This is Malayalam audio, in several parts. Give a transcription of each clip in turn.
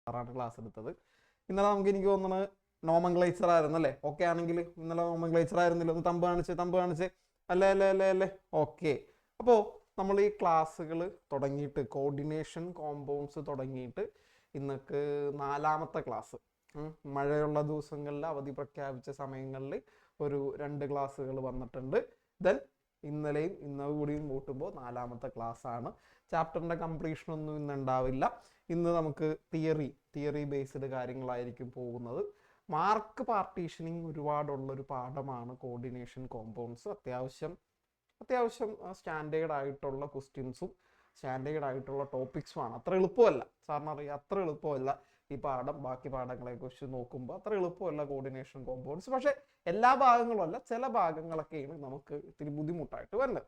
സാറാണ് ക്ലാസ് എടുത്തത്. ഇന്നലെ എനിക്ക് തോന്നുന്നത് നോമൻക്ലേച്ചർ ആയിരുന്നു അല്ലേ? ഓക്കെ ആണെങ്കിൽ ഇന്നലെ നോമൻക്ലേച്ചർ ആയിരുന്നില്ല? ഒന്ന് തമ്പ് കാണിച്ച് അല്ലേ അല്ലേ അല്ലേ അല്ലേ? ഓക്കെ. അപ്പോൾ നമ്മൾ ഈ ക്ലാസ്സുകൾ തുടങ്ങിയിട്ട് കോർഡിനേഷൻ കോമ്പൗണ്ട്സ് തുടങ്ങിയിട്ട് ഇന്നക്ക് 4ാമത്തെ ക്ലാസ്. മഴയുള്ള ദിവസങ്ങളിൽ അവധി പ്രഖ്യാപിച്ച സമയങ്ങളിൽ ഒരു 2 ക്ലാസ്സുകൾ വന്നിട്ടുണ്ട്. ദെൻ ഇന്നലെയും കൂടിയും കൂട്ടുമ്പോൾ 4ാമത്തെ ക്ലാസ് ആണ്. ചാപ്റ്ററിൻ്റെ കംപ്ലീഷൻ ഒന്നും ഇന്ന് ഉണ്ടാവില്ല. ഇന്ന് നമുക്ക് തിയറി ബേസ്ഡ് കാര്യങ്ങളായിരിക്കും പോകുന്നത്. മാർക്ക് പാർട്ടീഷനിങ് ഒരുപാടുള്ളൊരു പാഠമാണ് കോർഡിനേഷൻ കോമ്പൗണ്ട്സ്. അത്യാവശ്യം സ്റ്റാൻഡേർഡ് ആയിട്ടുള്ള ക്വസ്റ്റ്യൻസും സ്റ്റാൻഡേർഡ് ആയിട്ടുള്ള ടോപ്പിക്സുമാണ്. അത്ര എളുപ്പമല്ല, സാറിന് അറിയാം, അത്ര എളുപ്പമല്ല ഈ പാഠം. ബാക്കി പാഠങ്ങളെ കുറിച്ച് നോക്കുമ്പോൾ അത്ര എളുപ്പമല്ല കോർഡിനേഷൻ കോമ്പൗണ്ട്സ്. പക്ഷെ എല്ലാ ഭാഗങ്ങളും അല്ല, ചില ഭാഗങ്ങളൊക്കെയാണ് നമുക്ക് ഇത്തിരി ബുദ്ധിമുട്ടായിട്ട് വരുന്നത്.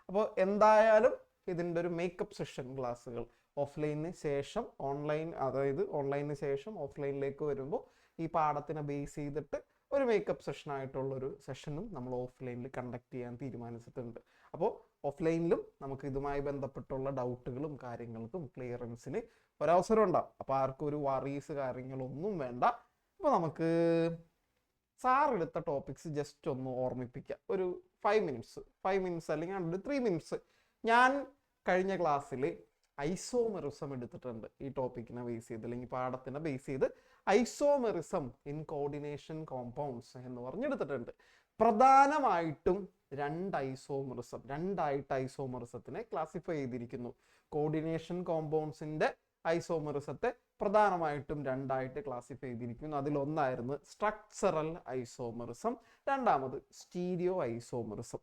അപ്പോൾ എന്തായാലും ഇതിൻ്റെ ഒരു മേക്കപ്പ് സെഷൻ ക്ലാസ്സുകൾ ഓഫ്ലൈനിന് ശേഷം ഓൺലൈനിന് ശേഷം ഓഫ്ലൈനിലേക്ക് വരുമ്പോൾ ഈ പാഠത്തിനെ ബേസ് ചെയ്തിട്ട് ഒരു മേക്കപ്പ് സെഷനായിട്ടുള്ളൊരു സെഷനും നമ്മൾ ഓഫ്ലൈനിൽ കണ്ടക്ട് ചെയ്യാൻ തീരുമാനിച്ചിട്ടുണ്ട്. അപ്പോൾ ഓഫ്ലൈനിലും നമുക്ക് ഇതുമായി ബന്ധപ്പെട്ടുള്ള ഡൗട്ടുകളും കാര്യങ്ങൾക്കും ക്ലിയറൻസിന് ഒരവസരം ഉണ്ടാവും. അപ്പോൾ ആർക്കും ഒരു വറീസ് കാര്യങ്ങളൊന്നും വേണ്ട. അപ്പോൾ നമുക്ക് സാർ എടുത്ത ടോപ്പിക്സ് ജസ്റ്റ് ഒന്ന് ഓർമ്മിപ്പിക്കാം. ഒരു 5 മിനിറ്റ്സ് അല്ലെങ്കിൽ 3 മിനിറ്റ്സ്. ഞാൻ കഴിഞ്ഞ ക്ലാസ്സിൽ ഐസോമെറിസം എടുത്തിട്ടുണ്ട്. ഈ ടോപ്പിക്കിനെ ബേസ് ചെയ്ത് അല്ലെങ്കിൽ പാഠത്തിനെ ബേസ് ചെയ്ത് ഐസോമെറിസം ഇൻ കോർഡിനേഷൻ കോമ്പൗണ്ട്സ് എന്ന് പറഞ്ഞെടുത്തിട്ടുണ്ട്. പ്രധാനമായിട്ടും രണ്ടായിട്ട് ഐസോമെറിസത്തിനെ ക്ലാസിഫൈ ചെയ്തിരിക്കുന്നു. കോർഡിനേഷൻ കോമ്പൗണ്ട്സിന്റെ ഐസോമെറിസത്തെ പ്രധാനമായിട്ടും 2ആയിട്ട് ക്ലാസിഫൈ ചെയ്തിരിക്കുന്നു. അതിലൊന്നായിരുന്നു സ്ട്രക്ചറൽ ഐസോമെറിസം, രണ്ടാമത് സ്റ്റീരിയോ ഐസോമെറിസം.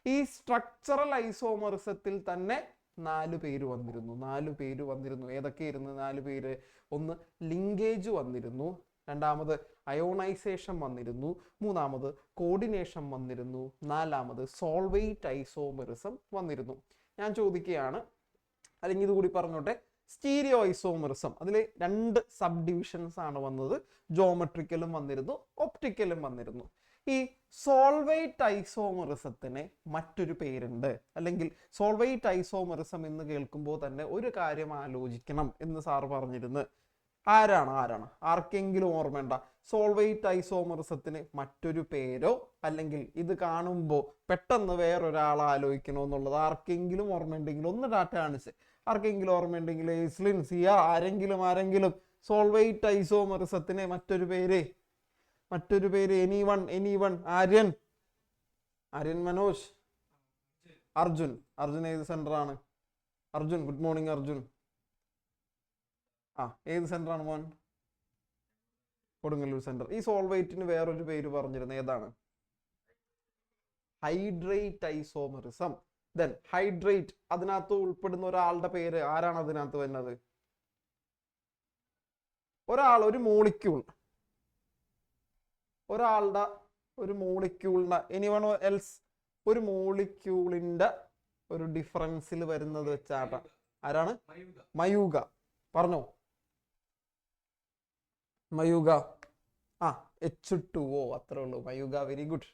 ഈ സ്ട്രക്ചറൽ ഐസോമെറിസത്തിൽ തന്നെ 4 പേര് വന്നിരുന്നു. ഏതൊക്കെയായിരുന്നു 4 പേര്? ഒന്ന് ലിങ്കേജ് വന്നിരുന്നു, രണ്ടാമത് അയോണൈസേഷൻ വന്നിരുന്നു, മൂന്നാമത് കോർഡിനേഷൻ വന്നിരുന്നു, നാലാമത് സോൾവേറ്റ് ഐസോമെറിസം വന്നിരുന്നു. ഞാൻ ചോദിക്കുകയാണ്, അല്ലെങ്കിൽ ഇതുകൂടി പറഞ്ഞോട്ടെ, സ്റ്റീരിയോ ഐസോമെറിസം അതിൽ 2 സബ് ഡിവിഷൻസ് ആണ് വന്നത്. ജോമെട്രിക്കലും വന്നിരുന്നു, ഒപ്റ്റിക്കലും വന്നിരുന്നു. ഈ സോൾവേറ്റ് ഐസോമെറിസത്തിന് മറ്റൊരു പേരുണ്ട്. അല്ലെങ്കിൽ സോൾവേറ്റ് ഐസോമെറിസം എന്ന് കേൾക്കുമ്പോൾ തന്നെ ഒരു കാര്യം ആലോചിക്കണം എന്ന് സാർ പറഞ്ഞിരുന്നു. ആരാണ് ആർക്കെങ്കിലും ഓർമ്മയുണ്ട? സോൾവേറ്റ് ഐസോമെറിസത്തിന് മറ്റൊരു പേരോ അല്ലെങ്കിൽ ഇത് കാണുമ്പോൾ പെട്ടെന്ന് വേറൊരാൾ ആലോചിക്കണോ എന്നുള്ളത് ആർക്കെങ്കിലും ഓർമ്മയുണ്ടെങ്കിൽ ഒന്ന് ഡാറ്റ കാണിച്ച്. ആർക്കെങ്കിലും ഓർമ്മയുണ്ടെങ്കിൽ ഇസ്ലിൻ, സിയ, ആരെങ്കിലും സോൾവേറ്റ് ഐസോമെറിസത്തിന് മറ്റൊരു പേര്? എനിവൺ? ആര്യൻ, മനോജ്, അർജുൻ ഏത് സെന്റർ ആണ്? Arjun, good morning Arjun. ഏത് സെന്റർ ആണ് മോൻ? കൊടുങ്ങല്ലൂർ സെന്റർ. ഈ സോൾവേറ്റിന് വേറൊരു പേര് പറഞ്ഞിരുന്നത് ഏതാണ്? Hydrate isomerism. ദെൻ ഹൈഡ്രേറ്റ്, അതിനകത്ത് ഉൾപ്പെടുന്ന ഒരാളുടെ പേര് ആരാണ് അതിനകത്ത് വരുന്നത്? ഒരു മോളിക്യൂളിന്റെ എനിവൺ എൽസ്? ഒരു മോളിക്യൂളിന്റെ ഒരു ഡിഫറൻസിൽ വരുന്നത് വെച്ചാട്ട ആരാണ്? മയൂക. പറഞ്ഞോ മയൂക. H2O, അത്രേ ഉള്ളൂ. Mayuka, very good.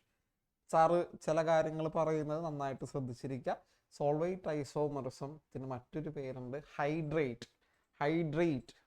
സാറ് ചില കാര്യങ്ങൾ പറയുന്നത് നന്നായിട്ട് ശ്രദ്ധിച്ചിരിക്കുക. സോൾവേറ്റ് ഐസോമെറിസത്തിന് മറ്റൊരു പേരുണ്ട്, ഹൈഡ്രേറ്റ്.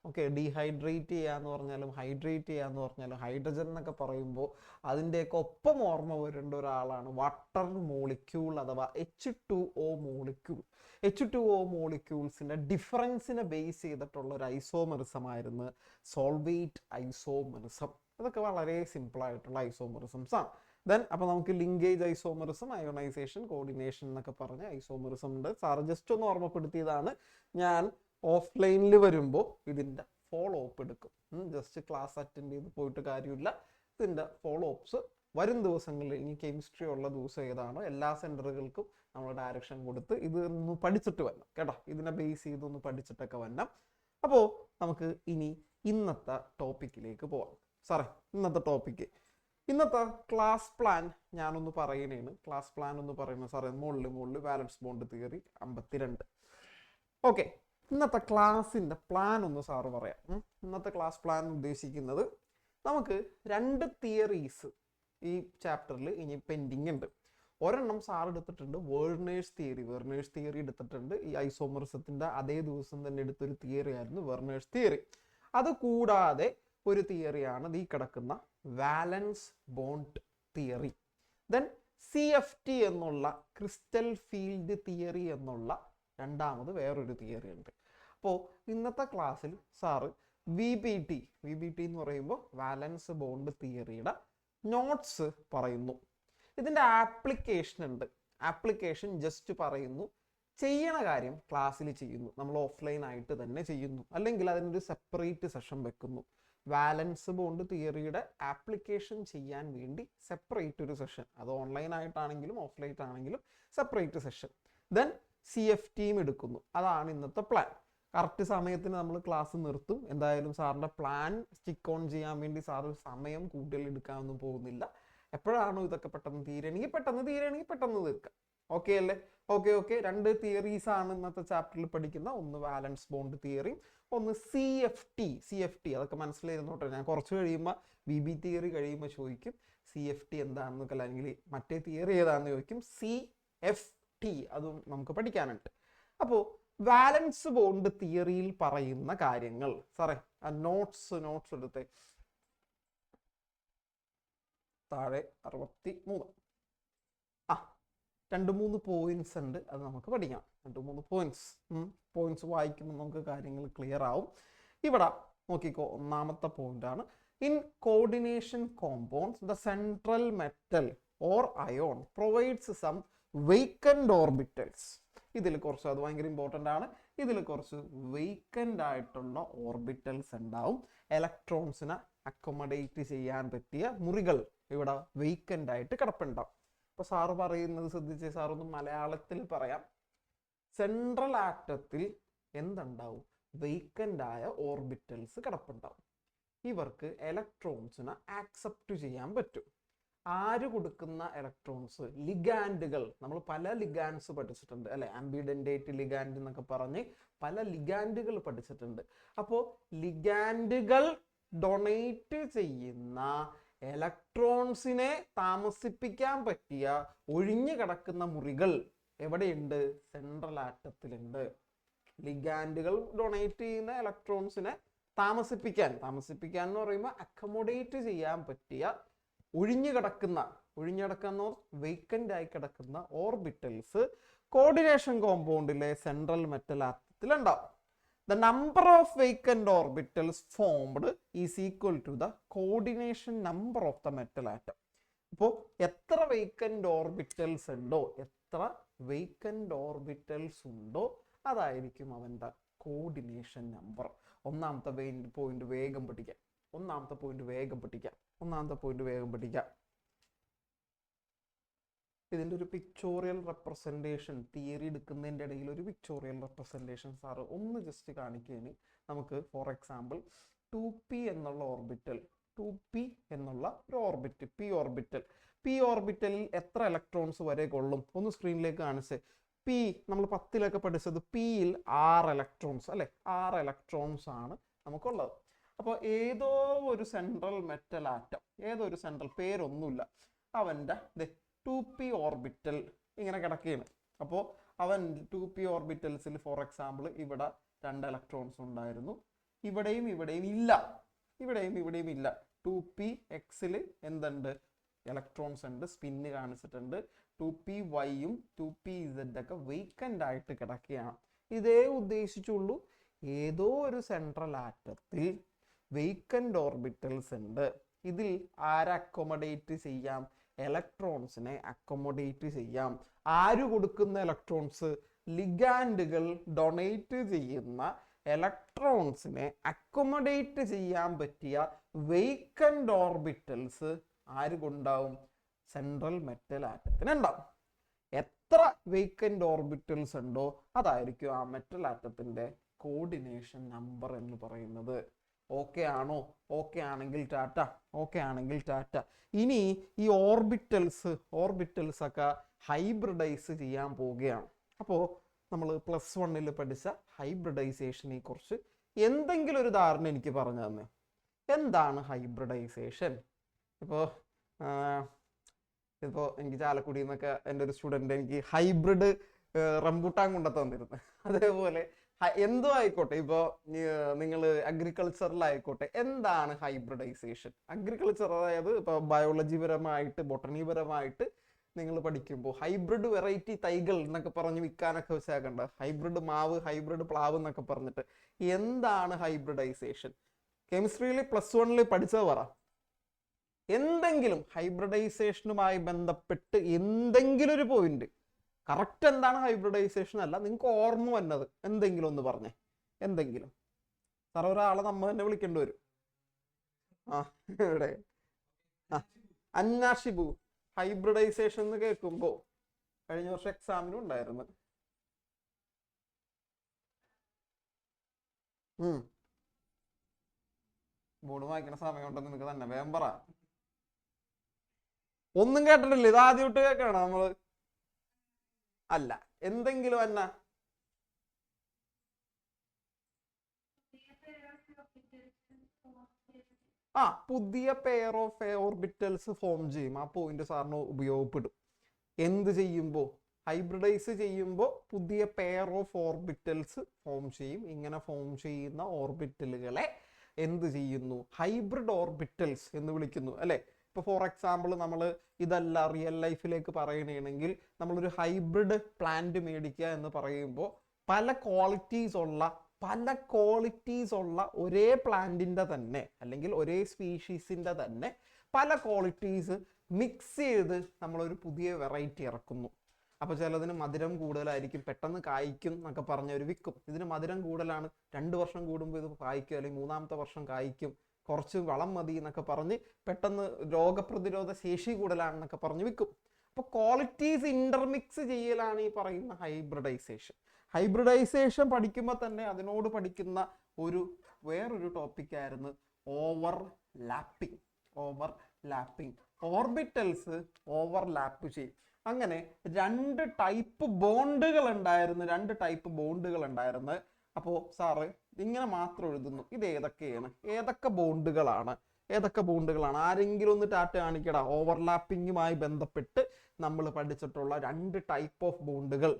ഓക്കെ, ഡീഹൈഡ്രേറ്റ് ചെയ്യാന്ന് പറഞ്ഞാലും ഹൈഡ്രേറ്റ് ചെയ്യാന്ന് പറഞ്ഞാലും ഹൈഡ്രജൻ എന്നൊക്കെ പറയുമ്പോൾ അതിൻ്റെയൊക്കെ ഒപ്പം ഓർമ്മ വരേണ്ട ഒരാളാണ് വാട്ടർ മോളിക്യൂൾ അഥവാ H2O മോളിക്യൂൾ. H2O മോളിക്യൂൾസിന്റെ ഡിഫറൻസിനെ ബേസ് ചെയ്തിട്ടുള്ള ഒരു ഐസോമെറിസം ആയിരുന്നു സോൾവേറ്റ് ഐസോമെറിസം. ഇതൊക്കെ വളരെ സിമ്പിൾ ആയിട്ടുള്ള ഐസോമെറിസംസ് ആണ്. ദെൻ അപ്പോൾ നമുക്ക് ലിങ്കേജ് ഐസോമെറിസം, അയോണൈസേഷൻ, കോർഡിനേഷൻ എന്നൊക്കെ പറഞ്ഞ ഐസോമെറിസം ഉണ്ട്. സാറ് ജസ്റ്റ് ഒന്ന് ഓർമ്മപ്പെടുത്തിയതാണ്. ഞാൻ ഓഫ്ലൈനിൽ വരുമ്പോൾ ഇതിൻ്റെ ഫോളോ അപ്പ് എടുക്കും. ജസ്റ്റ് ക്ലാസ് അറ്റൻഡ് ചെയ്ത് പോയിട്ട് കാര്യമില്ല. ഇതിൻ്റെ ഫോളോ അപ്സ് വരും ദിവസങ്ങളിൽ, ഇനി കെമിസ്ട്രി ഉള്ള ദിവസം ഏതാണോ എല്ലാ സെൻറ്ററുകൾക്കും നമ്മൾ ഡയറക്ഷൻ കൊടുത്ത് ഇത് ഒന്ന് പഠിച്ചിട്ട് വരണം കേട്ടോ. ഇതിനെ ബേസ് ചെയ്തൊന്ന് പഠിച്ചിട്ടൊക്കെ വരണം. അപ്പോൾ നമുക്ക് ഇനി ഇന്നത്തെ ടോപ്പിക്കിലേക്ക് പോവാം. സാറേ, ഇന്നത്തെ ക്ലാസ് പ്ലാൻ ഞാനൊന്ന് പറയുന്നതാണ്. ക്ലാസ് പ്ലാൻ ഒന്ന് പറയുന്നത് സാറേ, മുകളിൽ വാലൻസ് ബോണ്ട് തിയറി 52. ഓക്കെ, ഇന്നത്തെ ക്ലാസ്സിൻ്റെ പ്ലാൻ ഒന്ന് സാറ് പറയാം. ഇന്നത്തെ ക്ലാസ് പ്ലാൻ ഉദ്ദേശിക്കുന്നത്, നമുക്ക് 2 തിയറീസ് ഈ ചാപ്റ്ററിൽ ഇനി പെൻഡിങ് ഉണ്ട്. ഒരെണ്ണം സാർ എടുത്തിട്ടുണ്ട്, വെർണേഴ്സ് തിയറി എടുത്തിട്ടുണ്ട്. ഈ ഐസോമെറിസത്തിൻ്റെ അതേ ദിവസം തന്നെ എടുത്തൊരു തിയറി ആയിരുന്നു വെർണേഴ്സ് തിയറി. അത് കൂടാതെ ഒരു തിയറിയാണ് ഈ കിടക്കുന്ന വാലൻസ് ബോണ്ട് തിയറി. ദെൻ CFT എന്നുള്ള ക്രിസ്റ്റൽ ഫീൽഡ് തിയറി എന്നുള്ള രണ്ടാമത് വേറൊരു തിയറി ഉണ്ട്. അപ്പോൾ ഇന്നത്തെ ക്ലാസ്സിൽ സാറ് VBT എന്ന് പറയുമ്പോൾ വാലൻസ് ബോണ്ട് തിയറിയുടെ നോട്ട്സ് പറയുന്നു. ഇതിൻ്റെ ആപ്ലിക്കേഷൻ ഉണ്ട്. ആപ്ലിക്കേഷൻ ജസ്റ്റ് പറയുന്നു, ചെയ്യണ കാര്യം ക്ലാസ്സിൽ ചെയ്യുന്നു, നമ്മൾ ഓഫ്ലൈൻ ആയിട്ട് തന്നെ ചെയ്യുന്നു, അല്ലെങ്കിൽ അതിനൊരു സെപ്പറേറ്റ് സെഷൻ വെക്കുന്നു. വാലൻസ് ബോണ്ട് തിയറിയുടെ ആപ്ലിക്കേഷൻ ചെയ്യാൻ വേണ്ടി സെപ്പറേറ്റ് ഒരു സെഷൻ, അത് ഓൺലൈൻ ആയിട്ടാണെങ്കിലും ഓഫ്ലൈൻ ആണെങ്കിലും സെപ്പറേറ്റ് സെഷൻ. ദെൻ CFTയും എടുക്കുന്നു. അതാണ് ഇന്നത്തെ പ്ലാൻ. കറക്റ്റ് സമയത്തിന് നമ്മൾ ക്ലാസ് നിർത്തും. എന്തായാലും സാറിൻ്റെ പ്ലാൻ സ്റ്റിക്ക് ഓൺ ചെയ്യാൻ വേണ്ടി സാറ് സമയം കൂടുതൽ എടുക്കാനൊന്നും പോകുന്നില്ല. എപ്പോഴാണോ ഇതൊക്കെ പെട്ടെന്ന് തീരുകയാണെങ്കിൽ പെട്ടെന്ന് തീർക്കാം. ഓക്കെ അല്ലേ? ഓക്കെ. 2 തിയറീസ് ആണ് ഇന്നത്തെ ചാപ്റ്ററിൽ പഠിക്കുന്ന. ഒന്ന് വാലൻസ് ബോണ്ട് തിയറി, ഒന്ന് CFT. അതൊക്കെ മനസ്സിലായിരുന്നോട്ടെ. ഞാൻ കുറച്ച് കഴിയുമ്പോൾ VB തിയറി കഴിയുമ്പോൾ ചോദിക്കും CFT എന്താണെന്നൊക്കെ, അല്ലെങ്കിൽ മറ്റേ തിയറി ഏതാണെന്ന് ചോദിക്കും. CFT അതും നമുക്ക് പഠിക്കാനുണ്ട്. അപ്പോൾ വാലൻസ് ബോണ്ട് തിയറിയിൽ പറയുന്ന കാര്യങ്ങൾ സാറേ നോട്ട്സ് എടുത്തേ. താഴെ 63. 2-3 പോയിന്റ്സ് ഉണ്ട്, അത് നമുക്ക് പഠിക്കാം. 2-3 പോയിന്റ്സ് വായിക്കുമ്പോൾ നമുക്ക് കാര്യങ്ങൾ ക്ലിയർ ആവും. ഇവിടെ നോക്കിക്കോ, ഒന്നാമത്തെ പോയിന്റ് ആണ്, in coordination compounds the central metal or ion provides some vacant orbitals. ഇതിൽ കുറച്ച്, അത് ഭയങ്കര ഇമ്പോർട്ടൻ്റ് ആണ്, ഇതിൽ കുറച്ച് വേക്കൻ്റ് ആയിട്ടുള്ള ഓർബിറ്റൽസ് ഉണ്ടാവും. ഇലക്ട്രോൺസിനെ അക്കോമഡേറ്റ് ചെയ്യാൻ പറ്റിയ മുറികൾ ഇവിടെ വേക്കൻ്റ് ആയിട്ട് കിടപ്പുണ്ടാവും. അപ്പോൾ സാറ് പറയുന്നത് ശ്രദ്ധിച്ച്, സാറൊന്ന് മലയാളത്തിൽ പറയാം. സെൻട്രൽ ആറ്റത്തിൽ എന്തുണ്ടാവും? വേക്കൻ്റ് ആയ ഓർബിറ്റൽസ് കിടപ്പുണ്ടാവും. ഇവർക്ക് ഇലക്ട്രോൺസിനെ ആക്സെപ്റ്റ് ചെയ്യാൻ പറ്റും. ആര് കൊടുക്കുന്ന ഇലക്ട്രോൺസ്? ലിഗാൻഡുകൾ. നമ്മൾ പല ലിഗാൻഡ്സ് പഠിച്ചിട്ടുണ്ട് അല്ലെ, ആംബിഡെന്റേറ്റ് ലിഗാൻഡ് എന്നൊക്കെ പറഞ്ഞ് പല ലിഗാൻഡുകൾ പഠിച്ചിട്ടുണ്ട്. അപ്പോൾ ലിഗാൻഡുകൾ ഡൊണേറ്റ് ചെയ്യുന്ന ഇലക്ട്രോൺസിനെ താമസിപ്പിക്കാൻ പറ്റിയ ഒഴിഞ്ഞു കിടക്കുന്ന മുറികൾ എവിടെയുണ്ട്? സെൻട്രൽ ആറ്റത്തിലുണ്ട്. ലിഗാൻഡുകൾ ഡൊണേറ്റ് ചെയ്യുന്ന ഇലക്ട്രോൺസിനെ താമസിപ്പിക്കാൻ എന്ന് പറയുമ്പോൾ അക്കോമഡേറ്റ് ചെയ്യാൻ പറ്റിയ ഒഴിഞ്ഞു കിടക്കുന്ന വേക്കൻ്റ് ആയി കിടക്കുന്ന ഓർബിറ്റൽസ് കോർഡിനേഷൻ കോമ്പൗണ്ടിലെ സെൻട്രൽ മെറ്റൽ ആറ്റത്തിൽ ഉണ്ടാവും. The number of vacant orbitals formed is equal to the coordination number of the metal atom. അപ്പോൾ എത്ര വേക്കൻ്റ് ഓർബിറ്റൽസ് ഉണ്ടോ അതായിരിക്കും അവൻ്റെ കോർഡിനേഷൻ നമ്പർ. ഒന്നാമത്തെ പോയിന്റ് വേഗം പഠിക്കാം. ഇതിൻ്റെ ഒരു പിക്ചോറിയൽ റെപ്രസെൻറ്റേഷൻ, തിയറി എടുക്കുന്നതിൻ്റെ ഇടയിൽ ഒരു പിക്ചോറിയൽ റെപ്രസെൻറ്റേഷൻ സാറ് ഒന്ന് ജസ്റ്റ് കാണിക്കുകയാണ്. നമുക്ക് ഫോർ എക്സാമ്പിൾ 2p എന്നുള്ള ഓർബിറ്റൽ, 2p എന്നുള്ള ഒരു ഓർബിറ്റ്, p ഓർബിറ്റലിൽ എത്ര ഇലക്ട്രോൺസ് വരെ കൊള്ളും? ഒന്ന് സ്ക്രീനിലേക്ക് കാണിച്ച്. p നമ്മൾ 10-ലൊക്കെ പഠിച്ചത് pയിൽ 6 ഇലക്ട്രോൺസ് അല്ലെ, 6 ഇലക്ട്രോൺസ് ആണ് നമുക്കുള്ളത്. അപ്പോൾ ഏതോ ഒരു സെൻട്രൽ മെറ്റൽ ആറ്റം, പേരൊന്നുമില്ല, അവൻ്റെ 2p ഓർബിറ്റൽ ഇങ്ങനെ കിടക്കുകയാണ്. അപ്പോൾ അവൻ 2p ഓർബിറ്റൽസിൽ ഫോർ എക്സാമ്പിൾ ഇവിടെ 2 ഇലക്ട്രോൺസ് ഉണ്ടായിരുന്നു, ഇവിടെയും ഇല്ല. 2px എന്തുണ്ട്? ഇലക്ട്രോൺസ് ഉണ്ട്, സ്പിന്ന് കാണിച്ചിട്ടുണ്ട്. 2pyയും 2pz ഒക്കെ വേക്കൻ്റ് ആയിട്ട് കിടക്കുകയാണ്. ഇതേ ഉദ്ദേശിച്ചുള്ളൂ, ഏതോ ഒരു സെൻട്രൽ ആറ്റത്തിൽ വേക്കൻ്റ് ഓർബിറ്റൽസ് ഉണ്ട്. ഇതിൽ ആരെ അക്കോമഡേറ്റ് ചെയ്യാം? ഇലക്ട്രോൺസിനെ അക്കോമഡേറ്റ് ചെയ്യാം. ആര് കൊടുക്കുന്ന ഇലക്ട്രോൺസ്? ലിഗാൻഡുകൾ ഡൊണേറ്റ് ചെയ്യുന്ന ഇലക്ട്രോൺസിനെ അക്കോമഡേറ്റ് ചെയ്യാൻ പറ്റിയ വേക്കൻ്റ് ഓർബിറ്റൽസ് ആര് കൊണ്ടാവും? സെൻട്രൽ മെറ്റൽ ആറ്റത്തിന് ഉണ്ടാവും. എത്ര വേക്കൻ്റ് ഓർബിറ്റൽസ് ഉണ്ടോ അതായിരിക്കും ആ മെറ്റൽ ആറ്റത്തിന്റെ കോർഡിനേഷൻ നമ്പർ എന്ന് പറയുന്നത്. ഓക്കെ ആണോ? ഓക്കെ ആണെങ്കിൽ ടാറ്റ. ഇനി ഈ ഓർബിറ്റൽസ് ഒക്കെ ഹൈബ്രിഡൈസ് ചെയ്യാൻ പോവുകയാണ്. അപ്പോൾ നമ്മൾ +1 പഠിച്ച ഹൈബ്രിഡൈസേഷനെ കുറിച്ച് എന്തെങ്കിലും ഒരു ധാരണ എനിക്ക് പറഞ്ഞു തന്നെ. എന്താണ് ഹൈബ്രിഡൈസേഷൻ? ഇപ്പോൾ എനിക്ക് ചാലക്കുടിയിൽ നിന്നൊക്കെ എൻ്റെ ഒരു സ്റ്റുഡൻറ്റ് എനിക്ക് ഹൈബ്രിഡ് റംബൂട്ടാൻ കൊണ്ടു തന്നിരുന്നു. അതേപോലെ എന്തോ ആയിക്കോട്ടെ, ഇപ്പോൾ നിങ്ങൾ അഗ്രികൾച്ചറിലായിക്കോട്ടെ, എന്താണ് ഹൈബ്രിഡൈസേഷൻ? അഗ്രികൾച്ചർ അതായത് ഇപ്പോൾ ബയോളജി പരമായിട്ട് ബൊട്ടണി പരമായിട്ട് നിങ്ങൾ പഠിക്കുമ്പോൾ ഹൈബ്രിഡ് വെറൈറ്റി തൈകൾ എന്നൊക്കെ പറഞ്ഞ് വിൽക്കാനൊക്കെ വെച്ചേക്കണ്ട, ഹൈബ്രിഡ് മാവ്, ഹൈബ്രിഡ് പ്ലാവ് എന്നൊക്കെ പറഞ്ഞിട്ട്. എന്താണ് ഹൈബ്രിഡൈസേഷൻ? കെമിസ്ട്രിയിൽ +1 പഠിച്ചത് പറ. എന്തെങ്കിലും ഹൈബ്രിഡൈസേഷനുമായി ബന്ധപ്പെട്ട് എന്തെങ്കിലും ഒരു പോയിന്റ്, കറക്റ്റ് എന്താണ് ഹൈബ്രിഡൈസേഷൻ അല്ല, നിങ്ങൾക്ക് ഓർമ്മ വന്നത് എന്തെങ്കിലും ഒന്ന് പറഞ്ഞേ. എന്തെങ്കിലും സാർ ഒരാളെ നമ്മൾ തന്നെ വിളിക്കേണ്ടി വരും. ഇവിടെ അന്നാഷിബു. ഹൈബ്രിഡൈസേഷൻ എന്ന് കേൾക്കുമ്പോൾ കഴിഞ്ഞ വർഷം എക്സാമിനും ഉണ്ടായിരുന്നു. ബോർഡ് വായിക്കണ സമയം ഉണ്ടെന്ന് നിനക്ക് തന്നെ വേഗം പറ. ഒന്നും കേട്ടിട്ടില്ല, ഇത് ആദ്യമായിട്ട് കേൾക്കണം നമ്മള്. അല്ല, എന്തെങ്കിലും അന്ന. പുതിയ പെയർ ഓഫ് ഓർബിറ്റൽസ് ഫോം ചെയ്യും. ആ പോയിന്റ് സാറിന് ഉപയോഗപ്പെടും. എന്ത് ചെയ്യുമ്പോൾ? ഹൈബ്രിഡൈസ് ചെയ്യുമ്പോൾ പുതിയ പെയർ ഓഫ് ഓർബിറ്റൽസ് ഫോം ചെയ്യും. ഇങ്ങനെ ഫോം ചെയ്യുന്ന ഓർബിറ്റലുകളെ എന്ത് ചെയ്യുന്നു? ഹൈബ്രിഡ് ഓർബിറ്റൽസ് എന്ന് വിളിക്കുന്നു, അല്ലെ? ഇപ്പൊ ഫോർ എക്സാമ്പിൾ നമ്മൾ ഇതല്ല റിയൽ ലൈഫിലേക്ക് പറയണമെങ്കിൽ നമ്മളൊരു ഹൈബ്രിഡ് പ്ലാന്റ് മേടിക്കുക എന്ന് പറയുമ്പോൾ പല ക്വാളിറ്റീസ് ഉള്ള ഒരേ പ്ലാന്റിന്റെ തന്നെ അല്ലെങ്കിൽ ഒരേ സ്പീഷീസിന്റെ തന്നെ പല ക്വാളിറ്റീസ് മിക്സ് ചെയ്ത് നമ്മളൊരു പുതിയ വെറൈറ്റി ഇറക്കുന്നു. അപ്പോൾ ചിലതിന് മധുരം കൂടുതലായിരിക്കും, പെട്ടെന്ന് കായ്ക്കും എന്നൊക്കെ പറഞ്ഞവർ വിൽക്കും. ഇതിന് മധുരം കൂടുതലാണ്, 2 വർഷം കൂടുമ്പോൾ ഇത് കായ്ക്കും, അല്ലെങ്കിൽ 3-ാമത്തെ വർഷം കായ്ക്കും, കുറച്ച് വളം മതി എന്നൊക്കെ പറഞ്ഞ് പെട്ടെന്ന് രോഗപ്രതിരോധ ശേഷി കൂടുതലാണെന്നൊക്കെ പറഞ്ഞ് വിൽക്കും. അപ്പോൾ ക്വാളിറ്റീസ് ഇന്റർമിക്സ് ചെയ്യലാണ് ഈ പറയുന്ന ഹൈബ്രിഡൈസേഷൻ. ഹൈബ്രിഡൈസേഷൻ പഠിക്കുമ്പോൾ തന്നെ അതിനോട് പഠിക്കുന്ന വേറൊരു ടോപ്പിക്കായിരുന്നു ഓവർലാപ്പിംഗ്. ഓർബിറ്റൽസ് ഓവർലാപ്പ് ചെയ്യും. അങ്ങനെ 2 ടൈപ്പ് ബോണ്ടുകൾ ഉണ്ടായിരുന്നു. അപ്പോൾ സാറ് ഇങ്ങനെ മാത്രം എഴുതുന്നു. ഇത് ഏതൊക്കെ ബോണ്ടുകളാണ്? ആരെങ്കിലും ഒന്ന് ടാറ്റ കാണിക്കടാ. ഓവർലാപ്പിങ്ങുമായി ബന്ധപ്പെട്ട് നമ്മൾ പഠിച്ചിട്ടുള്ള 2 ടൈപ്പ് ഓഫ് ബോണ്ടുകൾ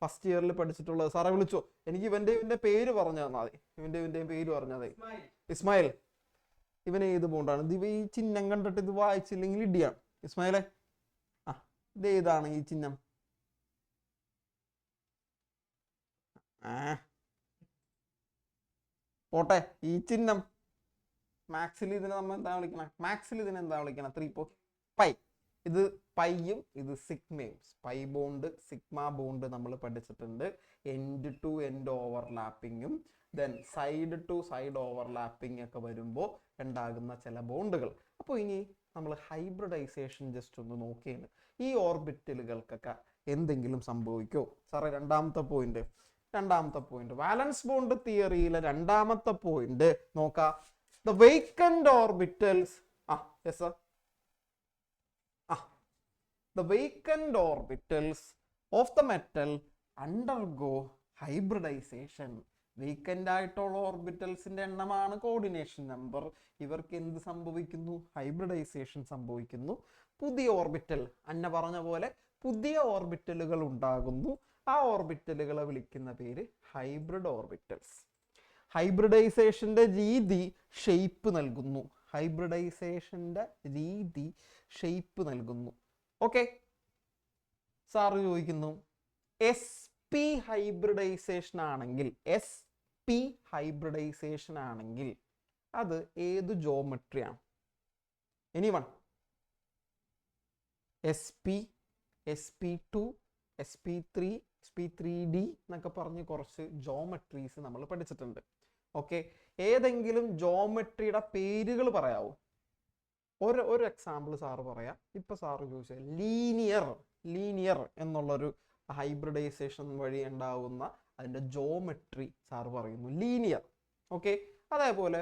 ഫസ്റ്റ് ഇയറിൽ പഠിച്ചിട്ടുള്ളത്. സാറെ വിളിച്ചോ, എനിക്ക് ഇവന്റെ പേര് പറഞ്ഞു തന്നാൽ മതി. ഇവന്റെയും പേര് പറഞ്ഞത് ഇസ്മായിൽ. ഇവൻ ഏത് ബോണ്ടാണ്? ഇത് ഈ ചിഹ്നം കണ്ടിട്ട് ഇത് വായിച്ചില്ലെങ്കിൽ ഇടിയാണ്. ഇസ്മായിലെ, ഇത് ഏതാണ് ഈ ചിഹ്നം? പോട്ടെ, ഈ ചിഹ്നം മാക്സിൽ ഇതിനെ നമ്മൾ എന്താ വിളിക്കണം? 3 പൈ. ഇത് പൈയും ഇത് സിഗ്മയും. പൈ ബോണ്ട്, സിഗ്മ ബോണ്ട് നമ്മൾ പഠിച്ചിട്ടുണ്ട്. എൻഡ് ടു എൻഡ് ഓവർലാപ്പിങ്ങും then side to side overlapping ഒക്കെ വരുമ്പോൾ ഉണ്ടാകുന്ന ചില ബോണ്ടുകൾ. അപ്പോൾ ഇനി നമ്മൾ ഹൈബ്രിഡൈസേഷൻ ജസ്റ്റ് ഒന്ന് നോക്കിയാണ്. ഈ ഓർബിറ്റലുകൾക്കൊക്കെ എന്തെങ്കിലും സംഭവിക്കോ? സാറേ, രണ്ടാമത്തെ പോയിന്റ് വാലൻസ് ബോണ്ട് തിയറിയിലെ രണ്ടാമത്തെ പോയിന്റ് നോക്കാം. The vacant orbitals the vacant orbitals of the metal undergo hybridization. Vacant ആയിട്ടുള്ള ഓർബിറ്റൽസിന്റെ എണ്ണമാണ് കോർഡിനേഷൻ നമ്പർ. ഇവർക്ക് എന്ത് സംഭവിക്കുന്നു? ഹൈബ്രിഡൈസേഷൻ സംഭവിക്കുന്നു. പുതിയ ഓർബിറ്റൽ, അന്ന പറഞ്ഞ പോലെ പുതിയ ഓർബിറ്റലുകൾ ഉണ്ടാകുന്നു. ആ ഓർബിറ്റലുകളെ വിളിക്കുന്ന പേര് ഹൈബ്രിഡ് ഓർബിറ്റൽസ്. ഹൈബ്രിഡൈസേഷന്റെ രീതി ഷേപ്പ് നൽകുന്നു. ഓക്കെ, സാറ് ചോദിക്കുന്നു SP ഹൈബ്രിഡൈസേഷൻ ആണെങ്കിൽ അത് ഏത് ജോമെട്രിയാണ്? Anyone? SP, SP2, SP3, SP3D എന്നൊക്കെ പറഞ്ഞ് കുറച്ച് ജോമെട്രീസ് നമ്മൾ പഠിച്ചിട്ടുണ്ട്. ഓക്കെ, ഏതെങ്കിലും ജോമെട്രിയുടെ പേരുകൾ പറയാവോ? ഒരു എക്സാമ്പിൾ സാറ് പറയാം. ഇപ്പൊ സാറ് ചോദിച്ചത് ലീനിയർ എന്നുള്ളൊരു ഹൈബ്രിഡൈസേഷൻ വഴി ഉണ്ടാവുന്ന അതിന്റെ ജോമെട്രി സാറ് പറയുന്നു, ലീനിയർ. ഓക്കെ, അതേപോലെ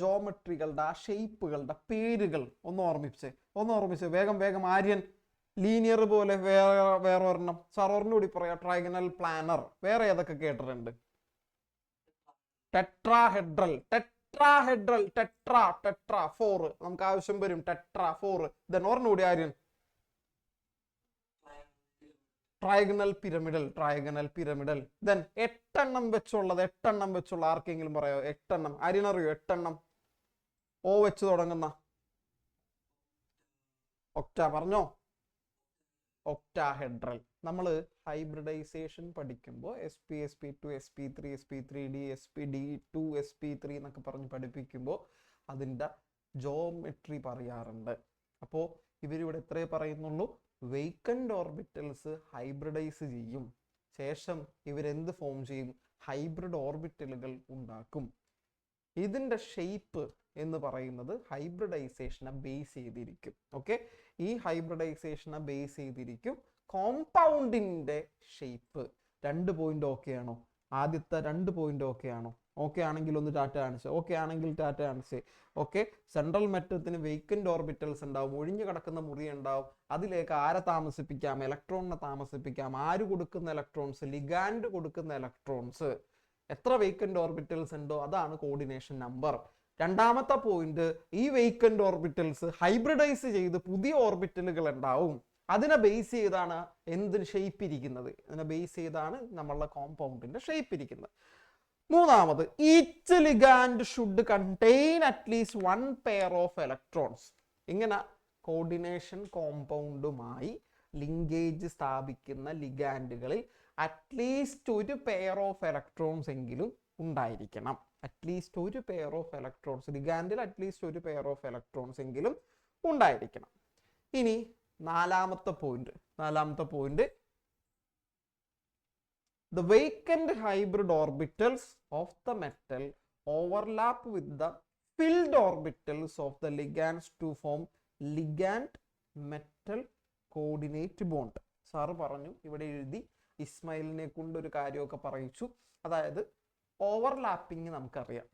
ജോമെട്രികളുടെ ആ ഷേപ്പുകളുടെ പേരുകൾ ഒന്ന് ഓർമ്മിച്ചേ വേഗം. ആര്യൻ, ലീനിയർ പോലെ വേറെ ഒരെണ്ണം സാർ ഒരെണ്ണൂടി പറയാം. Trigonal planar. വേറെ ഏതൊക്കെ കേട്ടിട്ടുണ്ട്? ടെട്രാഹെഡ്രൽ, ടെട്രാ 4 നമുക്ക് ആവശ്യം വരും. ടെട്രാ 4. ദെൻ ഒരെണ്ണൂടി ആര്യൻ, ട്രയഗണൽ പിരമിഡൽ. ദെൻ 8 വെച്ചുള്ള ആർക്കെങ്കിലും പറയാമോ? 8 ആരിനറിയോ? 8 ഓ വെച്ച് തുടങ്ങുന്ന ഒക്ട പറഞ്ഞോ. ഒക്ടാഹെഡ്രൽ. നമ്മൾ ഹൈബ്രിഡൈസേഷൻ പഠിക്കുമ്പോൾ sp2 sp3 sp3d sp2 sp3 എന്നൊക്കെ പറഞ്ഞ് പഠിപ്പിക്കുമ്പോൾ അതിൻ്റെ ജോമെട്രി പറയാറുണ്ട്. അപ്പോൾ ഇവരിവിടെ എത്രയേ പറയുന്നുള്ളൂ? വേക്കന്റ് ഓർബിറ്റൽസ് ഹൈബ്രിഡൈസ് ചെയ്യും, ശേഷം ഇവരെന്ത് ഫോം ചെയ്യും? ഹൈബ്രിഡ് ഓർബിറ്റലുകൾ ഉണ്ടാക്കും. ഇതിൻ്റെ ഷേപ്പ് എന്ന് പറയുന്നത് ഹൈബ്രിഡൈസേഷനെ ബേസ് ചെയ്തിരിക്കും. ഓക്കെ, ഈ ഹൈബ്രിഡൈസേഷനെ ബേസ് ചെയ്തിരിക്കും കോമ്പൗണ്ടിൻ്റെ ഷേപ്പ്. 2 പോയിന്റ് ഓക്കെ ആണോ? ആദ്യത്തെ 2 പോയിന്റ് ഓക്കെ ആണോ? ഓക്കെ ആണെങ്കിൽ ഒന്ന് ടാറ്റ കാണിച്ച്. ഓക്കെ ആണെങ്കിൽ ടാറ്റ കാണിച്ച്. ഓക്കെ, സെൻട്രൽ മെറ്റത്തിന് വേക്കന്റ് ഓർബിറ്റൽസ് ഉണ്ടാവും, ഒഴിഞ്ഞു കിടക്കുന്ന മുറി ഉണ്ടാവും. അതിലേക്ക് ആരെ താമസിപ്പിക്കാം? ഇലക്ട്രോണിനെ താമസിപ്പിക്കാം. ആര് കൊടുക്കുന്ന ഇലക്ട്രോൺസ്? ലിഗാൻഡ് കൊടുക്കുന്ന ഇലക്ട്രോൺസ്. എത്ര വേക്കന്റ് ഓർബിറ്റൽസ് ഉണ്ടോ അതാണ് കോർഡിനേഷൻ നമ്പർ. രണ്ടാമത്തെ പോയിന്റ്, ഈ വേക്കന്റ് ഓർബിറ്റൽസ് ഹൈബ്രിഡൈസ് ചെയ്ത് പുതിയ ഓർബിറ്റലുകൾ ഉണ്ടാവും. അതിനെ ബേസ് ചെയ്താണ് എന്തിന് ഷേപ്പ് ഇരിക്കുന്നത്? അതിനെ ബേസ് ചെയ്താണ് നമ്മളുടെ കോമ്പൗണ്ടിന്റെ ഷേപ്പ് ഇരിക്കുന്നത്. മൂന്നാമത്, each ligand should contain at least 1 pair of electrons. ഇങ്ങനെ കോർഡിനേഷൻ കോമ്പൗണ്ടുമായി ലിങ്കേജ് സ്ഥാപിക്കുന്ന ലിഗാൻഡുകളിൽ അറ്റ്ലീസ്റ്റ് 1 പെയർ ഓഫ് ഇലക്ട്രോൺസ് എങ്കിലും ഉണ്ടായിരിക്കണം. അറ്റ്ലീസ്റ്റ് 1 പെയർ ഓഫ് ഇലക്ട്രോൺസ്, ലിഗാൻഡിൽ അറ്റ്ലീസ്റ്റ് 1 പെയർ ഓഫ് ഇലക്ട്രോൺസ് എങ്കിലും ഉണ്ടായിരിക്കണം. ഇനി നാലാമത്തെ point, the vacant hybrid orbitals of the metal overlap with the filled orbitals of the ligands to form ligand metal coordinate bond. Sir പറഞ്ഞു, ഇവിടെ എഴുതി, ഇസ്മായിലിനെ കൊണ്ട് ഒരു കാര്യമൊക്കെ പറയിച്ചു. അതായത് ഓവർലാപ്പിംഗ് നമുക്കറിയാം.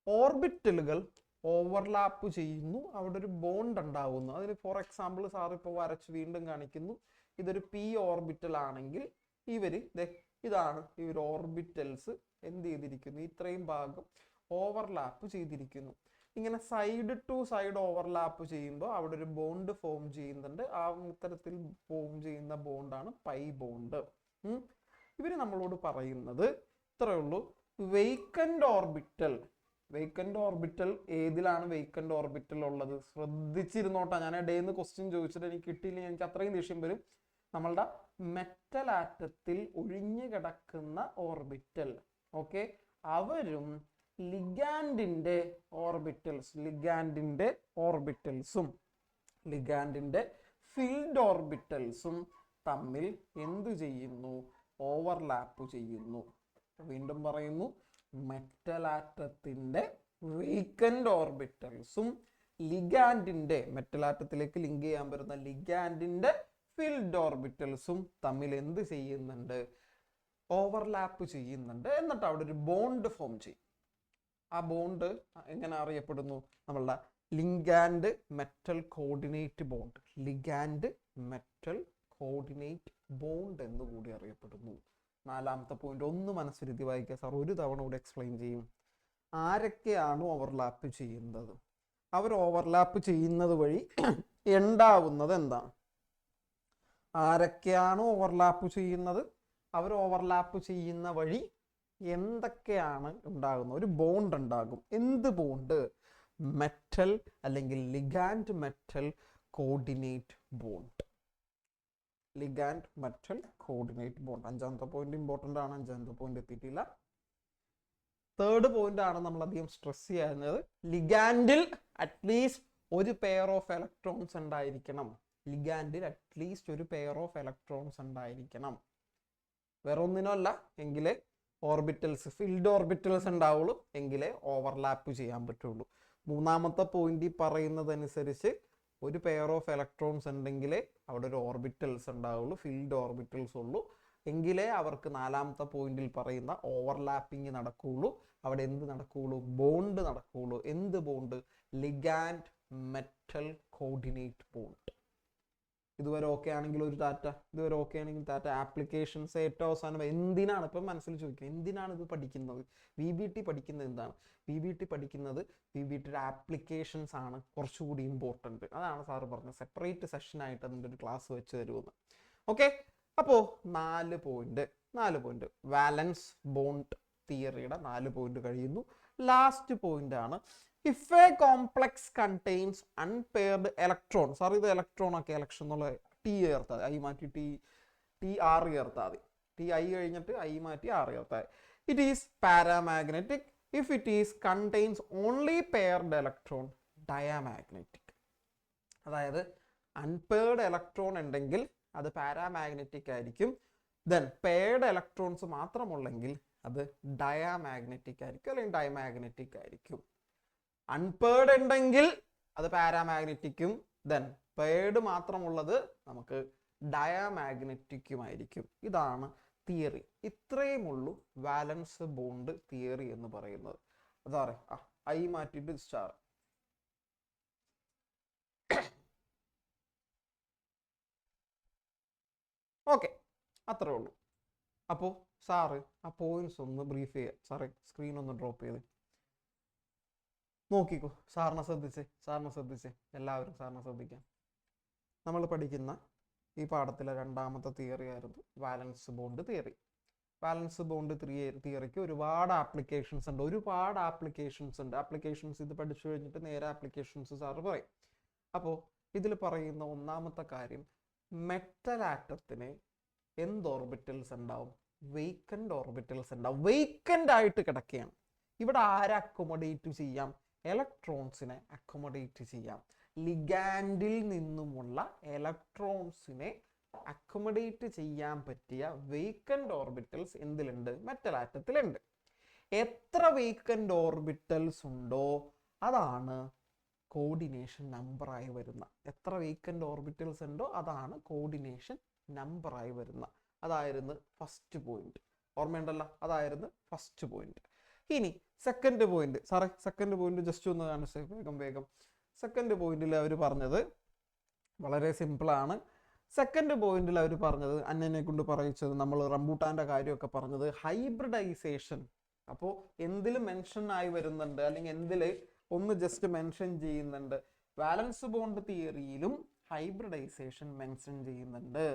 ഓർബിറ്റലുകൾ ഓവർലാപ്പ് ചെയ്യുന്നു, അവിടെ ഒരു ബോണ്ട് ഉണ്ടാവുന്നു. അതിന് ഫോർ എക്സാമ്പിൾ സാർ ഇപ്പോൾ വരച്ച് വീണ്ടും കാണിക്കുന്നു. ഇതൊരു പി ഓർബിറ്റൽ ആണെങ്കിൽ ഇതാണ് ഇവർ ഓർബിറ്റൽസ് എന്ത് ചെയ്തിരിക്കുന്നു? ഇത്രയും ഭാഗം ഓവർലാപ്പ് ചെയ്തിരിക്കുന്നു. ഇങ്ങനെ സൈഡ് ടു സൈഡ് ഓവർലാപ്പ് ചെയ്യുമ്പോൾ അവിടെ ഒരു ബോണ്ട് ഫോം ചെയ്യുന്നുണ്ട്. ആ ഇത്തരത്തിൽ ഫോം ചെയ്യുന്ന ബോണ്ടാണ് പൈ ബോണ്ട്. ഇവർ നമ്മളോട് പറയുന്നത് ഇത്രയേ ഉള്ളൂ. വേക്കന്റ് ഓർബിറ്റൽ ഏതിലാണ് വേക്കന്റ് ഓർബിറ്റൽ ഉള്ളത്? ശ്രദ്ധിച്ചിരുന്നോട്ടാ, ഞാൻ ഇടയിൽ ക്വസ്റ്റ്യൻ ചോദിച്ചിട്ട് എനിക്ക് കിട്ടിയില്ലെങ്കിൽ എനിക്ക് അത്രയും ദേഷ്യം വരും. നമ്മളുടെ മെറ്റൽ ആറ്റത്തിൽ ഒഴിഞ്ഞു കിടക്കുന്ന ഓർബിറ്റൽ, ഓക്കെ, അവരും ലിഗാൻഡിന്റെ ഓർബിറ്റൽസും ലിഗാൻഡിന്റെ ഫിൽഡ് ഓർബിറ്റൽസും തമ്മിൽ എന്തു ചെയ്യുന്നു? ഓവർലാപ്പ് ചെയ്യുന്നു. വീണ്ടും പറയുന്നു, മെറ്റൽ ആറ്റത്തിന്റെ വേക്കന്റ് ഓർബിറ്റൽസും ലിഗാൻഡിന്റെ, മെറ്റൽ ആറ്റത്തിലേക്ക് ലിങ്ക് ചെയ്യാൻ പറ്റുന്ന ലിഗാൻഡിന്റെ ഫിൽഡ് ഓർബിറ്റൽസും തമ്മിൽ എന്ത് ചെയ്യുന്നുണ്ട്? ഓവർലാപ്പ് ചെയ്യുന്നുണ്ട്. എന്നിട്ട് അവിടെ ഒരു ബോണ്ട് ഫോം ചെയ്യും. ആ ബോണ്ട് എങ്ങനെ അറിയപ്പെടുന്നു? നമ്മളുടെ ലിഗാൻഡ് മെറ്റൽ കോർഡിനേറ്റ് ബോണ്ട്, എന്ന് കൂടി അറിയപ്പെടുന്നു. നാലാമത്തെ പോയിന്റ് ഒന്ന് മനസ്സിരുത്തി വായിക്കുക. സാർ ഒരു തവണ കൂടെ എക്സ്പ്ലെയിൻ ചെയ്യും. ആരൊക്കെയാണ് ഓവർലാപ്പ് ചെയ്യുന്നത്? അവർ ഓവർലാപ്പ് ചെയ്യുന്നത് വഴി ഉണ്ടാവുന്നത് എന്താണ്? ആരൊക്കെയാണ് ഓവർലാപ്പ് ചെയ്യുന്നത്? അവർ ഓവർലാപ്പ് ചെയ്യുന്ന വഴി എന്തൊക്കെയാണ് ഉണ്ടാകുന്നത്? ഒരു ബോണ്ട് ഉണ്ടാകും. എന്ത് ബോണ്ട്? മെറ്റൽ അല്ലെങ്കിൽ ലിഗാൻഡ് മെറ്റൽ കോർഡിനേറ്റ് ബോണ്ട്. അഞ്ചാമത്തെ പോയിന്റ് ഇമ്പോർട്ടൻ്റ് ആണ്. അഞ്ചാമത്തെ പോയിന്റ് എത്തിയിട്ടില്ല. തേർഡ് പോയിന്റ് ആണ് നമ്മൾ അധികം സ്ട്രെസ് ചെയ്യുന്നത്. ലിഗാൻഡിൽ അറ്റ്ലീസ്റ്റ് 1 പെയർ ഓഫ് ഇലക്ട്രോൺസ് ഉണ്ടായിരിക്കണം. വേറെ ഒന്നിനോ അല്ല, എങ്കിലേ ഫിൽഡ് ഓർബിറ്റൽസ് ഉണ്ടാവുള്ളൂ, എങ്കിലേ ഓവർലാപ്പ് ചെയ്യാൻ പറ്റുള്ളൂ. മൂന്നാമത്തെ പോയിന്റ് പറയുന്നതനുസരിച്ച് 1 പെയർ ഓഫ് ഇലക്ട്രോൺസ് ഉണ്ടെങ്കിലേ അവിടെ ഒരു ഓർബിറ്റൽസ് ഉണ്ടാവുള്ളൂ, ഫിൽഡ് ഓർബിറ്റൽസ് ഉള്ളൂ. എങ്കിലേ അവർക്ക് നാലാമത്തെ പോയിന്റിൽ പറയുന്ന ഓവർലാപ്പിംഗ് നടക്കുകയുള്ളൂ. അവിടെ എന്ത് നടക്കുകയുള്ളൂ? ബോണ്ട് നടക്കുകയുള്ളൂ. എന്ത് bond? Ligand metal coordinate bond. ഇതുവരെ ഓക്കെ ആണെങ്കിൽ ഒരു ടാറ്റ. ആപ്ലിക്കേഷൻസ് ഏറ്റവും അവസാനം എന്തിനാണ് ഇപ്പം മനസ്സിൽ ചോദിക്കുക, എന്തിനാണ് ഇത് പഠിക്കുന്നത്? VBT പഠിക്കുന്നത് എന്താണ്? VBTയുടെ ആപ്ലിക്കേഷൻസ് ആണ് കുറച്ചുകൂടി ഇമ്പോർട്ടൻറ്റ്. അതാണ് സാറ് പറഞ്ഞത്, സെപ്പറേറ്റ് സെഷൻ ആയിട്ട് അതിൻ്റെ ഒരു ക്ലാസ് വെച്ച് തരുമെന്ന്. ഓക്കെ, അപ്പോൾ 4 പോയിന്റ് വാലൻസ് ബോണ്ട് തിയറിയുടെ 4 പോയിന്റ് കഴിയുന്നു. ലാസ്റ്റ് പോയിന്റ് ആണ്, if A complex contains unpaired electron. Sir ഇത് ഇലക്ട്രോൺ ഒക്കെ ഇലക്ഷൻ എന്നുള്ള ടി ചേർത്താൽ ഐ മാറ്റി ടി ആർ ചേർത്താൽ മതി. ടി ഐ കഴിഞ്ഞിട്ട് ഐ മാറ്റി ആർ ചേർത്താൽ. It is paramagnetic if it is contains only paired electron, diamagnetic. അതായത് അൺപെയർഡ് ഇലക്ട്രോൺ ഉണ്ടെങ്കിൽ അത് പാരാമാഗ്നറ്റിക് ആയിരിക്കും. ദെൻ പെയർഡ് ഇലക്ട്രോൺസ് മാത്രമുള്ളെങ്കിൽ അത് ഡയാമാഗ്നറ്റിക് ആയിരിക്കും അല്ലെങ്കിൽ ഡൈമാഗ്നറ്റിക് ആയിരിക്കും. അൺപെയർഡ് ഉണ്ടെങ്കിൽ അത് പാരാമാഗ്നറ്റിക്കും, ദെൻ പെയർഡ് മാത്രമുള്ളത് നമുക്ക് ഡയാമാഗ്നറ്റിക്കുമായിരിക്കും. ഇതാണ് തിയറി. ഇത്രയും ഉള്ളൂ വാലൻസ് ബോണ്ട് തിയറി എന്ന് പറയുന്നത്. അതാ ഐ മാറ്റിയിട്ട് സ്റ്റാർ. ഓക്കെ, അത്രേ ഉള്ളൂ. അപ്പോൾ സാറ് ആ പോയിന്റ്സ് ഒന്ന് ബ്രീഫ് ചെയ്യുക. സാറേ സ്ക്രീൻ ഒന്ന് ഡ്രോപ്പ് ചെയ്ത് നോക്കിക്കോ. സാറിനെ ശ്രദ്ധിച്ച് എല്ലാവരും സാറിനെ ശ്രദ്ധിക്കാം. നമ്മൾ പഠിക്കുന്ന ഈ പാഠത്തിലെ 2ാമത്തെ തിയറി ആയിരുന്നു വാലൻസ് ബോണ്ട് തിയറി. വാലൻസ് ബോണ്ട് തിയറിക്ക് ഒരുപാട് ആപ്ലിക്കേഷൻസ് ഉണ്ട്. ആപ്ലിക്കേഷൻസ് ഇത് പഠിച്ചു കഴിഞ്ഞിട്ട് നേരെ ആപ്ലിക്കേഷൻസ് സാറ് പറയും. അപ്പോൾ ഇതിൽ പറയുന്ന 1ാമത്തെ കാര്യം, മെറ്റൽ ആറ്റത്തിന് എന്ത് ഓർബിറ്റൽസ് ഉണ്ടാവും? വേക്കന്റ് ഓർബിറ്റൽസ് ഉണ്ടാവും. വേക്കന്റ് ആയിട്ട് കിടക്കുകയാണ്. ഇവിടെ ആരെ അക്കോമഡേറ്റ് ചെയ്യാം? ഇലക്ട്രോൺസിനെ അക്കോമഡേറ്റ് ചെയ്യാം. ലിഗാൻഡിൽ നിന്നുമുള്ള ഇലക്ട്രോൺസിനെ അക്കോമഡേറ്റ് ചെയ്യാൻ പറ്റിയ വേക്കന്റ് ഓർബിറ്റൽസ് എന്തിലുണ്ട്? മെറ്റൽ ആറ്റത്തിലുണ്ട്. എത്ര വേക്കന്റ് ഓർബിറ്റൽസ് ഉണ്ടോ അതാണ് കോർഡിനേഷൻ നമ്പറായി വരുന്ന. എത്ര വേക്കന്റ് ഓർബിറ്റൽസ് ഉണ്ടോ അതാണ് കോർഡിനേഷൻ നമ്പറായി വരുന്ന. അതായിരുന്നു ഫസ്റ്റ് പോയിന്റ്. ഓർമ്മയുണ്ടല്ലോ, അതായിരുന്നു ഫസ്റ്റ് പോയിന്റ്. ഇനി സെക്കൻഡ് പോയിന്റ്. സാറേ സെക്കൻഡ് പോയിന്റ് ജസ്റ്റ് ഒന്ന് കാണിച്ചേ വേഗം. സെക്കൻഡ് പോയിന്റിൽ അവർ പറഞ്ഞത് വളരെ സിമ്പിളാണ്. സെക്കൻഡ് പോയിന്റിൽ അവർ പറഞ്ഞത്, അന്നനെ കൊണ്ട് പറയിച്ചത്, നമ്മൾ റംബൂട്ടാൻ്റെ കാര്യമൊക്കെ പറഞ്ഞത് ഹൈബ്രിഡൈസേഷൻ. അപ്പോൾ എന്തിൽ മെൻഷൻ ആയി വരുന്നുണ്ട് അല്ലെങ്കിൽ എന്തിൽ ഒന്ന് ജസ്റ്റ് മെൻഷൻ ചെയ്യുന്നുണ്ട്? വാലൻസ് ബോണ്ട് തിയറിയിലും ഹൈബ്രിഡൈസേഷൻ മെൻഷൻ ചെയ്യുന്നുണ്ട്.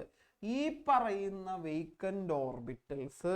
ഈ പറയുന്ന വേക്കന്റ് ഓർബിറ്റൽസ്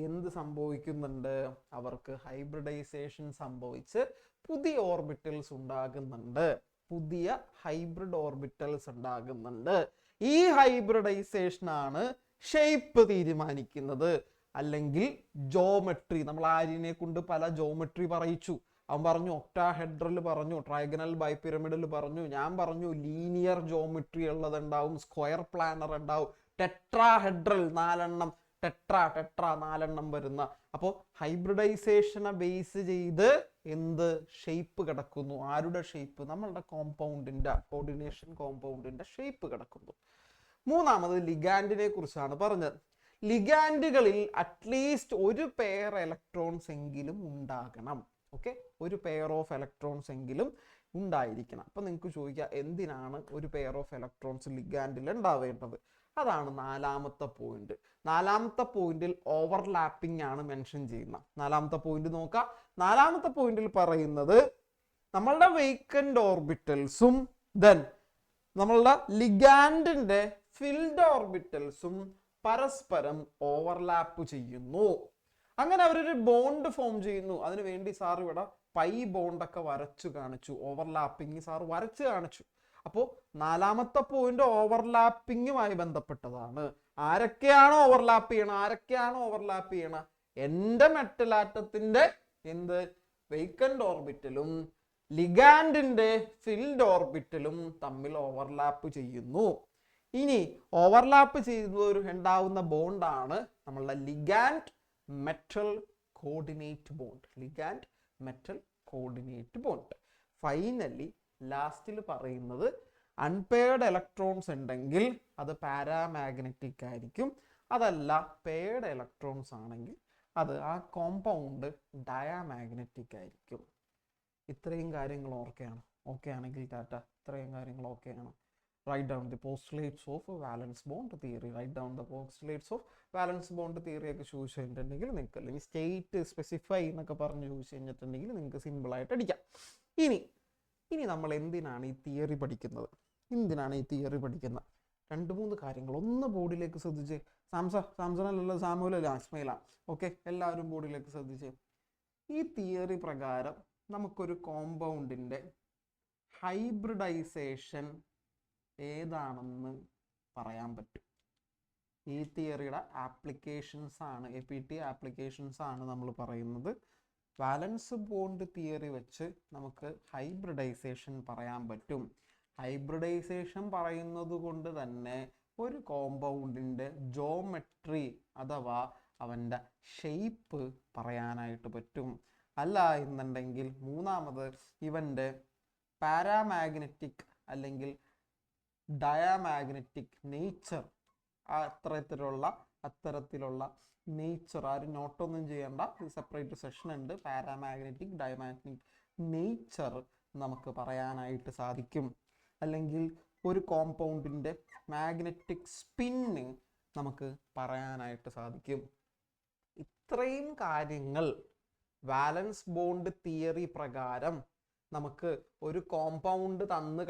എന്ത് സംഭവിക്കുന്നുണ്ട്? അവർക്ക് ഹൈബ്രിഡൈസേഷൻ സംഭവിച്ച് പുതിയ ഓർബിറ്റൽസ് ഉണ്ടാകുന്നുണ്ട്. പുതിയ ഹൈബ്രിഡ് ഓർബിറ്റൽസ് ഉണ്ടാകുന്നുണ്ട്. ഈ ഹൈബ്രിഡൈസേഷൻ ആണ് ഷേപ്പ് തീരുമാനിക്കുന്നത്, അല്ലെങ്കിൽ ജോമെട്രി. നമ്മൾ ആര്യനെ കൊണ്ട് പല ജോമെട്രി പറയിച്ചു. അവൻ പറഞ്ഞു ഒക്ടാഹെഡ്രൽ പറഞ്ഞു, ട്രൈഗണൽ ബൈപിരമിഡൽ പറഞ്ഞു, ഞാൻ പറഞ്ഞു ലീനിയർ ജോമെട്രി ഉള്ളതുണ്ടാവും, സ്ക്വയർ പ്ലാനർ ഉണ്ടാവും, ടെട്രാഹെഡ്രൽ 4 ടെട്രാ 4 വരുന്ന. അപ്പോൾ ഹൈബ്രിഡൈസേഷനെ ബേസ് ചെയ്ത് എന്ത് ഷേപ്പ് കിടക്കുന്നു? ആരുടെ ഷേപ്പ്? നമ്മളുടെ കോമ്പൗണ്ടിന്റെ, കോർഡിനേഷൻ കോമ്പൗണ്ടിന്റെ ഷേപ്പ് കിടക്കുന്നു. 3ാമത് ലിഗാൻഡിനെ കുറിച്ചാണ് പറഞ്ഞത്. ലിഗാൻഡുകളിൽ അറ്റ്ലീസ്റ്റ് ഒരു പെയർ ഇലക്ട്രോൺസ് എങ്കിലും ഉണ്ടാകണം. ഓക്കെ, ഒരു പെയർ ഓഫ് ഇലക്ട്രോൺസ് എങ്കിലും ഉണ്ടായിരിക്കണം. അപ്പൊ നിങ്ങൾക്ക് ചോദിക്കാം, എന്തിനാണ് ഒരു പെയർ ഓഫ് ഇലക്ട്രോൺസ് ലിഗാൻഡിൽ ഉണ്ടാവേണ്ടത്? അതാണ് 4ാമത്തെ പോയിന്റ്. 4ാമത്തെ പോയിന്റിൽ ഓവർലാപ്പിംഗ് ആണ് മെൻഷൻ ചെയ്യുന്നത്. 4ാമത്തെ പോയിന്റ് നോക്കാം. 4ാമത്തെ പോയിന്റിൽ പറയുന്നത് നമ്മളുടെ വേക്കന്റ് ഓർബിറ്റൽസും ദെൻ നമ്മളുടെ ലിഗാൻഡിന്റെ ഫിൽഡ് ഓർബിറ്റൽസും പരസ്പരം ഓവർലാപ്പ് ചെയ്യുന്നു. അങ്ങനെ അവരൊരു ബോണ്ട് ഫോം ചെയ്യുന്നു. അതിനുവേണ്ടി സാർ ഇവിടെ പൈ ബോണ്ടൊക്കെ വരച്ചു കാണിച്ചു. ഓവർലാപ്പിംഗ് സാർ വരച്ചു കാണിച്ചു. അപ്പോൾ 4ാമത്തെ പോയിന്റ് ഓവർലാപ്പിങ്ങുമായി ബന്ധപ്പെട്ടതാണ്. ആരൊക്കെയാണോ ഓവർലാപ്പ് ചെയ്യണം? എൻ്റെ മെറ്റൽ ആറ്റത്തിന്റെ എന്ത് വേക്കന്റ് ഓർബിറ്റലും ലിഗാൻഡിന്റെ ഫിൽഡ് ഓർബിറ്റലും തമ്മിൽ ഓവർലാപ്പ് ചെയ്യുന്നു. ഇനി ഓവർലാപ്പ് ചെയ്യുന്നവർ ഉണ്ടാവുന്ന ബോണ്ടാണ് നമ്മളുടെ ligand metal coordinate bond. Finally ലാസ്റ്റിൽ പറയുന്നത് അൺപെയർഡ് ഇലക്ട്രോൺസ് ഉണ്ടെങ്കിൽ അത് പാരാമാഗ്നറ്റിക് ആയിരിക്കും. അതല്ല പെയർഡ് ഇലക്ട്രോൺസ് ആണെങ്കിൽ അത് ആ കോമ്പൗണ്ട് ഡയാമാഗ്നറ്റിക് ആയിരിക്കും. ഇത്രയും കാര്യങ്ങൾ ഓക്കെ ആണെങ്കിൽ ടാറ്റ. ഇത്രയും കാര്യങ്ങൾ ഓക്കെയാണ്. Write down the postulates of valence bond theory. ഒക്കെ ചോദിച്ചു കഴിഞ്ഞിട്ടുണ്ടെങ്കിൽ നിങ്ങൾക്ക്, അല്ലെങ്കിൽ സ്റ്റേറ്റ് സ്പെസിഫൈ എന്നൊക്കെ പറഞ്ഞ് ചോദിച്ചു കഴിഞ്ഞിട്ടുണ്ടെങ്കിൽ നിങ്ങൾക്ക് സിമ്പിളായിട്ട് അടിക്കാം. ഇനി നമ്മൾ എന്തിനാണ് ഈ തിയറി പഠിക്കുന്നത്? 2-3 കാര്യങ്ങൾ ഒന്ന് ബോർഡിലേക്ക് ശ്രദ്ധിച്ച്. സാംസൺ അല്ലല്ലോ, സാമുവലല്ല, ഇസ്മയിലാണ്. ഓക്കെ, എല്ലാവരും ബോർഡിലേക്ക് ശ്രദ്ധിച്ച്. ഈ തിയറി പ്രകാരം നമുക്കൊരു കോമ്പൗണ്ടിൻ്റെ ഹൈബ്രിഡൈസേഷൻ ഏതാണെന്ന് പറയാൻ പറ്റും. ഈ തിയറിയുടെ ആപ്ലിക്കേഷൻസ് ആണ്, APT ആപ്ലിക്കേഷൻസ് ആണ് നമ്മൾ പറയുന്നത്. വാലൻസ് ബോണ്ട് തിയറി വെച്ച് നമുക്ക് ഹൈബ്രിഡൈസേഷൻ പറയാൻ പറ്റും. ഹൈബ്രിഡൈസേഷൻ പറയുന്നത് കൊണ്ട് തന്നെ ഒരു കോമ്പൗണ്ടിൻ്റെ ജോമെട്രി അഥവാ അവൻ്റെ ഷെയ്പ്പ് പറയാനായിട്ട് പറ്റും. അല്ല എന്നുണ്ടെങ്കിൽ മൂന്നാമത് ഇവൻ്റെ പാരാമാഗ്നറ്റിക് അല്ലെങ്കിൽ ഡയാമാഗ്നറ്റിക് നേച്ചർ, അത്തരത്തിലുള്ള നേച്ചർ, ആരും നോട്ടൊന്നും ചെയ്യേണ്ട, സെപ്പറേറ്റ് സെഷൻ ഉണ്ട്. പാരാമാഗ്നറ്റിക് ഡയമാഗ്നറ്റിക് നേച്ചർ നമുക്ക് പറയാനായിട്ട് സാധിക്കും. അല്ലെങ്കിൽ ഒരു കോമ്പൗണ്ടിൻ്റെ മാഗ്നറ്റിക് സ്പിന്ന് നമുക്ക് പറയാനായിട്ട് സാധിക്കും. ഇത്രയും കാര്യങ്ങൾ വാലൻസ് ബോണ്ട് തിയറി പ്രകാരം നമുക്ക് ഒരു കോമ്പൗണ്ട് തന്നു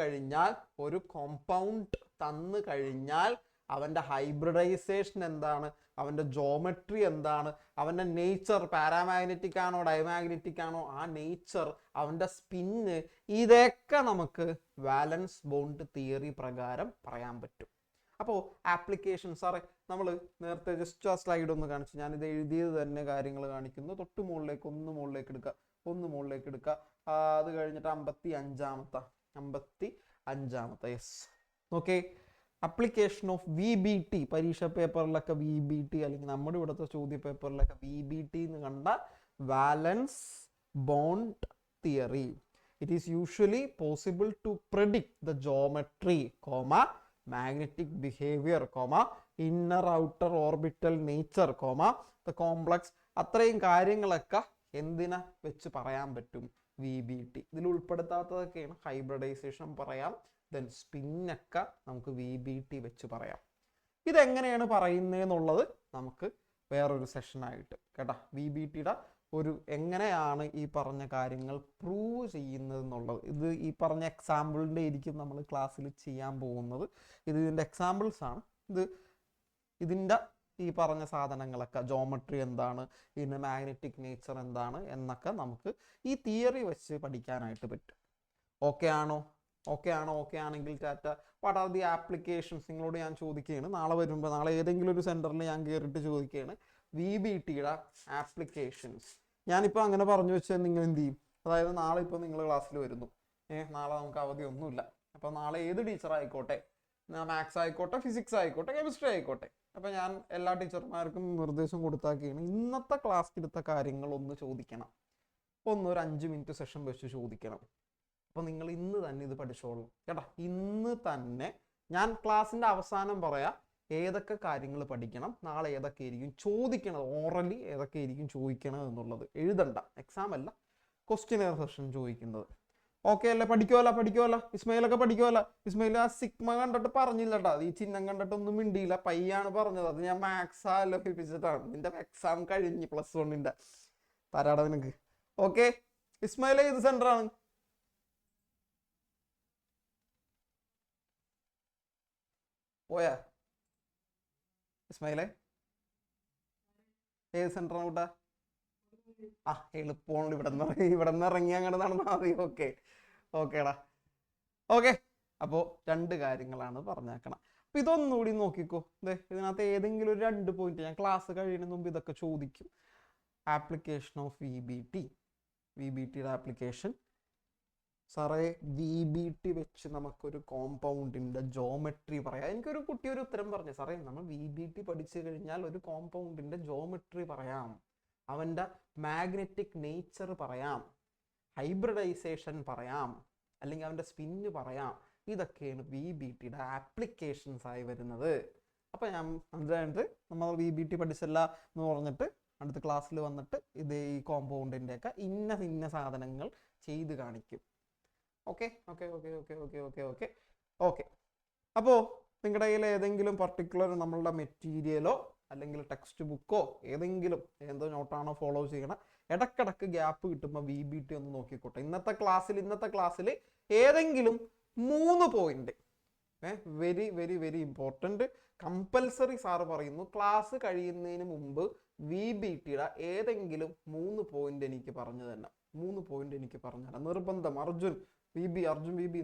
കഴിഞ്ഞാൽ അവൻ്റെ ഹൈബ്രിഡൈസേഷൻ എന്താണ്, അവൻ്റെ ജോമെട്രി എന്താണ്, അവൻ്റെ നേച്ചർ പാരാമാഗ്നറ്റിക് ആണോ ഡയമാഗ്നറ്റിക് ആണോ, ആ നേച്ചർ, അവൻ്റെ സ്പിന്ന്, ഇതൊക്കെ നമുക്ക് വാലൻസ് ബോണ്ട് തിയറി പ്രകാരം പറയാൻ പറ്റും. അപ്പോൾ ആപ്ലിക്കേഷൻ സാറേ നമ്മൾ നേരത്തെ ജസ്റ്റ് ആ സ്ലൈഡ് ഒന്ന് കാണിച്ചു, ഞാനിത് എഴുതിയത് തന്നെ കാര്യങ്ങൾ കാണിക്കുന്നു. തൊട്ട് മുകളിലേക്ക് ഒന്ന് മുകളിലേക്ക് എടുക്കുക. അത് കഴിഞ്ഞിട്ട് 55-ാമത്തെ yes. Okay, application of VBT, പരീക്ഷ പേപ്പറിലൊക്കെ VBT അല്ലെങ്കിൽ നമ്മുടെ ഇവിടുത്തെ ചോദ്യ പേപ്പറിലൊക്കെ VBT എന്ന് കണ്ട valence bond theory. It is usually possible to predict the geometry, magnetic behavior, inner outer orbital nature, the complex. അത്രയും കാര്യങ്ങളൊക്കെ എന്തിനെ വെച്ച് പറയാൻ പറ്റും? VBT. ഇതിൽ ഉൾപ്പെടുത്താത്തതൊക്കെയാണ് ഹൈബ്രിഡൈസേഷൻ പറയാം, ദെൻ സ്പിന്നൊക്കെ നമുക്ക് VBT വെച്ച് പറയാം. ഇതെങ്ങനെയാണ് പറയുന്നതെന്നുള്ളത് നമുക്ക് വേറൊരു സെഷനായിട്ട് കേട്ടോ. VBTയുടെ ഒരു എങ്ങനെയാണ് ഈ പറഞ്ഞ കാര്യങ്ങൾ പ്രൂവ് ചെയ്യുന്നത് എന്നുള്ളത്, ഇത് ഈ പറഞ്ഞ എക്സാമ്പിളിൻ്റെ ആയിരിക്കും നമ്മൾ ക്ലാസ്സിൽ ചെയ്യാൻ പോകുന്നത്. ഇതിൻ്റെ എക്സാമ്പിൾസ് ആണ്. ഇതിൻ്റെ ഈ പറഞ്ഞ സാധനങ്ങളൊക്കെ, ജോമെട്രി എന്താണ്, ഇതിൻ്റെ മാഗ്നറ്റിക് നേച്ചർ എന്താണ് എന്നൊക്കെ നമുക്ക് ഈ തിയറി വെച്ച് പഠിക്കാനായിട്ട് പറ്റും. ഓക്കെ ആണോ? ഓക്കെ ആണെങ്കിൽ Tata. What are the applications നിങ്ങളോട് ഞാൻ ചോദിക്കുകയാണ്. നാളെ ഏതെങ്കിലും ഒരു സെൻറ്ററിൽ ഞാൻ കയറിയിട്ട് ചോദിക്കുകയാണ് VBTയുടെ ആപ്ലിക്കേഷൻസ്. ഞാനിപ്പോൾ അങ്ങനെ പറഞ്ഞു വെച്ചാൽ നിങ്ങൾ എന്ത് ചെയ്യും? അതായത് നാളെ ഇപ്പോൾ നിങ്ങൾ ക്ലാസ്സിൽ വരുന്നു, നാളെ നമുക്ക് അവധിയൊന്നുമില്ല. അപ്പോൾ നാളെ ഏത് ടീച്ചർ ആയിക്കോട്ടെ, മാത്സ് ആയിക്കോട്ടെ, ഫിസിക്സ് ആയിക്കോട്ടെ, കെമിസ്ട്രി ആയിക്കോട്ടെ, അപ്പോൾ ഞാൻ എല്ലാ ടീച്ചർമാർക്കും നിർദ്ദേശം കൊടുത്താക്കിയാണ് ഇന്നത്തെ ക്ലാസ്സിലെടുത്ത കാര്യങ്ങൾ ഒന്ന് ചോദിക്കണം, ഒരു 5 മിനിറ്റ് സെഷൻ വെച്ച് ചോദിക്കണം. അപ്പോൾ നിങ്ങൾ ഇന്ന് തന്നെ ഇത് പഠിച്ചോളൂ കേട്ടോ. ഇന്ന് തന്നെ ഞാൻ ക്ലാസ്സിൻ്റെ അവസാനം പറയാം ഏതൊക്കെ കാര്യങ്ങൾ പഠിക്കണം, നാളെ ഏതൊക്കെ ആയിരിക്കും ചോദിക്കണത്, ഓറലി ഏതൊക്കെ ആയിരിക്കും ചോദിക്കണത് എന്നുള്ളത്. എഴുതണ്ട, എക്സാം അല്ല, ക്വസ്റ്റ്യനെയർ സെഷൻ ചോദിക്കുന്നത്. ഓക്കെ അല്ലേ? പഠിക്കുമല്ലോ ഇസ്മയിലൊക്കെ പഠിക്കുമല്ലോ. ഇസ്മയിൽ ആ സിഗ്മ കണ്ടിട്ട് പറഞ്ഞില്ല കേട്ടോ, ഈ ചിഹ്നം കണ്ടിട്ടൊന്നും മിണ്ടിയില്ല, പയ്യാണ് പറഞ്ഞത്. അത് ഞാൻ മാത്സ് ആലോചിപ്പിച്ചിട്ടാണ്. നിന്റെ എക്സാം കഴിഞ്ഞ് +1 തരാട നിനക്ക്. ഓക്കെ, ഇസ്മയിൽ ഏത് സെന്ററാണ്? പോയാ ഇസ്മയിലെ? ഏത് സെന്ററാണ് കൂട്ടാ? എളുപ്പമാണ്. ഇവിടെ നിന്ന് ഇറങ്ങി അങ്ങോട്ട് നടന്നാൽ മതി. ഓക്കേടാ. ഓക്കെ, അപ്പോൾ 2 കാര്യങ്ങളാണ് പറഞ്ഞേക്കണം. അപ്പൊ ഇതൊന്നുകൂടി നോക്കിക്കോ. ഇതിനകത്ത് ഏതെങ്കിലും ഒരു 2 പോയിന്റ് ഞാൻ ക്ലാസ് കഴിയുന്നതിന് മുമ്പ് ഇതൊക്കെ ചോദിക്കും. ആപ്ലിക്കേഷൻ ഓഫ് VBTയുടെ ആപ്ലിക്കേഷൻ. സാറേ VBT വെച്ച് നമുക്കൊരു കോമ്പൗണ്ടിന്റെ ജോമെട്രി പറയാം. എനിക്കൊരു കുട്ടി ഒരു ഉത്തരം പറഞ്ഞു, സാറേ നമ്മൾ VBT പഠിച്ചു കഴിഞ്ഞാൽ ഒരു കോമ്പൗണ്ടിന്റെ ജോമെട്രി പറയാം, അവൻ്റെ മാഗ്നറ്റിക് നേച്ചർ പറയാം, ഹൈബ്രിഡൈസേഷൻ പറയാം, അല്ലെങ്കിൽ അവൻ്റെ സ്പിന്ന് പറയാം. ഇതൊക്കെയാണ് VBTയുടെ ആപ്ലിക്കേഷൻസ് ആയി വരുന്നത്. അപ്പം ഞാൻ മനസ്സിലായിട്ട് നമ്മൾ VBT പഠിച്ചല്ല എന്ന് പറഞ്ഞിട്ട് അടുത്ത ക്ലാസ്സിൽ വന്നിട്ട് ഇത് ഈ കോമ്പൗണ്ടിൻ്റെയൊക്കെ ഇന്ന സാധനങ്ങൾ ചെയ്ത് കാണിക്കും. ഓക്കെ. അപ്പോൾ നിങ്ങളുടെ കയ്യിൽ ഏതെങ്കിലും പർട്ടിക്കുലർ നമ്മളുടെ മെറ്റീരിയലോ അല്ലെങ്കിൽ ടെക്സ്റ്റ് ബുക്കോ ഏതെങ്കിലും എന്തോ നോട്ടാണോ ഫോളോ ചെയ്യണം, ഇടക്കിടക്ക് ഗ്യാപ്പ് കിട്ടുമ്പോൾ VBT ഒന്ന് നോക്കിക്കോട്ടെ. ഇന്നത്തെ ക്ലാസ്സിൽ ഏതെങ്കിലും 3 point very very very important. Compulsory sir പറയുന്നു ക്ലാസ് കഴിയുന്നതിന് മുമ്പ് VBTയുടെ ഏതെങ്കിലും 3 പോയിന്റ് എനിക്ക് പറഞ്ഞു തന്നെ. 3 പോയിന്റ് എനിക്ക് പറഞ്ഞു തരാം നിർബന്ധം. അർജുൻ VB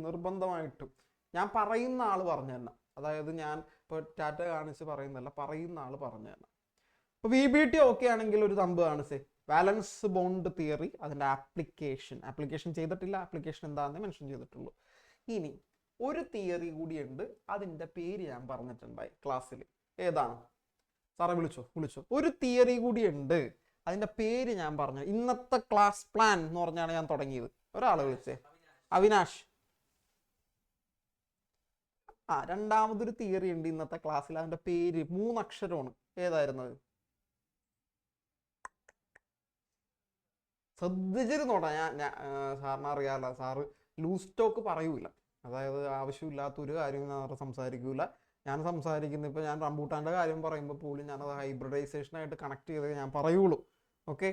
നിർബന്ധമായിട്ടും ഞാൻ പറയുന്ന ആൾ പറഞ്ഞു തന്നെ. അതായത് ഞാൻ ഇപ്പോൾ ടാറ്റ കാണിച്ച് പറയുന്നതല്ല, പറയുന്ന ആൾ പറഞ്ഞു തന്നെ. ഇപ്പോൾ VBT ഓക്കെ ആണെങ്കിൽ ഒരു തമ്പ് കാണിച്ചേ. വാലൻസ് ബോണ്ട് തിയറി, അതിൻ്റെ ആപ്ലിക്കേഷൻ ചെയ്തിട്ടില്ല. ആപ്ലിക്കേഷൻ എന്താണെന്ന് മെൻഷൻ ചെയ്തിട്ടുള്ളൂ. ഇനി ഒരു തിയറി കൂടിയുണ്ട്, അതിൻ്റെ പേര് ഞാൻ പറഞ്ഞിട്ടുണ്ടായി ക്ലാസ്സിൽ. ഏതാണ് സാറെ? വിളിച്ചോ. ഒരു തിയറി കൂടിയുണ്ട്, അതിൻ്റെ പേര് ഞാൻ പറഞ്ഞു. ഇന്നത്തെ ക്ലാസ് പ്ലാൻ എന്ന് പറഞ്ഞാണ് ഞാൻ തുടങ്ങിയത്. ഒരാളെ വിളിച്ചേ. അവിനാഷ്. രണ്ടാമതൊരു തിയറി ഉണ്ട് ഇന്നത്തെ ക്ലാസ്സിൽ, അതിൻ്റെ പേര് 3 അക്ഷരമാണ്. ഏതായിരുന്നത്? ശ്രദ്ധിച്ചിരുന്നോട്ടാ. ഞാൻ സാറിന് അറിയാമല്ലോ, സാറ് ലൂസ് ടോക്ക് പറയൂല. അതായത് ആവശ്യമില്ലാത്ത ഒരു കാര്യം ഞാൻ സംസാരിക്കൂല. ഞാൻ സംസാരിക്കുന്ന ഇപ്പോൾ ഞാൻ റംബൂട്ടാൻ്റെ കാര്യം പറയുമ്പോൾ പോലും ഞാനത് ഹൈബ്രിഡൈസേഷനായിട്ട് കണക്ട് ചെയ്തേ ഞാൻ പറയുള്ളൂ. ഓക്കെ,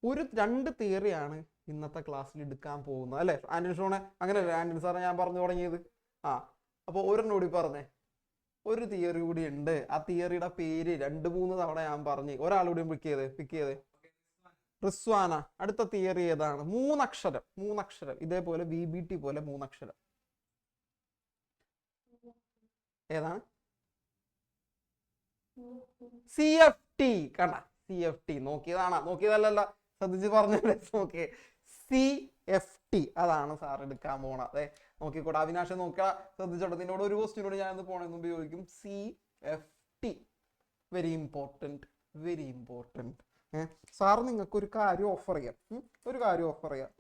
2 തിയറിയാണ് ഇന്നത്തെ ക്ലാസ്സിൽ എടുക്കാൻ പോകുന്നത് അല്ലേ ആന്റണി ഷോണെ? അങ്ങനെയല്ലേ ആന്റണി സാറെ ഞാൻ പറഞ്ഞു തുടങ്ങിയത്? അപ്പോൾ ഒരെണ്ണം കൂടി പറഞ്ഞേ. ഒരു തിയറി കൂടി ഉണ്ട്, ആ തിയറിയുടെ പേര് 2-3 തവണ ഞാൻ പറഞ്ഞു. ഒരാളുകൂടി പിക്ക് ചെയ്തേ. റിസ്വാന. അടുത്ത തിയറി ഏതാണ്? 3 അക്ഷരം. ഇതേപോലെ VBT പോലെ 3 അക്ഷരം. ഏതാണ്? CFT. കണ്ട, CFT നോക്കിയതല്ല, ശ്രദ്ധിച്ച് പറഞ്ഞല്ലേ. ഓക്കെ, CFT അതാണ് സാർ എടുക്കാൻ പോണത്. അതെ, നോക്കിക്കോട്ടെ. അവിനാശം നോക്കുക, ശ്രദ്ധിച്ചോട്ടെ. നിന്നോട് ഒരു ക്വസ്റ്റ്യനോട് ഞാനിന്ന് പോണെന്ന് ഉപയോഗിക്കും. CFT very important. സാറ് നിങ്ങൾക്ക് ഒരു കാര്യം ഓഫർ ചെയ്യാം.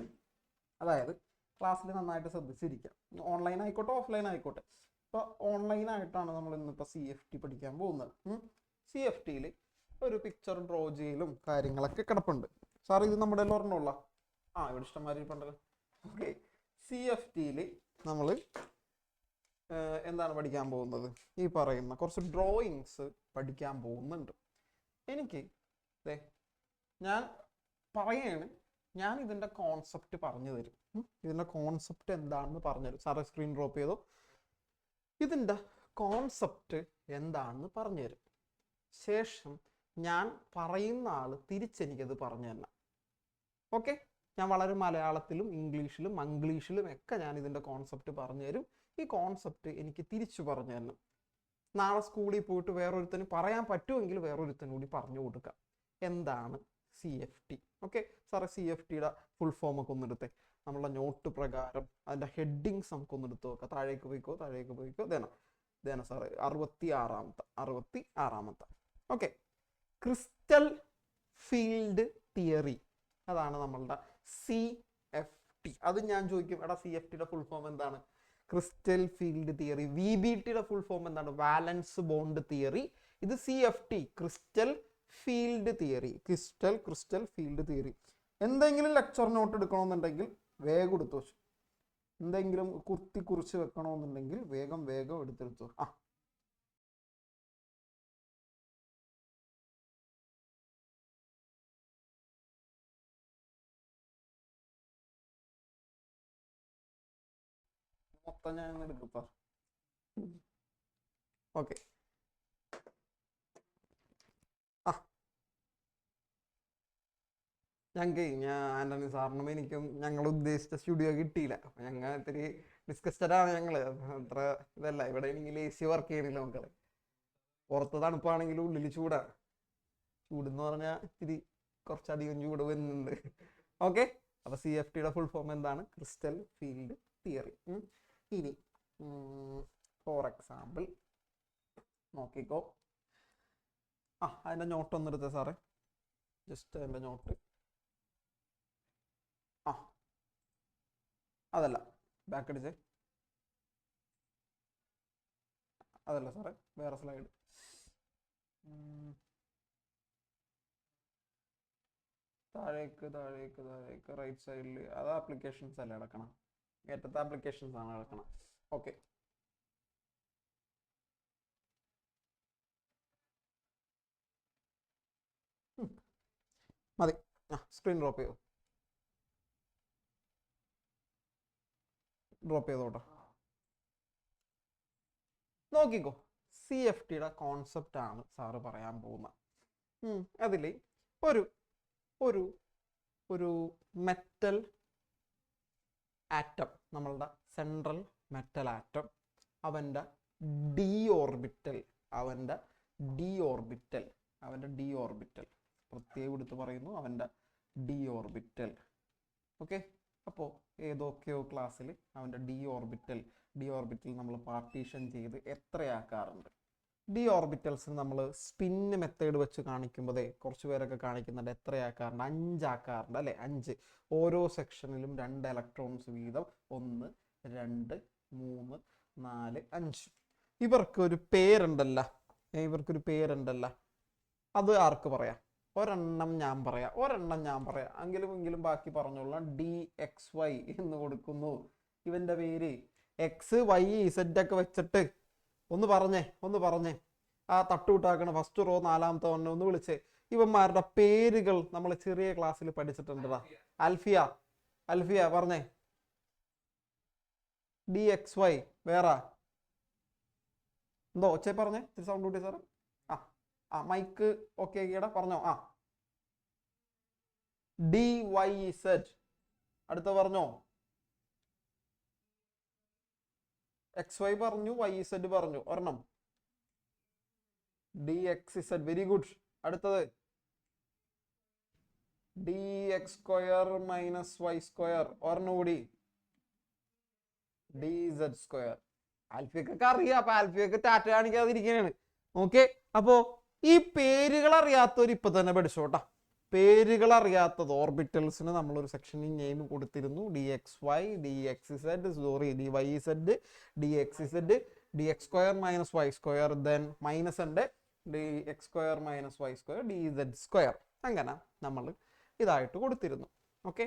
അതായത് ക്ലാസ്സിൽ നന്നായിട്ട് ശ്രദ്ധിച്ചിരിക്കാം. ഓൺലൈൻ ആയിക്കോട്ടെ, ഓഫ്ലൈൻ ആയിക്കോട്ടെ. ഇപ്പോൾ ഓൺലൈനായിട്ടാണ് നമ്മൾ ഇന്നിപ്പോൾ CFT പഠിക്കാൻ പോകുന്നത്. CFTയിൽ ഒരു പിക്ചർ ഡ്രോ ചെയ്യലും കാര്യങ്ങളൊക്കെ കിടപ്പുണ്ട്. സാർ ഇത് നമ്മുടെ എല്ലാം ഓർമ്മയുള്ള ഇവിടെ ഇഷ്ടംമാതിരി പണ്ടല്ലോ. ഓക്കെ, CFTയിൽ നമ്മൾ എന്താണ് പഠിക്കാൻ പോകുന്നത്? ഈ പറയുന്ന കുറച്ച് ഡ്രോയിങ്സ് പഠിക്കാൻ പോകുന്നുണ്ട്. എനിക്ക് ഞാൻ പറയാണ്, ഞാൻ ഇതിൻ്റെ കോൺസെപ്റ്റ് പറഞ്ഞു തരും. ഇതിൻ്റെ കോൺസെപ്റ്റ് എന്താണെന്ന് പറഞ്ഞുതരും. സാറ് സ്ക്രീൻ ഡ്രോപ്പ് ചെയ്തോ. ഇതിൻ്റെ കോൺസെപ്റ്റ് എന്താണെന്ന് പറഞ്ഞുതരും. ശേഷം ഞാൻ പറയുന്ന ആൾ തിരിച്ചെനിക്കത് പറഞ്ഞു തന്നെ. ഓക്കെ, ഞാൻ വളരെ മലയാളത്തിലും ഇംഗ്ലീഷിലും മംഗ്ലീഷിലും ഒക്കെ ഞാൻ ഇതിൻ്റെ കോൺസെപ്റ്റ് പറഞ്ഞു തരും. ഈ കോൺസെപ്റ്റ് എനിക്ക് തിരിച്ചു പറഞ്ഞു തരണം. നാളെ സ്കൂളിൽ പോയിട്ട് വേറൊരുത്തന് പറയാൻ പറ്റുമെങ്കിൽ വേറൊരുത്തനും കൂടി പറഞ്ഞു കൊടുക്കാം എന്താണ് CFT. ഓക്കെ സാറേ, CFTയുടെ ഫുൾ ഫോം ഒക്കെ ഒന്നെടുത്തേ. നമ്മളുടെ നോട്ട് പ്രകാരം അതിൻ്റെ ഹെഡിങ്സ് നമുക്കൊന്ന് എടുത്ത് നോക്കാം. താഴേക്ക് പോയിക്കോ. ഇതേന സാറേ 66ാമത്തെ. ഓക്കെ, ക്രിസ്റ്റൽ ഫീൽഡ് തിയറി, അതാണ് നമ്മളുടെ CFT. അത് ഞാൻ ചോദിക്കും, എടാ CFTയുടെ ഫുൾ ഫോം എന്താണ്? Crystal field theory. VBTയുടെ ഫുൾ ഫോം എന്താണ്? Valence bond theory. ഇത് CFT, ക്രിസ്റ്റൽ ഫീൽഡ് തിയറി. എന്തെങ്കിലും ലെക്ചർ നോട്ട് എടുക്കണമെന്നുണ്ടെങ്കിൽ വേഗം എടുത്തു വെച്ചു. എന്തെങ്കിലും കുറിച്ച് വെക്കണമെന്നുണ്ടെങ്കിൽ വേഗം എടുത്തെടുത്തു. മൊത്തം ഞാൻ എടുക്കപ്പാ. ഓക്കെ, ഞാൻ ആന്റണി സാറിനും എനിക്കും ഞങ്ങൾ ഉദ്ദേശിച്ച സ്റ്റുഡിയോ കിട്ടിയില്ല. അപ്പം ഞങ്ങൾ ഇത്തിരി ഡിസ്കസ്റ്റഡാണ് ഞങ്ങൾ. അത്ര ഇതല്ല, ഇവിടെ എനിക്ക് AC വർക്ക് ചെയ്യണില്ല മക്കളെ. പുറത്ത് തണുപ്പാണെങ്കിലും ഉള്ളിൽ ചൂടെന്ന് പറഞ്ഞാൽ ഇത്തിരി കുറച്ചധികം ചൂട് വരുന്നുണ്ട്. ഓക്കെ, അപ്പോൾ CFTയുടെ ഫുൾ ഫോം എന്താണ്? Crystal field theory. ഇനി ഫോർ എക്സാമ്പിൾ നോക്കിക്കോ. അതിൻ്റെ നോട്ട് ഒന്നെടുത്തേ സാറേ. ജസ്റ്റ് അതിൻ്റെ നോട്ട്. അതല്ല, ബാക്ക് അടിച്ചേ. അതല്ല സാറേ, വേറെ സ്ലൈഡ്. താഴേക്ക് റൈറ്റ് സൈഡിൽ. അത് ആപ്ലിക്കേഷൻസ് അല്ലേ കിടക്കണം? ഏറ്റത്തെ ആപ്ലിക്കേഷൻസ് ആണ് കിടക്കണം. ഓക്കെ, മതി. സ്ക്രീൻ ഡ്രോപ്പ് ചെയ്തോട്ടോ. നോക്കിക്കോ, CFTയുടെ കോൺസെപ്റ്റ് ആണ് സാറ് പറയാൻ പോകുന്നത്. അതിൽ ഒരു ഒരു ഒരു മെറ്റൽ ആറ്റം, നമ്മളുടെ സെൻട്രൽ മെറ്റൽ ആറ്റം, അവൻ്റെ ഡി ഓർബിറ്റൽ പ്രത്യേകം എടുത്ത് പറയുന്നു, അവൻ്റെ ഡി ഓർബിറ്റൽ. ഓക്കെ, അപ്പോൾ ഏതൊക്കെയോ ക്ലാസ്സിൽ അവൻ്റെ ഡി ഓർബിറ്റൽ നമ്മൾ പാർട്ടീഷൻ ചെയ്ത് എത്രയാക്കാറുണ്ട്. ഡി ഓർബിറ്റൽസിന് നമ്മൾ സ്പിന്ന് മെത്തേഡ് വെച്ച് കാണിക്കുമ്പോൾ കുറച്ച് പേരൊക്കെ കാണിക്കുന്നുണ്ട്, എത്രയാക്കാറുണ്ട്? 5 ആക്കാറുണ്ട് അല്ലേ? 5. ഓരോ സെക്ഷനിലും 2 ഇലക്ട്രോൺസ് വീതം, 1 2 3 4 5. ഇവർക്കൊരു പേരുണ്ടല്ലോ, അത് ആർക്ക് പറയാം? ഒരെണ്ണം ഞാൻ പറയാം, എങ്കിലും ബാക്കി പറഞ്ഞോളാം. DXY എന്ന് കൊടുക്കുന്നു. ഇവന്റെ പേര് XY Z ഒക്കെ വെച്ചിട്ട് ഒന്ന് പറഞ്ഞേ. ആ തട്ടുകൂട്ടാക്കണ ഫസ്റ്റ് റോ 4ാമത്തെ ഒന്ന് വിളിച്ചേ. ഇവന്മാരുടെ പേരുകൾ നമ്മൾ ചെറിയ ക്ലാസ്സിൽ പഠിച്ചിട്ടുണ്ടാ. അൽഫിയ പറഞ്ഞേ. DXY വേറെ എന്തോ ഒച്ചേ പറഞ്ഞേ, സൗണ്ട് കൂട്ടി സാറ്. മൈക്ക് ഓക്കെ ആക്കിയടാ, പറഞ്ഞോ. DYZ അടുത്ത പറഞ്ഞോ. XY പറഞ്ഞു, YZ പറഞ്ഞു, ഒരെണ്ണം. DXZ, very good. അടുത്തത് DX² - Y², ഒരെണ്ണം കൂടി. DZ². ആൽഫിയൊക്കെ അറിയാം, അപ്പൊ ആൽഫിയൊക്കെ ടാറ്റ കാണിക്കാതിരിക്കുകയാണ്. ഓക്കെ, അപ്പോ ഈ പേരുകൾ അറിയാത്തവർ ഇപ്പൊ തന്നെ പഠിച്ചോട്ടാ. പേരുകൾ അറിയാത്തത് ഓർബിറ്റൽസിന് നമ്മളൊരു സെക്ഷനിൽ നെയിം കൊടുത്തിരുന്നു. DXY, DXZ, DYZ, DXZ, DX² - Y², then minus ഉണ്ട് DX² - Y², DZ². അങ്ങനെ നമ്മൾ ഇതായിട്ട് കൊടുത്തിരുന്നു. ഓക്കെ,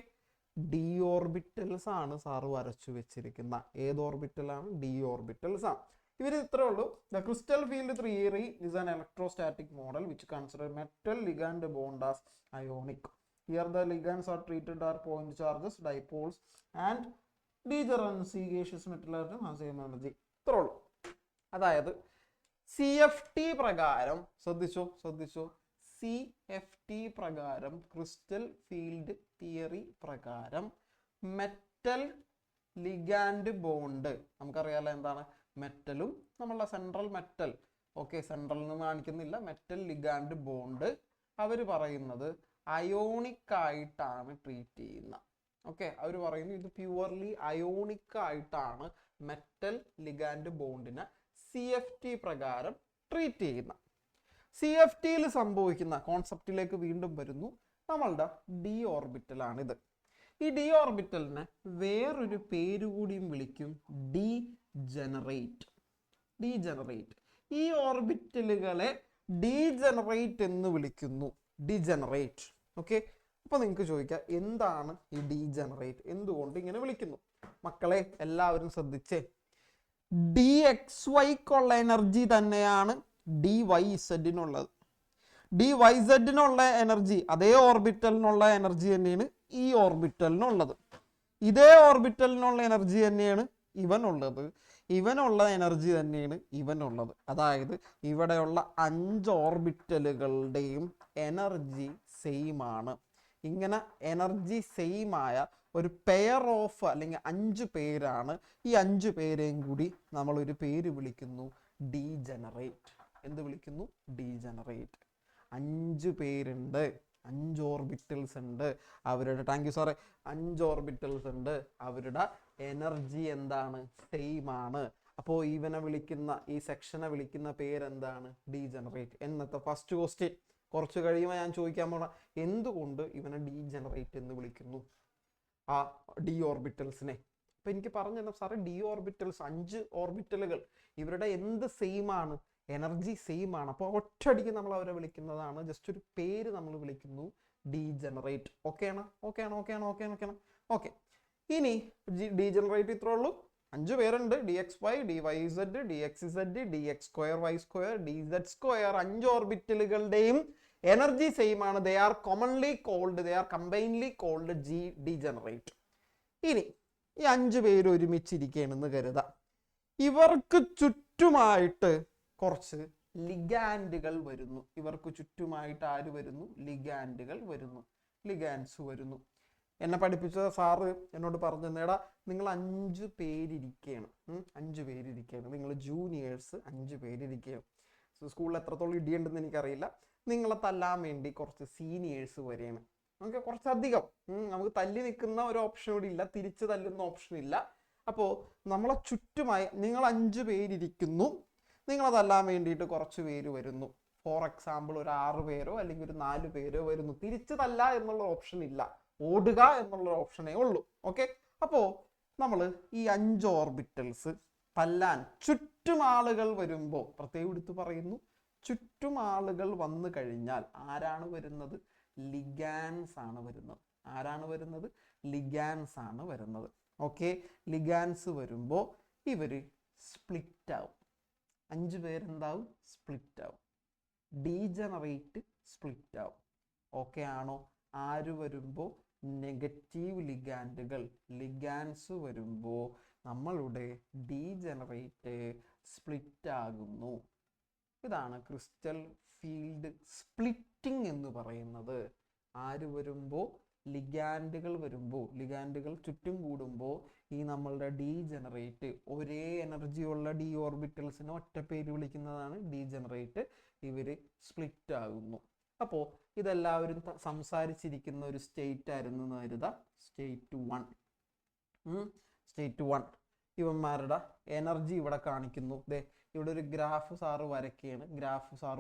ഡി ഓർബിറ്റൽസ് ആണ് സാറ് വരച്ചു വെച്ചിരിക്കുന്ന. ഏത് ഓർബിറ്റലാണ്? ഡി ഓർബിറ്റൽസ് ആണ്. ഇവർ ഇത്രേ ഉള്ളൂ. The crystal field theory is an electrostatic model which considers metal ligand bond as ionic. Here the ligands are treated as point charges, dipoles and degeneracy gaseous metal has same energy. ഇത്രേ ഉള്ളൂ. അതായത് CFT പ്രകാരം ശ്രദ്ധിച്ചോ, CFT പ്രകാരം, ക്രിസ്റ്റൽ ഫീൽഡ് തിയറി പ്രകാരം മെറ്റൽ ലിഗാൻഡ് ബോണ്ട് നമുക്കറിയാലോ എന്താണ്. മെറ്റലും നമ്മളുടെ സെൻട്രൽ മെറ്റൽ, ഓക്കെ, സെൻട്രൽ നിന്ന് കാണിക്കുന്നില്ല, മെറ്റൽ ലിഗാൻഡ് ബോണ്ട് അവർ പറയുന്നത് അയോണിക് ആയിട്ടാണ് ട്രീറ്റ് ചെയ്യുന്നത്. ഓക്കെ, അവർ പറയുന്നു ഇത് പ്യുവർലി അയോണിക് ആയിട്ടാണ് മെറ്റൽ ലിഗാൻഡ് ബോണ്ടിനെ CFT പ്രകാരം ട്രീറ്റ് ചെയ്യുന്ന. CFTയിൽ സംഭവിക്കുന്ന കോൺസെപ്റ്റിലേക്ക് വീണ്ടും വരുന്നു. നമ്മളുടെ ഡി ഓർബിറ്റലാണിത്. ഈ ഡി ഓർബിറ്റലിനെ വേറൊരു പേര് കൂടിയും വിളിക്കും, ഡീജനറേറ്റ്. ഈ ഓർബിറ്റലുകളെ ഡീജനറേറ്റ് എന്ന് വിളിക്കുന്നു. ഡീജനറേറ്റ്. ഓക്കെ, അപ്പൊ നിങ്ങൾക്ക് ചോദിക്കാം എന്താണ് ഈ ഡീജനറേറ്റ്, എന്തുകൊണ്ട് ഇങ്ങനെ വിളിക്കുന്നു? മക്കളെ എല്ലാവരും ശ്രദ്ധിച്ചേ. DXYക്കുള്ള എനർജി തന്നെയാണ് DYZനുള്ളത്. DYZനുള്ള എനർജി, അതേ ഓർബിറ്റലിനുള്ള എനർജി തന്നെയാണ് ഈ ഓർബിറ്റലിനുള്ളത്. ഇതേ ഓർബിറ്റലിനുള്ള എനർജി തന്നെയാണ് ഇവനുള്ളത്. ഇവനുള്ള എനർജി തന്നെയാണ് ഇവനുള്ളത്. അതായത് ഇവിടെയുള്ള 5 ഓർബിറ്റലുകളുടെയും എനർജി സെയിം ആണ്. ഇങ്ങനെ എനർജി സെയിം ആയ ഒരു പെയർ ഓഫ് അല്ലെങ്കിൽ 5 പേരാണ്. ഈ 5 പേരെയും കൂടി നമ്മൾ ഒരു പേര് വിളിക്കുന്നു ഡീജനറേറ്റ്. എന്ത് വിളിക്കുന്നു? ഡീജനറേറ്റ്. 5 പേരുണ്ട്, 5 ഓർബിറ്റൽസ് ഉണ്ട് അവരുടെ. താങ്ക് യു സാറേ. 5 ഓർബിറ്റൽസ് ഉണ്ട്, അവരുടെ എനർജി എന്താണ്? സെയിം ആണ്. അപ്പോൾ ഇവനെ വിളിക്കുന്ന, ഈ സെക്ഷനെ വിളിക്കുന്ന പേരെന്താണ്? ഡീജനറേറ്റ്. എന്നത്തെ ഫസ്റ്റ് ക്വസ്റ്റ്യൻ. കുറച്ച് കഴിയുമ്പോൾ ഞാൻ ചോദിക്കാൻ പോണ എന്തുകൊണ്ട് ഇവനെ ഡീജനറേറ്റ് എന്ന് വിളിക്കുന്നു ആ ഡി ഓർബിറ്റൽസിനെ. അപ്പൊ എനിക്ക് പറഞ്ഞു തന്നെ സാറേ, ഡി ഓർബിറ്റൽസ് 5 ഓർബിറ്റലുകൾ, ഇവരുടെ എന്ത് സെയിം ആണ്? എനർജി സെയിം ആണ്. അപ്പോൾ ഒറ്റയടിക്ക് നമ്മൾ അവരെ വിളിക്കുന്നതാണ്, ജസ്റ്റ് ഒരു പേര് നമ്മൾ വിളിക്കുന്നു ഡീജനറേറ്റ്. ഓക്കെ. ഇനി ഡീജനറേറ്റ് ഇത്രേ ഉള്ളൂ. 5 പേരുണ്ട്. DXY, DYZ, DXZ, DX² Y², DZ². 5 ഓർബിറ്റലുകളുടെയും എനർജി സെയിം ആണ്. They are combinely called degenerate. ഇനി ഈ 5 പേര് ഒരുമിച്ചിരിക്കുകയാണെന്ന് കരുതാം. ഇവർക്ക് ചുറ്റുമായിട്ട് കുറച്ച് ലിഗാൻഡുകൾ വരുന്നു. ഇവർക്ക് ചുറ്റുമായിട്ട് ആര് വരുന്നു? ലിഗാൻഡുകൾ വരുന്നു, ലിഗാൻഡ്സ് വരുന്നു. എന്നെ പഠിപ്പിച്ച സാറ് എന്നോട് പറഞ്ഞു, നേടാ നിങ്ങൾ 5 പേരിരിക്കുകയാണ്, 5 പേരിരിക്കുകയാണ്, നിങ്ങൾ ജൂനിയേഴ്സ് 5 പേരിരിക്കുകയാണ്. സ്കൂളിൽ എത്രത്തോളം ഇടിയുണ്ടെന്ന് എനിക്കറിയില്ല. നിങ്ങളെ തല്ലാൻ വേണ്ടി കുറച്ച് സീനിയേഴ്സ് വരെയാണ്. നമുക്ക് കുറച്ചധികം നമുക്ക് തല്ലി നിൽക്കുന്ന ഒരു ഓപ്ഷൻ കൂടി ഇല്ല, തിരിച്ച് തല്ലുന്ന ഓപ്ഷൻ ഇല്ല. അപ്പോൾ നമ്മളെ ചുറ്റുമായി നിങ്ങൾ 5 പേരിരിക്കുന്നു, നിങ്ങളെ തല്ലാൻ വേണ്ടിയിട്ട് കുറച്ച് പേര് വരുന്നു. ഫോർ എക്സാമ്പിൾ ഒരു 6 പേരോ അല്ലെങ്കിൽ ഒരു 4 പേരോ വരുന്നു. തിരിച്ച് തല്ല എന്നുള്ള ഓപ്ഷൻ ഇല്ല, ഓടുക എന്നുള്ള ഓപ്ഷനേ ഉള്ളൂ. ഓക്കെ, അപ്പോൾ നമ്മൾ ഈ 5 ഓർബിറ്റൽസ് തല്ലാൻ ചുറ്റും ആളുകൾ വരുമ്പോൾ പ്രത്യേകം എടുത്ത് പറയുന്നു, ചുറ്റും ആളുകൾ വന്നു കഴിഞ്ഞാൽ ആരാണ് വരുന്നത്? ലിഗാൻസ് ആണ് വരുന്നത്. ആരാണ് വരുന്നത്? ലിഗാൻസ് ആണ് വരുന്നത്. ഓക്കെ, ലിഗാൻസ് വരുമ്പോൾ ഇവര് സ്പ്ലിറ്റ് ആവും. 5 പേരെന്താവും? സ്പ്ലിറ്റ് ആവും. ഡീജനറേറ്റ് സ്പ്ലിറ്റ് ആവും. ഓക്കെ ആണോ? ആര് വരുമ്പോൾ? നെഗറ്റീവ് ലിഗാൻഡുകൾ, ലിഗാൻസ് വരുമ്പോൾ നമ്മളുടെ ഡീജനറേറ്റ് സ്പ്ലിറ്റ് ആകുന്നു. ഇതാണ് ക്രിസ്റ്റൽ ഫീൽഡ് സ്പ്ലിറ്റിംഗ് എന്ന് പറയുന്നത്. ആര് വരുമ്പോൾ? ലിഗാൻഡുകൾ വരുമ്പോൾ, ലിഗാൻഡുകൾ ചുറ്റും കൂടുമ്പോൾ ഈ നമ്മളുടെ ഡീജനറേറ്റ്, ഒരേ എനർജി ഉള്ള ഡി ഓർബിറ്റൽസിനെ ഒറ്റ പേര് വിളിക്കുന്നതാണ് ഡീജനറേറ്റ്. ഇവര് സ്പ്ലിറ്റ് ആകുന്നു. അപ്പോൾ ഇതെല്ലാവരും സംസാരിച്ചിരിക്കുന്ന ഒരു സ്റ്റേറ്റ് ആയിരുന്നു എന്ന് കരുതാം, സ്റ്റേറ്റ് 1. സ്റ്റേറ്റ് 1 ഇവന്മാരുടെ എനർജി ഇവിടെ കാണിക്കുന്നു. ദേ ഇവിടെ ഒരു ഗ്രാഫ് സാറ്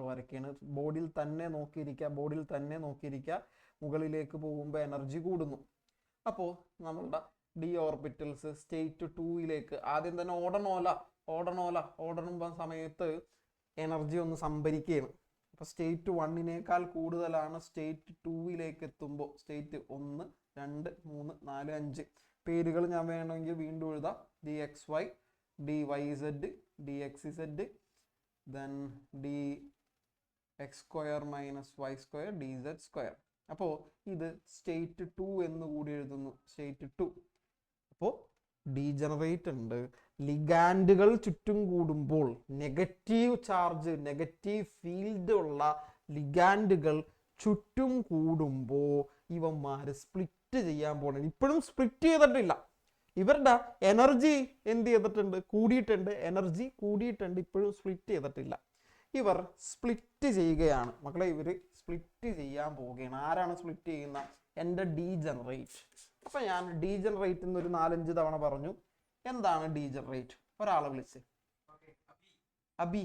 വരയ്ക്കുകയാണ്. ബോർഡിൽ തന്നെ നോക്കിയിരിക്കുക. മുകളിലേക്ക് പോകുമ്പോൾ എനർജി കൂടുന്നു. അപ്പോൾ നമ്മളുടെ ഡി ഓർബിറ്റൽസ് സ്റ്റേറ്റ് 2യിലേക്ക് ആദ്യം തന്നെ ഓടണുമ്പോൾ സമയത്ത് എനർജി ഒന്ന് സംഭരിക്കുകയാണ്. അപ്പോൾ സ്റ്റേറ്റ് 1നേക്കാൾ കൂടുതലാണ് സ്റ്റേറ്റ് 2യിലേക്ക് എത്തുമ്പോൾ. സ്റ്റേറ്റ് 1, 2, 3, 4, 5 പേരുകൾ ഞാൻ വേണമെങ്കിൽ വീണ്ടും എഴുതാം. DXY, DYZ, DXZ, then DX² - Y², DZ². അപ്പോൾ ഇത് സ്റ്റേറ്റ് 2 എന്ന് കൂടി എഴുതുന്നു, സ്റ്റേറ്റ് 2. അപ്പോൾ ഡീജനറേറ്റ് ഉണ്ട്. ലിഗാൻഡുകൾ ചുറ്റും കൂടുമ്പോൾ നെഗറ്റീവ് ചാർജ്, നെഗറ്റീവ് ഫീൽഡ് ഉള്ള ലിഗാൻഡുകൾ ചുറ്റും കൂടുമ്പോൾ ഇവന്മാർ സ്പ്ലിറ്റ് ചെയ്യാൻ പോകണം. ഇപ്പോഴും സ്പ്ലിറ്റ് ചെയ്തിട്ടില്ല. ഇവരുടെ എനർജി എന്ത് ചെയ്തിട്ടുണ്ട്? എനർജി കൂടിയിട്ടുണ്ട്, ഇപ്പോഴും സ്പ്ലിറ്റ് ചെയ്തിട്ടില്ല. ഇവർ സ്പ്ലിറ്റ് ചെയ്യുകയാണ് മക്കളെ. ഇവർ സ്പ്ലിറ്റ് ചെയ്യാൻ പോവുകയാണ്. ആരാണ് സ്പ്ലിറ്റ് ചെയ്യുന്ന? എൻ്റെ ഡീജനറേറ്റ്. അപ്പൊ ഞാൻ ഡീജനറേറ്റ് എന്നൊരു 4-5 തവണ പറഞ്ഞു. എന്താണ് ഡീജനറേറ്റ്? ഒരാളെ വിളിച്ച്, അബി,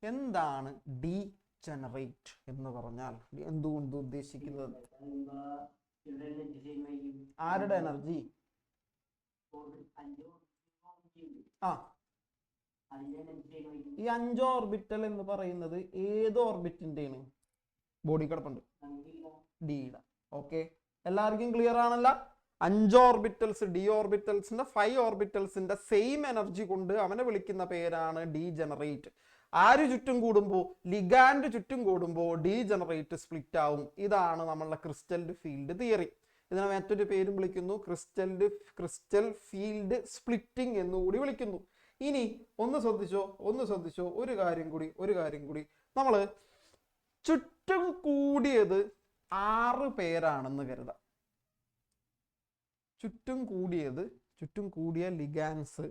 എന്താണ് ഡീജനറേറ്റ് എന്ന് പറഞ്ഞാൽ എന്തുകൊണ്ട് ഉദ്ദേശിക്കുന്നത്? ആരുടെ എനർജി? ഈ 5 ഓർബിറ്റൽ എന്ന് പറയുന്നത് ഏത് ഓർബിറ്റിന്റെയാണ്? ബോഡി കിടപ്പുണ്ട്, ഡിയുടെ. ഓക്കെ, എല്ലാവർക്കും ക്ലിയർ ആണല്ലോ? 5 ഓർബിറ്റൽസ്, ഡി ഓർബിറ്റൽസിന്റെ 5 ഓർബിറ്റൽസിന്റെ സെയിം എനർജി കൊണ്ട് അവനെ വിളിക്കുന്ന പേരാണ് ഡീജനറേറ്റ്. ആര് ചുറ്റും കൂടുമ്പോൾ? ലിഗാൻഡ് ചുറ്റും കൂടുമ്പോൾ ഡീജനറേറ്റ് സ്പ്ലിറ്റ് ആവും. ഇതാണ് നമ്മളുടെ ക്രിസ്റ്റൽ ഫീൽഡ് തിയറി. ഇതിനെ മറ്റൊരു പേരും വിളിക്കുന്നു, ക്രിസ്റ്റൽ ഫീൽഡ് സ്പ്ലിറ്റിംഗ് എന്നുകൂടി വിളിക്കുന്നു. ഇനി ഒന്ന് ശ്രദ്ധിച്ചോ, ഒരു കാര്യം കൂടി. നമ്മള് ചുറ്റും കൂടിയത് 6 പേരാണെന്ന് കരുതാം. ചുറ്റും കൂടിയ ലിഗാൻസ്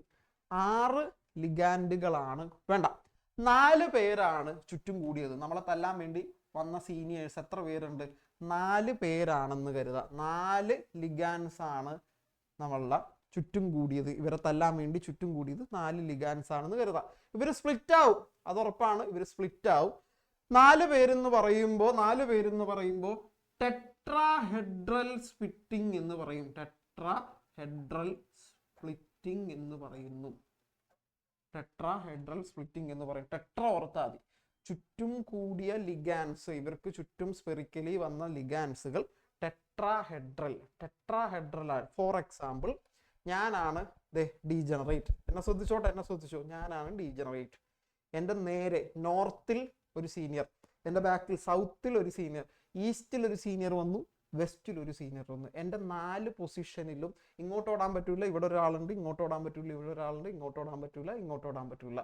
6 ലിഗാൻഡുകളാണ്. വേണ്ട, 4 പേരാണ് ചുറ്റും കൂടിയത്. നമ്മളെ തല്ലാൻ വേണ്ടി വന്ന സീനിയേഴ്സ് എത്ര പേരുണ്ട്? 4 പേരാണെന്ന് കരുതാം. 4 ലിഗാൻസ് ആണ് നമ്മളുടെ ചുറ്റും കൂടിയത്. ഇവരെ തല്ലാൻ വേണ്ടി ചുറ്റും കൂടിയത് 4 ലിഗാൻസ് ആണെന്ന് കരുതാം. ഇവർ സ്പ്ലിറ്റ് ആവും, അത് ഉറപ്പാണ്. ഇവർ സ്പ്ലിറ്റ് ആവും. 4 പേരെന്ന് പറയുമ്പോൾ ടെട്രാഹെഡ്രൽ സ്പ്ലിറ്റിംഗ് എന്ന് പറയും. ടെട്രാഹെഡ്രൽ സ്പ്ലിറ്റിംഗ് എന്ന് പറയുന്നു. ടെട്ര ഓർത്താൽ മതി. ചുറ്റും കൂടിയ ലിഗാൻസ്, ഇവർക്ക് ചുറ്റും സ്പെറിക്കലി വന്ന ലിഗാൻസുകൾ ടെട്രാഹെഡ്രൽ ആണ്. ഫോർ എക്സാമ്പിൾ, ഞാനാണ് ഡീജനറേറ്റ്. എന്നെ ശ്രദ്ധിച്ചോ, ഞാനാണ് ഡീജനറേറ്റ്. എൻ്റെ നേരെ നോർത്തിൽ ഒരു സീനിയർ, എൻ്റെ ബാക്കിൽ സൗത്തിൽ ഒരു സീനിയർ, ഈസ്റ്റിൽ ഒരു സീനിയർ വന്നു, വെസ്റ്റിൽ ഒരു സീനിയർ വന്നു. എൻ്റെ 4 പൊസിഷനിലും ഇങ്ങോട്ട് ഓടാൻ പറ്റൂല, ഇവിടെ ഒരാളുണ്ട്, ഇങ്ങോട്ട് ഓടാൻ പറ്റൂല, ഇവിടെ ഒരാളുണ്ട്, ഇങ്ങോട്ട് ഓടാൻ പറ്റൂല.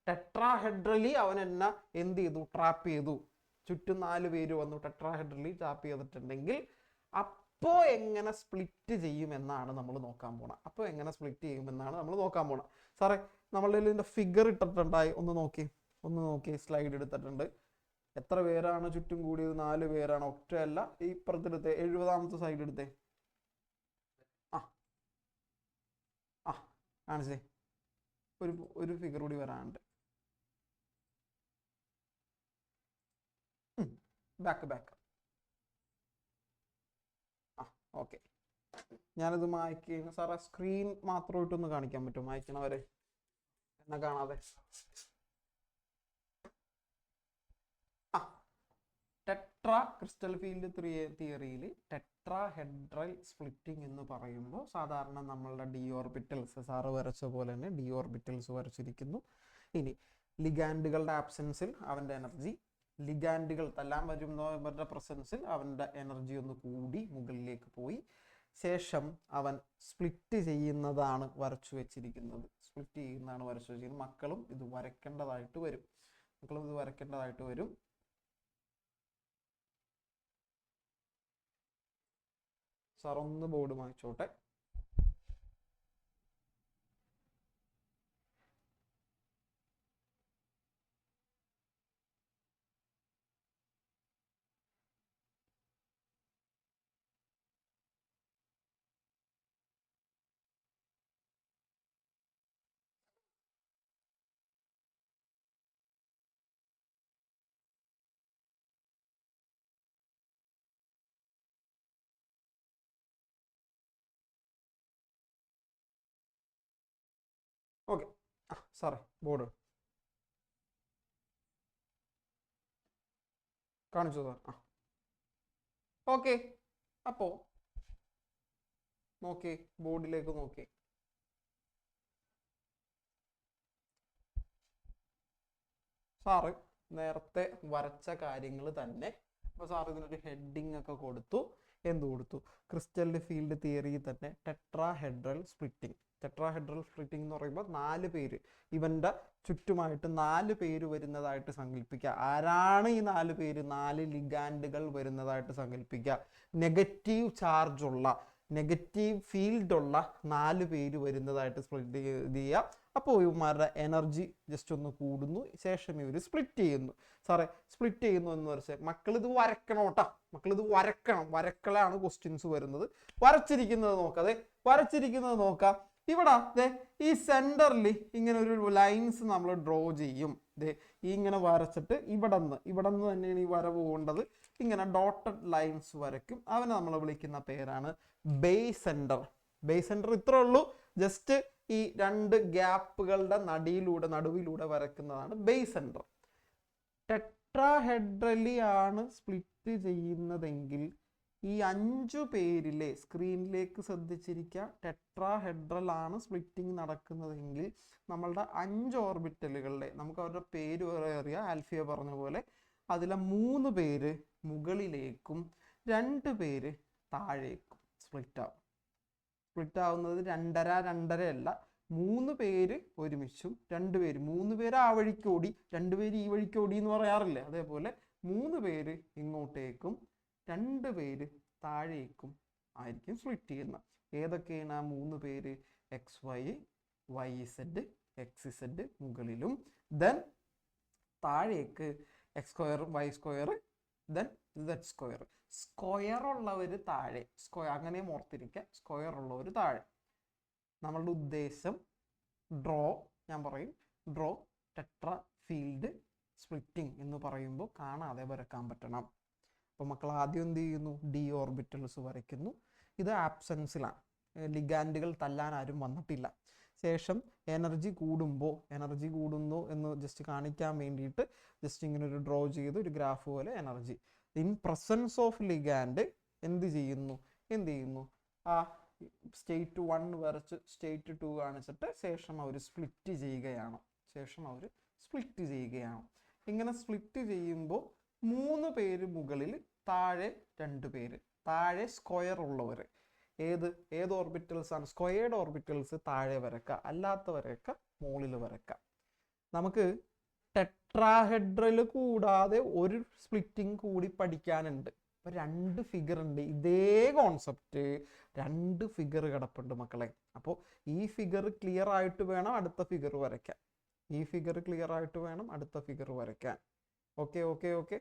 ടെട്രാഹെഡ്രലി അവൻ എന്നെ എന്ത് ചെയ്തു? ട്രാപ്പ് ചെയ്തു. ചുറ്റും 4 പേര് വന്നു ടെട്രാഹെഡ്രലി ട്രാപ്പ് ചെയ്തിട്ടുണ്ടെങ്കിൽ അപ്പോ എങ്ങനെ സ്പ്ലിറ്റ് ചെയ്യുമെന്നാണ് നമ്മൾ നോക്കാൻ പോണത്. അപ്പോൾ എങ്ങനെ സ്പ്ലിറ്റ് ചെയ്യുമെന്നാണ് നമ്മൾ നോക്കാൻ പോണത്. സാറേ നമ്മളുടെ ഇതിൻ്റെ ഫിഗർ ഇട്ടിട്ടുണ്ടായി, ഒന്ന് നോക്കി സ്ലൈഡ് എടുത്തിട്ടുണ്ട്. എത്ര പേരാണ് ചുറ്റും കൂടിയത്? 4 പേരാണ്. ഒറ്റയല്ല. ഈ ഇപ്പുറത്തെടുത്തേ 70ാമത്തെ സൈഡ് എടുത്തേ. കാണിച്ചേ. ഒരു ഫിഗർ കൂടി വരാനുണ്ട്. Back okay. ഞാനിത് മായ്ക്കുകയാണ് സാറേ. സ്ക്രീൻ മാത്രമായിട്ടൊന്ന് കാണിക്കാൻ പറ്റും മായ്ക്കണവരെ എന്നാ കാണാതെ? ടെട്രാ ക്രിസ്റ്റൽ ഫീൽഡ് തിയറിയിൽ ടെട്രാഹെഡ്രൽ സ്പ്ലിറ്റിംഗ് എന്ന് പറയുമ്പോൾ സാധാരണ നമ്മളുടെ ഡി ഓർബിറ്റൽസ് സാറ് വരച്ച പോലെ തന്നെ ഡി ഓർബിറ്റൽസ് വരച്ചിരിക്കുന്നു. ഇനി ലിഗാൻഡുകളുടെ ആബ്സെൻസിൽ അവൻ്റെ എനർജി, ലിഗാൻഡുകൾ തല്ലാൻ വരുന്നവരുടെ പ്രസൻസിൽ അവൻ്റെ എനർജി ഒന്ന് കൂടി മുകളിലേക്ക് പോയി, ശേഷം അവൻ സ്പ്ലിറ്റ് ചെയ്യുന്നതാണ് വരച്ചു വെച്ചിരിക്കുന്നത്. മക്കളും ഇത് വരയ്ക്കേണ്ടതായിട്ട് വരും. സാർ ഒന്ന് ബോർഡ് മായ്ച്ചോട്ടെ. ഓക്കെ സാറേ ബോർഡ് കാണിച്ചു സാർ. ഓക്കെ. അപ്പോൾ നോക്കി ബോർഡിലേക്ക് നോക്കി. സാറ് നേരത്തെ വരച്ച കാര്യങ്ങൾ തന്നെ. അപ്പോൾ സാർ ഇതിനൊരു ഹെഡിങ് ഒക്കെ കൊടുത്തു. എന്ത് കൊടുത്തു? ക്രിസ്റ്റൽ ഫീൽഡ് തിയറിയിൽ തന്നെ ടെട്രാഹെഡ്രൽ സ്പ്ലിറ്റിംഗ് എന്ന് പറയുമ്പോൾ 4 പേര്, ഇവൻ്റെ ചുറ്റുമായിട്ട് 4 പേര് വരുന്നതായിട്ട് സങ്കല്പിക്കുക. ആരാണ് ഈ 4 പേര്? 4 ലിഗാൻഡുകൾ വരുന്നതായിട്ട് സങ്കല്പിക്കുക. നെഗറ്റീവ് ചാർജുള്ള, നെഗറ്റീവ് ഫീൽഡുള്ള 4 പേര് വരുന്നതായിട്ട് സ്പ്ലിറ്റ് ചെയ്യുക. അപ്പോൾ ഇവന്മാരുടെ എനർജി ജസ്റ്റ് ഒന്ന് കൂടുന്നു, ശേഷം ഇവർ സ്പ്ലിറ്റ് ചെയ്യുന്നു. സാറേ സ്പ്ലിറ്റ് ചെയ്യുന്നു എന്ന് വെച്ചാൽ മക്കളിത് വരക്കണം കേട്ടോ. മക്കളിത് വരക്കലാണ് ക്വസ്റ്റ്യൻസ് വരുന്നത്. വരച്ചിരിക്കുന്നത് നോക്കാം. ഇവിടെ ഈ സെന്ററിൽ ഇങ്ങനെ ഒരു ലൈൻസ് നമ്മൾ ഡ്രോ ചെയ്യും. ഇങ്ങനെ വരച്ചിട്ട് ഇവിടെ നിന്ന് തന്നെയാണ് ഈ വര പോകേണ്ടത്. ഇങ്ങനെ ഡോട്ടഡ് ലൈൻസ് വരയ്ക്കും. അവനെ നമ്മൾ വിളിക്കുന്ന പേരാണ് ബേസ് സെന്റർ. ഇത്രേ ഉള്ളൂ. ജസ്റ്റ് ഈ 2 ഗ്യാപ്പുകളുടെ നടുവിലൂടെ വരയ്ക്കുന്നതാണ് ബേസ് സെന്റർ. ടെട്രാഹെഡ്രലി ആണ് സ്പ്ലിറ്റ് ചെയ്യുന്നതെങ്കിൽ ഈ 5 പേരിലെ, സ്ക്രീനിലേക്ക് ശ്രദ്ധിച്ചിരിക്കുക, ടെട്രാഹെഡ്രൽ ആണ് സ്പ്ലിറ്റിംഗ് നടക്കുന്നതെങ്കിൽ നമ്മളുടെ 5 ഓർബിറ്റലുകളുടെ, നമുക്ക് അവരുടെ പേര് അറിയാം, ആൽഫിയ പറഞ്ഞ പോലെ, അതിലെ 3 പേര് മുകളിലേക്കും 2 പേര് താഴേക്കും സ്പ്ലിറ്റ് ആവുന്നത് 2.5 അല്ല, 3 പേര് ഒരുമിച്ചും 2 പേര്, 3 പേര് ആ വഴിക്ക് ഓടി 2 പേര് ഈ വഴിക്ക് ഓടി എന്ന് പറയാറില്ലേ, അതേപോലെ 3 പേര് ഇങ്ങോട്ടേക്കും 2 പേര് താഴേക്കും ആയിരിക്കും സ്പ്ലിറ്റ് ചെയ്യുന്നത്. ഏതൊക്കെയാണ് ആ 3 പേര്? XY, YZ, XZ മുകളിലും, ദെൻ താഴേക്ക് X², Y², then Z². Square ഉള്ളവർ താഴെ, അങ്ങനെ ഓർത്തിരിക്കുക, സ്ക്വയർ ഉള്ളവർ താഴെ. നമ്മളുടെ ഉദ്ദേശം ഡ്രോ ടെട്രാ ഫീൽഡ് സ്പ്ലിറ്റിംഗ് എന്ന് പറയുമ്പോൾ കാണാതെ വരക്കാൻ പറ്റണം. അപ്പോൾ മക്കൾ ആദ്യം എന്ത് ചെയ്യുന്നു? ഡി ഓർബിറ്റൽസ് വരയ്ക്കുന്നു. ഇത് ആബ്സെൻസിലാണ്, ലിഗാൻഡുകൾ തല്ലാൻ ആരും വന്നിട്ടില്ല. ശേഷം എനർജി കൂടുന്നു എന്ന് ജസ്റ്റ് കാണിക്കാൻ വേണ്ടിയിട്ട് ജസ്റ്റ് ഇങ്ങനെ ഒരു ഡ്രോ ചെയ്ത് ഒരു ഗ്രാഫ് പോലെ energy. In presence of ligand എന്ത് ചെയ്യുന്നു? ആ സ്റ്റേറ്റ് 1 വരച്ച് സ്റ്റേറ്റ് 2 കാണിച്ചിട്ട് ശേഷം അവർ സ്പ്ലിറ്റ് ചെയ്യുകയാണ്. ഇങ്ങനെ സ്പ്ലിറ്റ് ചെയ്യുമ്പോൾ 3 പേര് മുകളിൽ, താഴെ 2 പേര്. താഴെ സ്ക്വയർ ഉള്ളവർ ഏത് ഓർബിറ്റൽസ് ആണ്? സ്ക്വയേർഡ് ഓർബിറ്റൽസ് താഴെ വരക്കുക, അല്ലാത്തവരൊക്കെ മുകളിൽ വരക്കുക. നമുക്ക് ടെട്രാഹെഡ്രൽ കൂടാതെ ഒരു സ്പ്ലിറ്റിംഗ് കൂടി പഠിക്കാനുണ്ട്. അപ്പൊ 2 ഫിഗർ ഉണ്ട്. ഇതേ കോൺസെപ്റ്റ് 2 ഫിഗർ കിടപ്പുണ്ട് മക്കളെ. അപ്പോൾ ഈ ഫിഗർ ക്ലിയർ ആയിട്ട് വേണം അടുത്ത ഫിഗർ വരയ്ക്കാൻ. ഈ ഫിഗർ ക്ലിയർ ആയിട്ട് വേണം അടുത്ത ഫിഗർ വരയ്ക്കാൻ. Okay okay okay.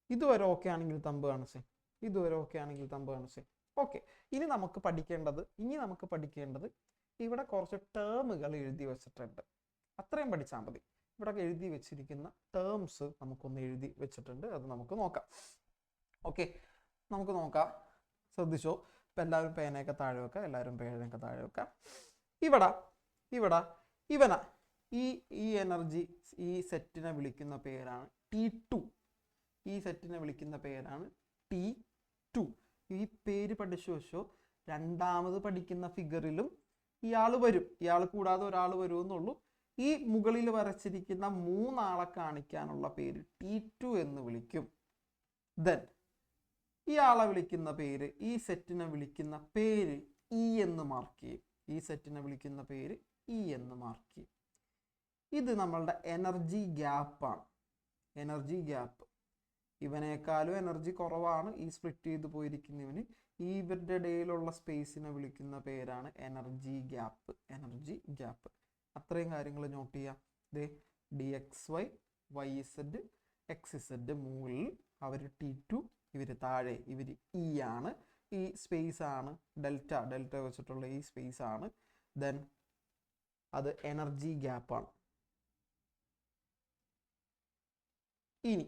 ഇതുവരെ ഓക്കെ ആണെങ്കിൽ തമ്പ് കാണിച്ചേ. ഇതുവരെ ഓക്കെ ആണെങ്കിൽ തമ്പ് കാണിച്ചേ. ഓക്കെ. ഇനി നമുക്ക് പഠിക്കേണ്ടത് ഇവിടെ കുറച്ച് ടേമുകൾ എഴുതി വെച്ചിട്ടുണ്ട്. അത്രയും പഠിച്ചാൽ മതി. ഇവിടെ എഴുതി വെച്ചിരിക്കുന്ന ടേംസ് നമുക്കൊന്ന് എഴുതി വെച്ചിട്ടുണ്ട്. അത് നമുക്ക് നോക്കാം. ഓക്കെ, നമുക്ക് നോക്കാം. ശ്രദ്ധിച്ചോ. ഇപ്പം എല്ലാവരും പേനയൊക്കെ താഴെ വെക്കുക. ഇവിടെ ഈ എനർജി, ഈ സെറ്റിനെ വിളിക്കുന്ന പേരാണ് T2. ഈ സെറ്റിനെ വിളിക്കുന്ന പേരാണ് T2. ഈ പേര് പഠിച്ചു വെച്ചോ. രണ്ടാമത് പഠിക്കുന്ന ഫിഗറിലും ഇയാൾ വരും. ഇയാൾ കൂടാതെ ഒരാൾ വരുമെന്നുള്ളൂ. ഈ മുകളിൽ വരച്ചിരിക്കുന്ന 3 ആളെ കാണിക്കാനുള്ള പേര് T2 എന്ന് വിളിക്കും. ദെൻ ഇയാളെ വിളിക്കുന്ന പേര്, ഈ സെറ്റിനെ വിളിക്കുന്ന പേര് E എന്ന് മാർക്ക് ചെയ്യും. ഈ സെറ്റിനെ വിളിക്കുന്ന പേര് E എന്ന് മാർക്ക് ചെയ്യും. ഇത് നമ്മളുടെ എനർജി ഗ്യാപ്പാണ്. Energy gap. ഇവനേക്കാളും എനർജി കുറവാണ് ഈ സ്പ്ലിറ്റ് ചെയ്ത് പോയിരിക്കുന്നവന്. ഇവരുടെ ഇടയിലുള്ള സ്പേസിനെ വിളിക്കുന്ന പേരാണ് എനർജി ഗ്യാപ്പ്. Energy gap. അത്രയും കാര്യങ്ങൾ നോട്ട് ചെയ്യാം. DXY, YZ, XZ മുകളിൽ അവർ T2, ഇവർ താഴെ ഇവർ E ആണ്. ഈ സ്പേസ് ആണ് ഡെൽറ്റ വെച്ചിട്ടുള്ള ഈ സ്പേസ് ആണ്. ദെൻ അത് എനർജി ഗ്യാപ്പാണ്. ഇനി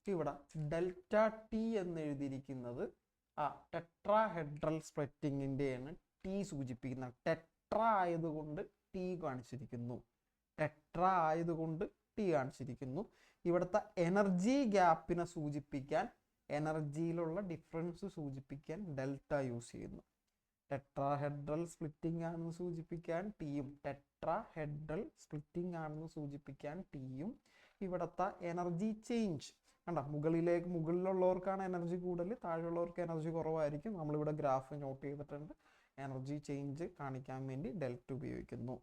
ഇവിടെ ഡെൽറ്റ T എന്ന് എഴുതിയിരിക്കുന്നത് ടെട്രാഹെഡ്രൽ സ്പ്ലിറ്റിങ്ങിൻ്റെയാണ് T സൂചിപ്പിക്കുന്നത്. ടെട്രാ ആയതുകൊണ്ട് T കാണിച്ചിരിക്കുന്നു. ഇവിടുത്തെ എനർജി ഗ്യാപ്പിനെ സൂചിപ്പിക്കാൻ, എനർജിയിലുള്ള ഡിഫറൻസ് സൂചിപ്പിക്കാൻ ഡെൽറ്റ യൂസ് ചെയ്യുന്നു. ടെട്രാഹെഡ്രൽ സ്പ്ലിറ്റിംഗ് ആണെന്ന് സൂചിപ്പിക്കാൻ Tയും, ടെട്രാഹെഡ്രൽ സ്പ്ലിറ്റിംഗ് ആണെന്ന് സൂചിപ്പിക്കാൻ Tയും, ഇവിടുത്തെ എനർജി ചേഞ്ച് കണ്ട, മുകളിലുള്ളവർക്കാണ് എനർജി കൂടുതൽ, താഴെയുള്ളവർക്ക് എനർജി കുറവായിരിക്കും. നമ്മളിവിടെ ഗ്രാഫ് നോട്ട് ചെയ്തിട്ടുണ്ട്. എനർജി ചേഞ്ച് കാണിക്കാൻ വേണ്ടി ഡെൽറ്റ ഉപയോഗിക്കുന്നു.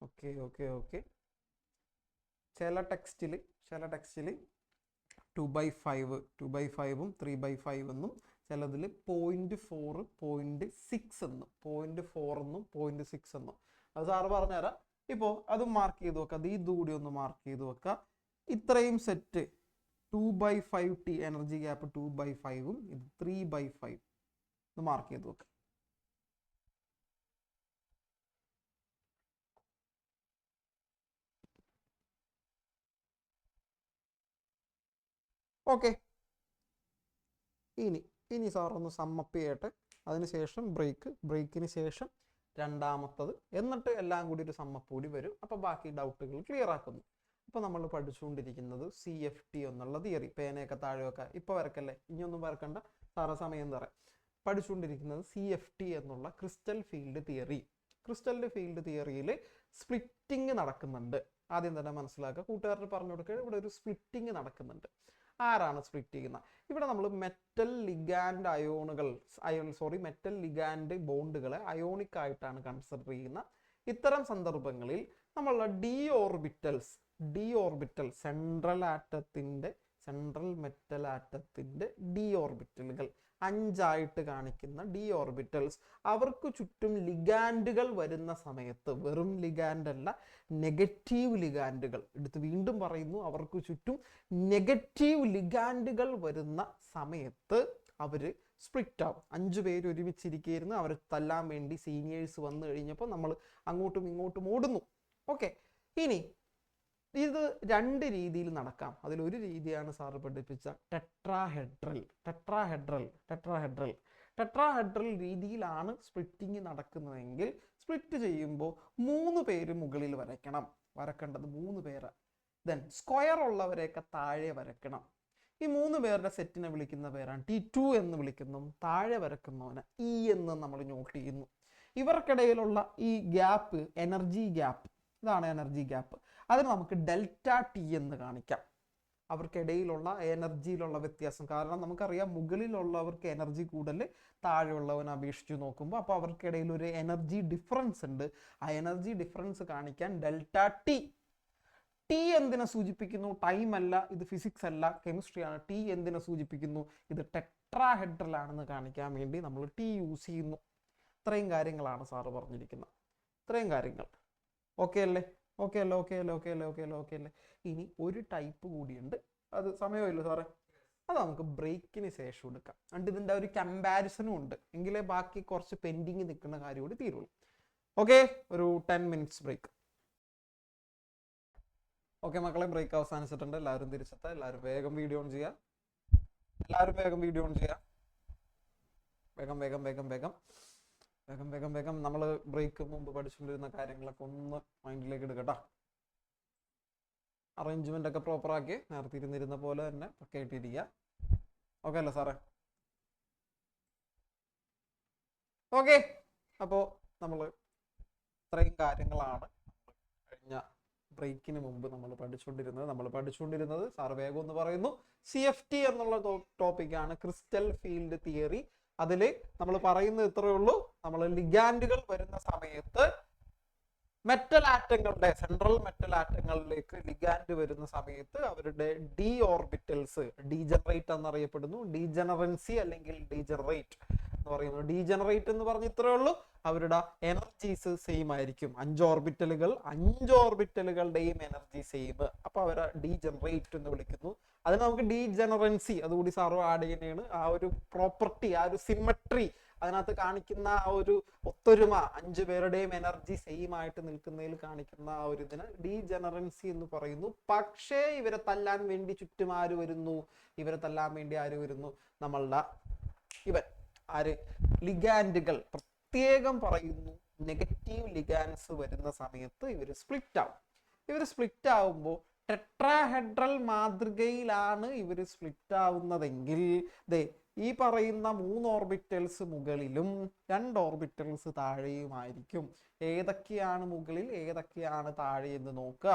ഓക്കെ. ചില ടെക്സ്റ്റിൽ 2/5 3/5 എന്നും, ചിലതിൽ 0.4 0.6 എന്നും 0.4 എന്നും 0.6 എന്നും. അത് സാറ് പറഞ്ഞുതരാം. ഇപ്പോൾ അതും മാർക്ക് ചെയ്ത് വെക്കാം. ഇതുകൂടി ഒന്ന് മാർക്ക് ചെയ്ത് വെക്കാം. ഇത്രയും സെറ്റ് 2/5 T എനർജി ഗ്യാപ്പ് 2/5ഉം ഇത് 3/5 ഇത് മാർക്ക് ചെയ്ത് വെക്കാം. ഓക്കെ. ഇനി സാർ ഒന്ന് സമ്മപ്പ് ചെയ്യട്ടെ. അതിനുശേഷം ബ്രേക്കിന് ശേഷം രണ്ടാമത്തത്, എന്നിട്ട് എല്ലാം കൂടി ഒരു സമ്മപ്പ് കൂടി വരും. അപ്പോൾ ബാക്കി ഡൗട്ടുകൾ ക്ലിയർ ആക്കുന്നു. അപ്പോൾ നമ്മൾ പഠിച്ചുകൊണ്ടിരിക്കുന്നത് CFT എന്നുള്ള തിയറി. പേനയൊക്കെ താഴെ വെക്കുക. ഇപ്പോൾ വരക്കല്ലേ, ഇനിയൊന്നും വരക്കണ്ട, സാറേ സമയം തരാം. പഠിച്ചുകൊണ്ടിരിക്കുന്നത് CFT എന്നുള്ള crystal field theory. Crystal field തിയറിയിൽ സ്പ്ലിറ്റിംഗ് നടക്കുന്നുണ്ട്. ആദ്യം തന്നെ മനസ്സിലാക്കുക. കൂട്ടുകാർക്ക് പറഞ്ഞു കൊടുക്കുക, ഇവിടെ ഒരു സ്പ്ലിറ്റിംഗ് നടക്കുന്നുണ്ട്. ആരാണ് സ്പ്ലിറ്റ് ചെയ്യുന്നത്? ഇവിടെ നമ്മൾ മെറ്റൽ ലിഗാൻഡ് ബോണ്ടുകളെ അയോണിക് ആയിട്ടാണ് കൺസിഡർ ചെയ്യുന്നത്. ഇത്തരം സന്ദർഭങ്ങളിൽ നമ്മളുടെ ഡി ഓർബിറ്റൽ സെൻട്രൽ മെറ്റൽ ആറ്റത്തിന്റെ ഡി ഓർബിറ്റലുകൾ 5 കാണിക്കുന്ന ഡി ഓർബിറ്റൽസ്, അവർക്ക് ചുറ്റും ലിഗാൻഡുകൾ വരുന്ന സമയത്ത്, വെറും ലിഗാൻഡ് അല്ല, നെഗറ്റീവ് ലിഗാൻഡുകൾ, എടുത്ത് വീണ്ടും പറയുന്നു, അവർക്ക് ചുറ്റും നെഗറ്റീവ് ലിഗാൻഡുകൾ വരുന്ന സമയത്ത് അവർ സ്പ്ലിറ്റ് ആവും. 5 പേര് ഒരുമിച്ചിരിക്കുന്നു. അവർ തല്ലാൻ വേണ്ടി സീനിയേഴ്സ് വന്നു കഴിഞ്ഞപ്പോൾ നമ്മൾ അങ്ങോട്ടും ഇങ്ങോട്ടും ഓടുന്നു. ഓക്കെ. ഇനി ഇത് 2 രീതിയിൽ നടക്കാം. അതിലൊരു രീതിയാണ് സാറ് പഠിപ്പിച്ച ടെട്രാഹെഡ്രൽ രീതിയിലാണ് സ്പ്ലിറ്റിംഗ് നടക്കുന്നതെങ്കിൽ, സ്പ്ലിറ്റ് ചെയ്യുമ്പോൾ 3 പേര് മുകളിൽ വരക്കേണ്ടത് 3 പേര്. ദെൻ സ്ക്വയർ ഉള്ളവരെയൊക്കെ താഴെ വരക്കണം. ഈ 3 പേരുടെ സെറ്റിനെ വിളിക്കുന്ന പേരാണ് T2 എന്ന് വിളിക്കുന്നു. താഴെ വരക്കുന്നവനെ E എന്ന് നമ്മൾ നോട്ട് ചെയ്യുന്നു. ഇവർക്കിടയിലുള്ള ഈ ഗ്യാപ്പ്, എനർജി ഗ്യാപ്പ്, ഇതാണ് എനർജി ഗ്യാപ്പ്. അതിന് നമുക്ക് ഡെൽറ്റ T എന്ന് കാണിക്കാം. അവർക്കിടയിലുള്ള എനർജിയിലുള്ള വ്യത്യാസം. കാരണം നമുക്കറിയാം മുകളിലുള്ളവർക്ക് എനർജി കൂടുതൽ താഴെയുള്ളവനെ അപേക്ഷിച്ച് നോക്കുമ്പോൾ. അപ്പോൾ അവർക്കിടയിൽ ഒരു എനർജി ഡിഫറൻസ് ഉണ്ട്. ആ എനർജി ഡിഫറൻസ് കാണിക്കാൻ ഡെൽറ്റ ടി. ടി എന്തിനെ സൂചിപ്പിക്കുന്നു? ടൈം അല്ല, ഇത് ഫിസിക്സ് അല്ല, കെമിസ്ട്രിയാണ്. ടി എന്തിനെ സൂചിപ്പിക്കുന്നു? ഇത് ടെട്രാഹെഡ്രൽ ആണെന്ന് കാണിക്കാൻ വേണ്ടി നമ്മൾ ടി യൂസ് ചെയ്യുന്നു. ഇത്രയും കാര്യങ്ങളാണ് സാറ് പറഞ്ഞിരിക്കുന്നത്. ഇത്രയും കാര്യങ്ങൾ ഓക്കെ അല്ലേ? ഓക്കെ അല്ലേ? ഓക്കെ അല്ലേ? ഓക്കെ അല്ലേ? ഓക്കെ അല്ലേ? ഓക്കെ അല്ലേ? ഇനി ഒരു ടൈപ്പ് കൂടിയുണ്ട്, അത് സമയമില്ല സാറേ, അത് നമുക്ക് ബ്രേക്കിന് ശേഷം എടുക്കാം. എന്നിട്ട് ഇതിൻ്റെ ഒരു കമ്പാരിസണും ഉണ്ട്, എങ്കിലേ ബാക്കി കുറച്ച് പെൻഡിങ് നിൽക്കുന്ന കാര്യം കൂടി തീരുള്ളൂ. ഓക്കെ, ഒരു 10 മിനിറ്റ്സ് ബ്രേക്ക്. ഓക്കെ മക്കളെ, ബ്രേക്ക് അവസാനിച്ചിട്ടുണ്ട്. എല്ലാവരും തിരിച്ചെത്താം. എല്ലാവരും വേഗം വീഡിയോ ഓൺ ചെയ്യുക. എല്ലാവരും വേഗം വീഡിയോ ഓൺ ചെയ്യുക. വേഗം വേഗം വേഗം വേഗം വേഗം വേഗം വേഗം. നമ്മൾ ബ്രേക്ക് മുമ്പ് പഠിച്ചുകൊണ്ടിരുന്ന കാര്യങ്ങളൊക്കെ ഒന്ന് മൈൻഡിലേക്ക് എടുക്കട്ടോ. അറേഞ്ച്മെന്റ് ഒക്കെ പ്രോപ്പർ ആക്കി നേരത്തെ ഇരുന്നിരുന്ന പോലെ തന്നെ പക്കയായിട്ടിരിക്കുക. ഓക്കെ അല്ലേ സാറേ? ഓക്കെ, അപ്പോൾ നമ്മൾ ഇത്രയും കാര്യങ്ങളാണ് കഴിഞ്ഞ ബ്രേക്കിന് മുമ്പ് നമ്മൾ പഠിച്ചുകൊണ്ടിരുന്നത്. സാറ് വേഗം ഒന്ന് പറയുന്നു. CFT എന്നുള്ള ടോപ്പിക്കാണ്, ക്രിസ്റ്റൽ ഫീൽഡ് തിയറി. അതിൽ നമ്മൾ പറയുന്നത് ഇത്രയേ ഉള്ളൂ. നമ്മൾ ലിഗാൻഡുകൾ വരുന്ന സമയത്ത് മെറ്റൽ ആറ്റങ്ങളുടെ, സെൻട്രൽ മെറ്റൽ ആറ്റങ്ങളിലേക്ക് ലിഗാൻഡ് വരുന്ന സമയത്ത് അവരുടെ ഡി ഓർബിറ്റൽസ് ഡീജനറേറ്റ് എന്നറിയപ്പെടുന്നു. ഡീജനറൻസി അല്ലെങ്കിൽ ഡീജനറേറ്റ് എന്ന് പറയുന്നു. ഡീജനറേറ്റ് എന്ന് പറഞ്ഞ ഇത്രയേ ഉള്ളൂ. അവരുടെ എനർജീസ് സെയിം ആയിരിക്കും. 5 ഓർബിറ്റലുകളുടെയും എനർജി സെയിം. അപ്പൊ അവരെ ഡീജനറേറ്റ് എന്ന് വിളിക്കുന്നു. അതിന് നമുക്ക് ഡീജനറൻസി അതുകൂടി സാറ് ആഡ് ചെയ്യുന്നതാണ്. ആ ഒരു പ്രോപ്പർട്ടി, ആ ഒരു സിമ്മട്രി അതിനകത്ത് കാണിക്കുന്ന ആ ഒരു ഒത്തൊരുമ, 5 പേരുടെയും എനർജി സെയിം ആയിട്ട് നിൽക്കുന്നതിൽ കാണിക്കുന്ന ആ ഒരു ഇതിന് ഡീജനറൻസി എന്ന് പറയുന്നു. പക്ഷേ ഇവരെ തല്ലാൻ വേണ്ടി ചുറ്റും ആര് വരുന്നു? ഇവരെ തല്ലാൻ വേണ്ടി ആര് വരുന്നു? നമ്മളുടെ ലിഗാൻഡുകൾ. പ്രത്യേകം പറയുന്നു, നെഗറ്റീവ് ലിഗാൻസ് വരുന്ന സമയത്ത് ഇവർ സ്പ്ലിറ്റ് ആവും. ഇവർ സ്പ്ലിറ്റ് ആവുമ്പോൾ ടെട്രാഹെഡ്രൽ മാതൃകയിലാണ് ഇവർ സ്പ്ലിറ്റ് ആവുന്നതെങ്കിൽ ഈ പറയുന്ന 3 ഓർബിറ്റൽസ് മുകളിലും 2 ഓർബിറ്റൽസ് താഴെയുമായിരിക്കും. ഏതൊക്കെയാണ് മുകളിൽ, ഏതൊക്കെയാണ് താഴെ എന്ന് നോക്കുക.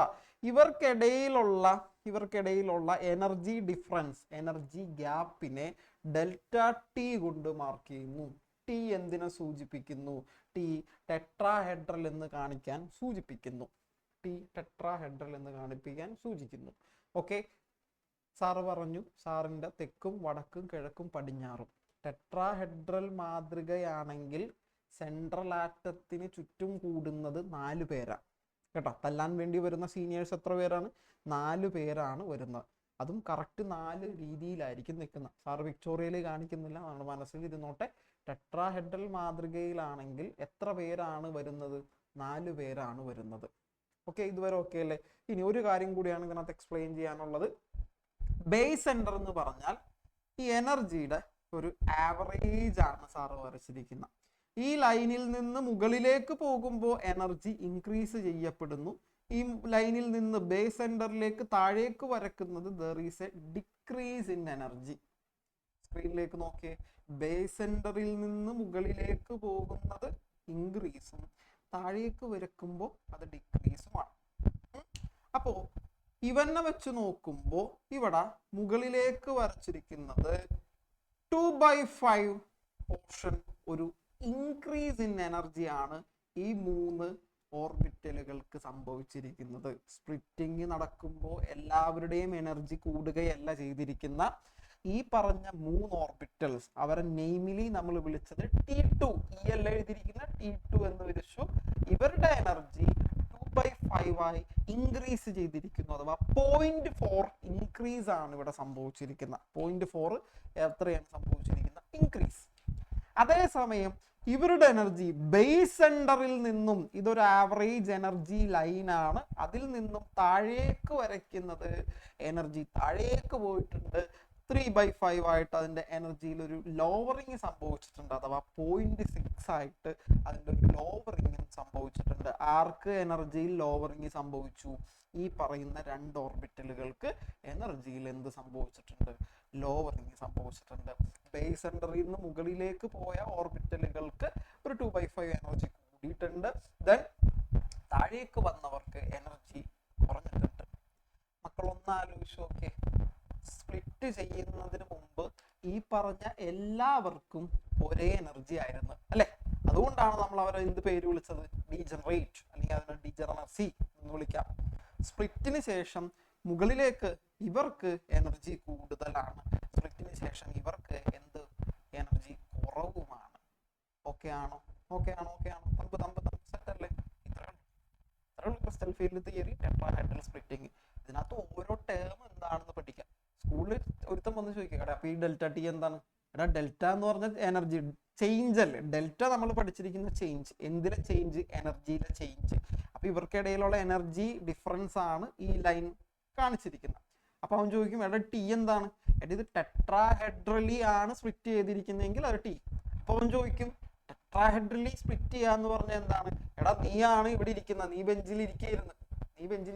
ഇവർക്കിടയിലുള്ള എനർജി ഡിഫറൻസ്, എനർജി ഗ്യാപ്പിനെ ഡെൽറ്റ ടി കൊണ്ട് മാർക്ക് ചെയ്യുന്നു. ടി എന്തിനെ സൂചിപ്പിക്കുന്നു? ടി ടെട്രാഹെഡ്രൽ എന്ന് കാണിക്കാൻ സൂചിപ്പിക്കുന്നു. ഓക്കെ, സാറ് പറഞ്ഞു സാറിൻ്റെ തെക്കും വടക്കും കിഴക്കും പടിഞ്ഞാറും ടെട്രാഹെഡ്രൽ മാതൃകയാണെങ്കിൽ സെൻട്രൽ ആറ്റത്തിന് ചുറ്റും കൂടുന്നത് 4 പേരാണ് കേട്ടോ. തല്ലാൻ വേണ്ടി വരുന്ന സീനിയേഴ്സ് എത്ര പേരാണ്? 4 പേരാണ് വരുന്നത്. അതും കറക്റ്റ് 4 രീതിയിലായിരിക്കും നിൽക്കുന്നത്. സാറ് പിക്ചോറിയൽ കാണിക്കുന്നില്ല, നമ്മുടെ മനസ്സിൽ ഇരുന്നോട്ടെ. ടെട്രാഹെഡ്രൽ മാതൃകയിലാണെങ്കിൽ എത്ര പേരാണ് വരുന്നത്? 4 പേരാണ് വരുന്നത്. ഓക്കെ, ഇതുവരെ ഓക്കെ അല്ലേ? ഇനി ഒരു കാര്യം കൂടിയാണ് ഇതിനകത്ത് എക്സ്പ്ലെയിൻ ചെയ്യാനുള്ളത്. ബേസ് സെന്റർ എന്ന് പറഞ്ഞാൽ ഈ എനർജിയുടെ ഒരു ആവറേജ് ആണ് സാറ് വരച്ചിരിക്കുന്നത്. ഈ ലൈനിൽ നിന്ന് മുകളിലേക്ക് പോകുമ്പോൾ എനർജി ഇൻക്രീസ് ചെയ്യപ്പെടുന്നു. ഈ ലൈനിൽ നിന്ന് ബേസ് സെന്ററിലേക്ക് താഴേക്ക് വരക്കുന്നത് there is a decrease in energy. സ്ക്രീനിലേക്ക് നോക്കിയേ. ബേസ് സെന്ററിൽ നിന്ന് മുകളിലേക്ക് പോകുന്നത് ഇൻക്രീസും, താഴേക്ക് വരക്കുമ്പോൾ അത് ഡിക്രീസുമാണ്. അപ്പോ ഇവനെ വെച്ച് നോക്കുമ്പോൾ ഇവിടെ മുകളിലേക്ക് വരച്ചിരിക്കുന്നത് 2/5 പോർഷൻ ഒരു ഇൻക്രീസ് ഇൻ എനർജി ആണ് ഈ 3 ഓർബിറ്റലുകൾക്ക് സംഭവിച്ചിരിക്കുന്നത്. സ്പ്ലിറ്റിംഗ് നടക്കുമ്പോൾ എല്ലാവരുടെയും എനർജി കൂടുകയല്ല ചെയ്തിരിക്കുന്ന. ഈ പറഞ്ഞ 3 ഓർബിറ്റൽസ് അവരെ നെയിമിലി നമ്മൾ വിളിച്ചത് T2, അല്ല എഴുതിയിരിക്കുന്ന T2 എന്ന് വിളിച്ചു. ഇവരുടെ എനർജി 2/5 ആയി ഇൻക്രീസ് ചെയ്തിരിക്കുന്നു. അഥവാ 0.4 ഇൻക്രീസ് ആണ് ഇവിടെ സംഭവിച്ചിരിക്കുന്നത്. 0.4 എത്രയാണ് സംഭവിച്ചിരിക്കുന്നത്? ഇൻക്രീസ്. അതേസമയം ഇവരുടെ എനർജി ബേസ് സെന്ററിൽ നിന്നും, ഇതൊരു ആവറേജ് എനർജി ലൈനാണ്, അതിൽ നിന്നും താഴേക്ക് വരയ്ക്കുന്നത് എനർജി താഴേക്ക് പോയിട്ടുണ്ട്. 3/5 ആയിട്ട് അതിന്റെ എനർജിയിൽ ഒരു ലോവറിങ് സംഭവിച്ചിട്ടുണ്ട്. അഥവാ 0.6 ആയിട്ട് അതിന്റെ ഒരു ലോവറിങ് സംഭവിച്ചിട്ടുണ്ട്. ആർക്ക് എനർജിയിൽ ലോവറിങ് സംഭവിച്ചു? ഈ പറയുന്ന 2 ഓർബിറ്റലുകൾക്ക് എനർജിയിൽ എന്ത് സംഭവിച്ചിട്ടുണ്ട്? ലോവറിങ് സംഭവിച്ചിട്ടുണ്ട്. ബേസ് സെന്ററിൽ നിന്ന് മുകളിലേക്ക് പോയ ഓർബിറ്റലുകൾക്ക് ഒരു 2/5 എനർജി കൂടിയിട്ടുണ്ട്. ദെൻ താഴേക്ക് വന്നവർക്ക് എനർജി കുറഞ്ഞിട്ടുണ്ട്. മക്കൾ ഒന്ന് ആലോചിച്ച് നോക്കിയേ. സ്പ്ലിറ്റ് ചെയ്യുന്നതിന് മുമ്പ് ഈ പറഞ്ഞ എല്ലാവർക്കും ഒരേ എനർജി ആയിരുന്നു അല്ലെ? അതുകൊണ്ടാണ് നമ്മൾ അവരെ എന്ത് പേര് വിളിച്ചത്? ഡീജനറേറ്റ്, അല്ലെങ്കിൽ അതിനെ ഡീജനറസി എന്ന് വിളിക്കാം. സ്പ്ലിറ്റിന് ശേഷം മുകളിലേക്ക് ഇവർക്ക് എനർജി കൂടുതലാണ്, സ്പ്ലിറ്റിന് ശേഷം ഇവർക്ക് എന്ത് എനർജി കുറവുമാണ്. ഓക്കെ ആണോ? ഓക്കെ ആണോ? ഓക്കെ ആണോ? സെറ്റ് അല്ലേ? ഇത്രയുള്ള crystal field theory, tetrahedral splitting. ഇതിനകത്ത് ഓരോ ടേം എന്താണെന്ന് പഠിക്കാം. സ്കൂളിൽ ഒരുത്തം വന്ന് ചോദിക്കുക, അപ്പൊ ഈ ഡെൽറ്റ ടി എന്താണ്? എടാ ഡെൽറ്റ എന്ന് പറഞ്ഞ എനർജി ചേഞ്ച് അല്ലേ? ഡെൽറ്റ നമ്മൾ പഠിച്ചിരിക്കുന്ന ചേഞ്ച്. എന്തിലെ ചേഞ്ച്? എനർജിയിലെ ചേഞ്ച്. അപ്പൊ ഇവർക്കിടയിലുള്ള എനർജി ഡിഫറൻസ് ആണ് ഈ ലൈൻ കാണിച്ചിരിക്കുന്നത്. അപ്പൊ അവൻ ചോദിക്കും, എടാ ടി എന്താണ്? എടാ ഇത് ടെട്രാഹെഡ്രലി ആണ് സ്പ്ലിറ്റ് ചെയ്തിരിക്കുന്നതെങ്കിൽ അത് ടി. അപ്പൊ അവൻ ചോദിക്കും, ടെട്രാഹെഡ്രലി സ്പ്ലിറ്റ് ചെയ്യാന്ന് പറഞ്ഞാൽ എന്താണ്? എടാ നീയാണ് ഇവിടെ ഇരിക്കുന്നത്, നീ ബെഞ്ചിൽ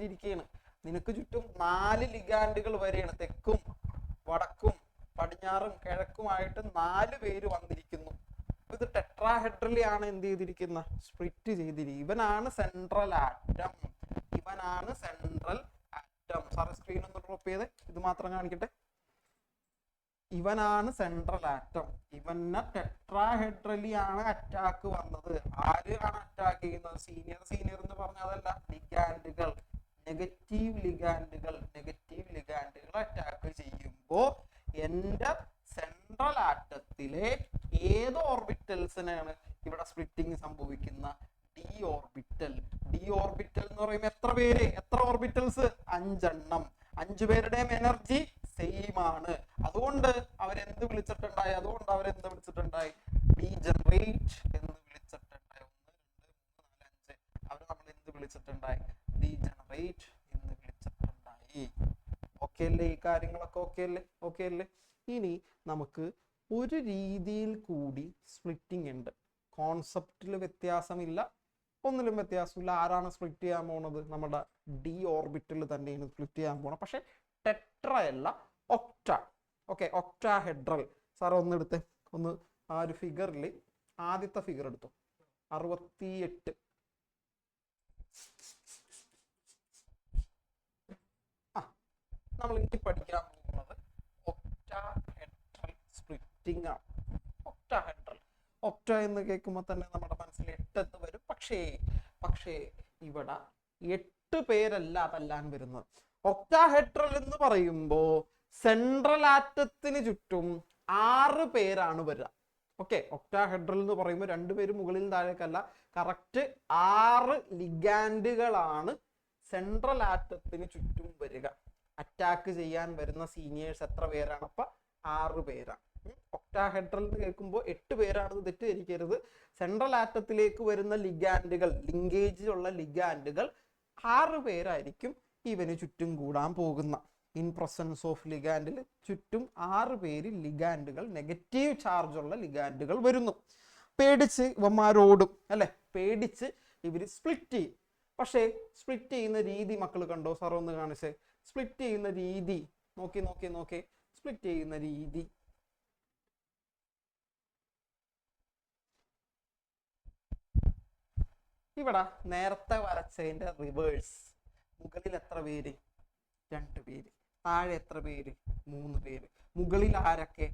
ഇരിക്കുകയാണ്, നിനക്ക് ചുറ്റും 4 ലിഗാൻഡുകൾ വരെയാണ്, തെക്കും വടക്കും പടിഞ്ഞാറും കിഴക്കുമായിട്ട് 4 പേര് വന്നിരിക്കുന്നു. ഇത് ടെട്രാഹെഡ്രലി ആണ് എന്ത് ചെയ്തിരിക്കുന്ന? സ്പ്ലിറ്റ് ചെയ്തിരിക്കും. ഇവനാണ് സെൻട്രൽ ആറ്റം. സാറ് സ്ക്രീൻ ഒന്ന് ഡ്രോപ്പ് ചെയ്ത് ഇത് മാത്രം കാണിക്കട്ടെ. ഇവനാണ് സെൻട്രൽ ആറ്റം. ഇവനെ ടെട്രാഹെഡ്രലി ആണ് അറ്റാക്ക് വന്നത്. ആര് ആണ് അറ്റാക്ക് ചെയ്യുന്നത്? സീനിയർ എന്ന് പറഞ്ഞാൽ അതല്ല, ലിഗാൻഡുകൾ, നെഗറ്റീവ് ലിഗാൻഡുകൾ അറ്റാക്ക് ചെയ്യുമ്പോ എന്റെ സെൻട്രൽ ആറ്റത്തിലെ ഏത് ഓർബിറ്റൽസിനാണ് ഇവിടെ സ്പ്ലിറ്റിംഗ് സംഭവിക്കുന്ന? ഡി ഓർബിറ്റൽ എന്ന് പറയുമ്പോൾ എത്ര ഓർബിറ്റൽസ്? 5 എണ്ണം. 5 പേരുടെയും എനർജി സെയിം ആണ്. അതുകൊണ്ട് അവരെന്ത് വിളിച്ചിട്ടുണ്ടായി? ഡീജനറേറ്റ് എന്ന് വിളിച്ചിട്ടുണ്ടായി. 1 2 3 4 5 അവരെ നമ്മൾ എന്ത് വിളിച്ചിട്ടുണ്ടായി? ഡീജനറേറ്റ് എന്ന് വിളിച്ചിട്ടുണ്ടായി. ഓക്കെ അല്ലേ? ഈ കാര്യങ്ങളൊക്കെ ഓക്കെ അല്ലേ? ഇനി നമുക്ക് ഒരു രീതിയിൽ കൂടി സ്പ്ലിറ്റിംഗ് ഉണ്ട്. കോൺസെപ്റ്റിൽ വ്യത്യാസമില്ല, ഒന്നിലും വ്യത്യാസമില്ല. ആരാണ് സ്പ്ലിറ്റ് ചെയ്യാൻ പോണത്? നമ്മുടെ ഡി ഓർബിറ്റൽ തന്നെയാണ് സ്പ്ലിറ്റ് ചെയ്യാൻ പോണത്. പക്ഷെ ടെട്ര അല്ല, ഒക്ട. Okay, octahedral. സാർ ഒന്നെടുത്ത് ആ ഒരു ഫിഗറിൽ ആദ്യത്തെ ഫിഗർ എടുത്തു, 68. നമ്മൾ ഇനി പഠിക്കാൻ പോകുന്നത് ഒക്ടാഹെഡ്രൽ സ്പ്ലിറ്റിംഗ് ആണ്. ഒക്ട എന്ന് കേൾക്കുമ്പോൾ തന്നെ നമ്മുടെ മനസ്സിൽ 8 എന്ന് വരും. പക്ഷേ ഇവിടെ 8 പേരല്ല അതല്ലാൻ വരുന്നത്. ഒക്ടാഹെഡ്രൽ എന്ന് പറയുമ്പോൾ സെൻട്രൽ ആറ്റത്തിന് ചുറ്റും 6 പേരാണ് വരിക. ഓക്കെ, ഒക്ടാഹെഡ്രൽ എന്ന് പറയുമ്പോൾ 2 പേര് മുകളിൽ താഴേക്കല്ല, കറക്റ്റ് 6 ലിഗാൻഡുകളാണ് സെൻട്രൽ ആറ്റത്തിന് ചുറ്റും വരിക. അറ്റാക്ക് ചെയ്യാൻ വരുന്ന സീനിയേഴ്സ് എത്ര പേരാണ്? അപ്പൊ 6 പേരാണ്. ഒക്ടാഹെഡ്രൽ എന്ന് കേൾക്കുമ്പോൾ 8 പേരാണെന്ന് തെറ്റിദ്ധരിക്കരുത്. സെൻട്രൽ ആറ്റത്തിലേക്ക് വരുന്ന ലിഗാൻഡുകൾ, ലിങ്കേജ് ഉള്ള ലിഗാൻഡുകൾ 6 പേരായിരിക്കും ഇവന് ചുറ്റും കൂടാൻ പോകുന്ന. ഇൻ പ്രസൻസ് ഓഫ് ലിഗാൻഡിൽ ചുറ്റും 6 പേര് ലിഗാൻഡുകൾ, നെഗറ്റീവ് ചാർജ് ഉള്ള ലിഗാൻഡുകൾ വരുന്നു. പേടിച്ച് ഇവന്മാരോടും അല്ലെ? പേടിച്ച് ഇവര് സ്പ്ലിറ്റ് ചെയ്യും. പക്ഷേ സ്പ്ലിറ്റ് ചെയ്യുന്ന രീതി മക്കൾ കണ്ടോ? സാർ ഒന്ന് കാണിച്ചേ. സ്പ്ലിറ്റ് ചെയ്യുന്ന രീതി നോക്കി. സ്പ്ലിറ്റ് ചെയ്യുന്ന രീതി ഇവിടെ നേരത്തെ വരച്ചതിന്റെ റിവേഴ്സ്. മുകളിൽ എത്ര പേര്? 2 പേര്. താഴെ എത്ര പേര്? 3 പേര്. മുകളിൽ ആരൊക്കെ?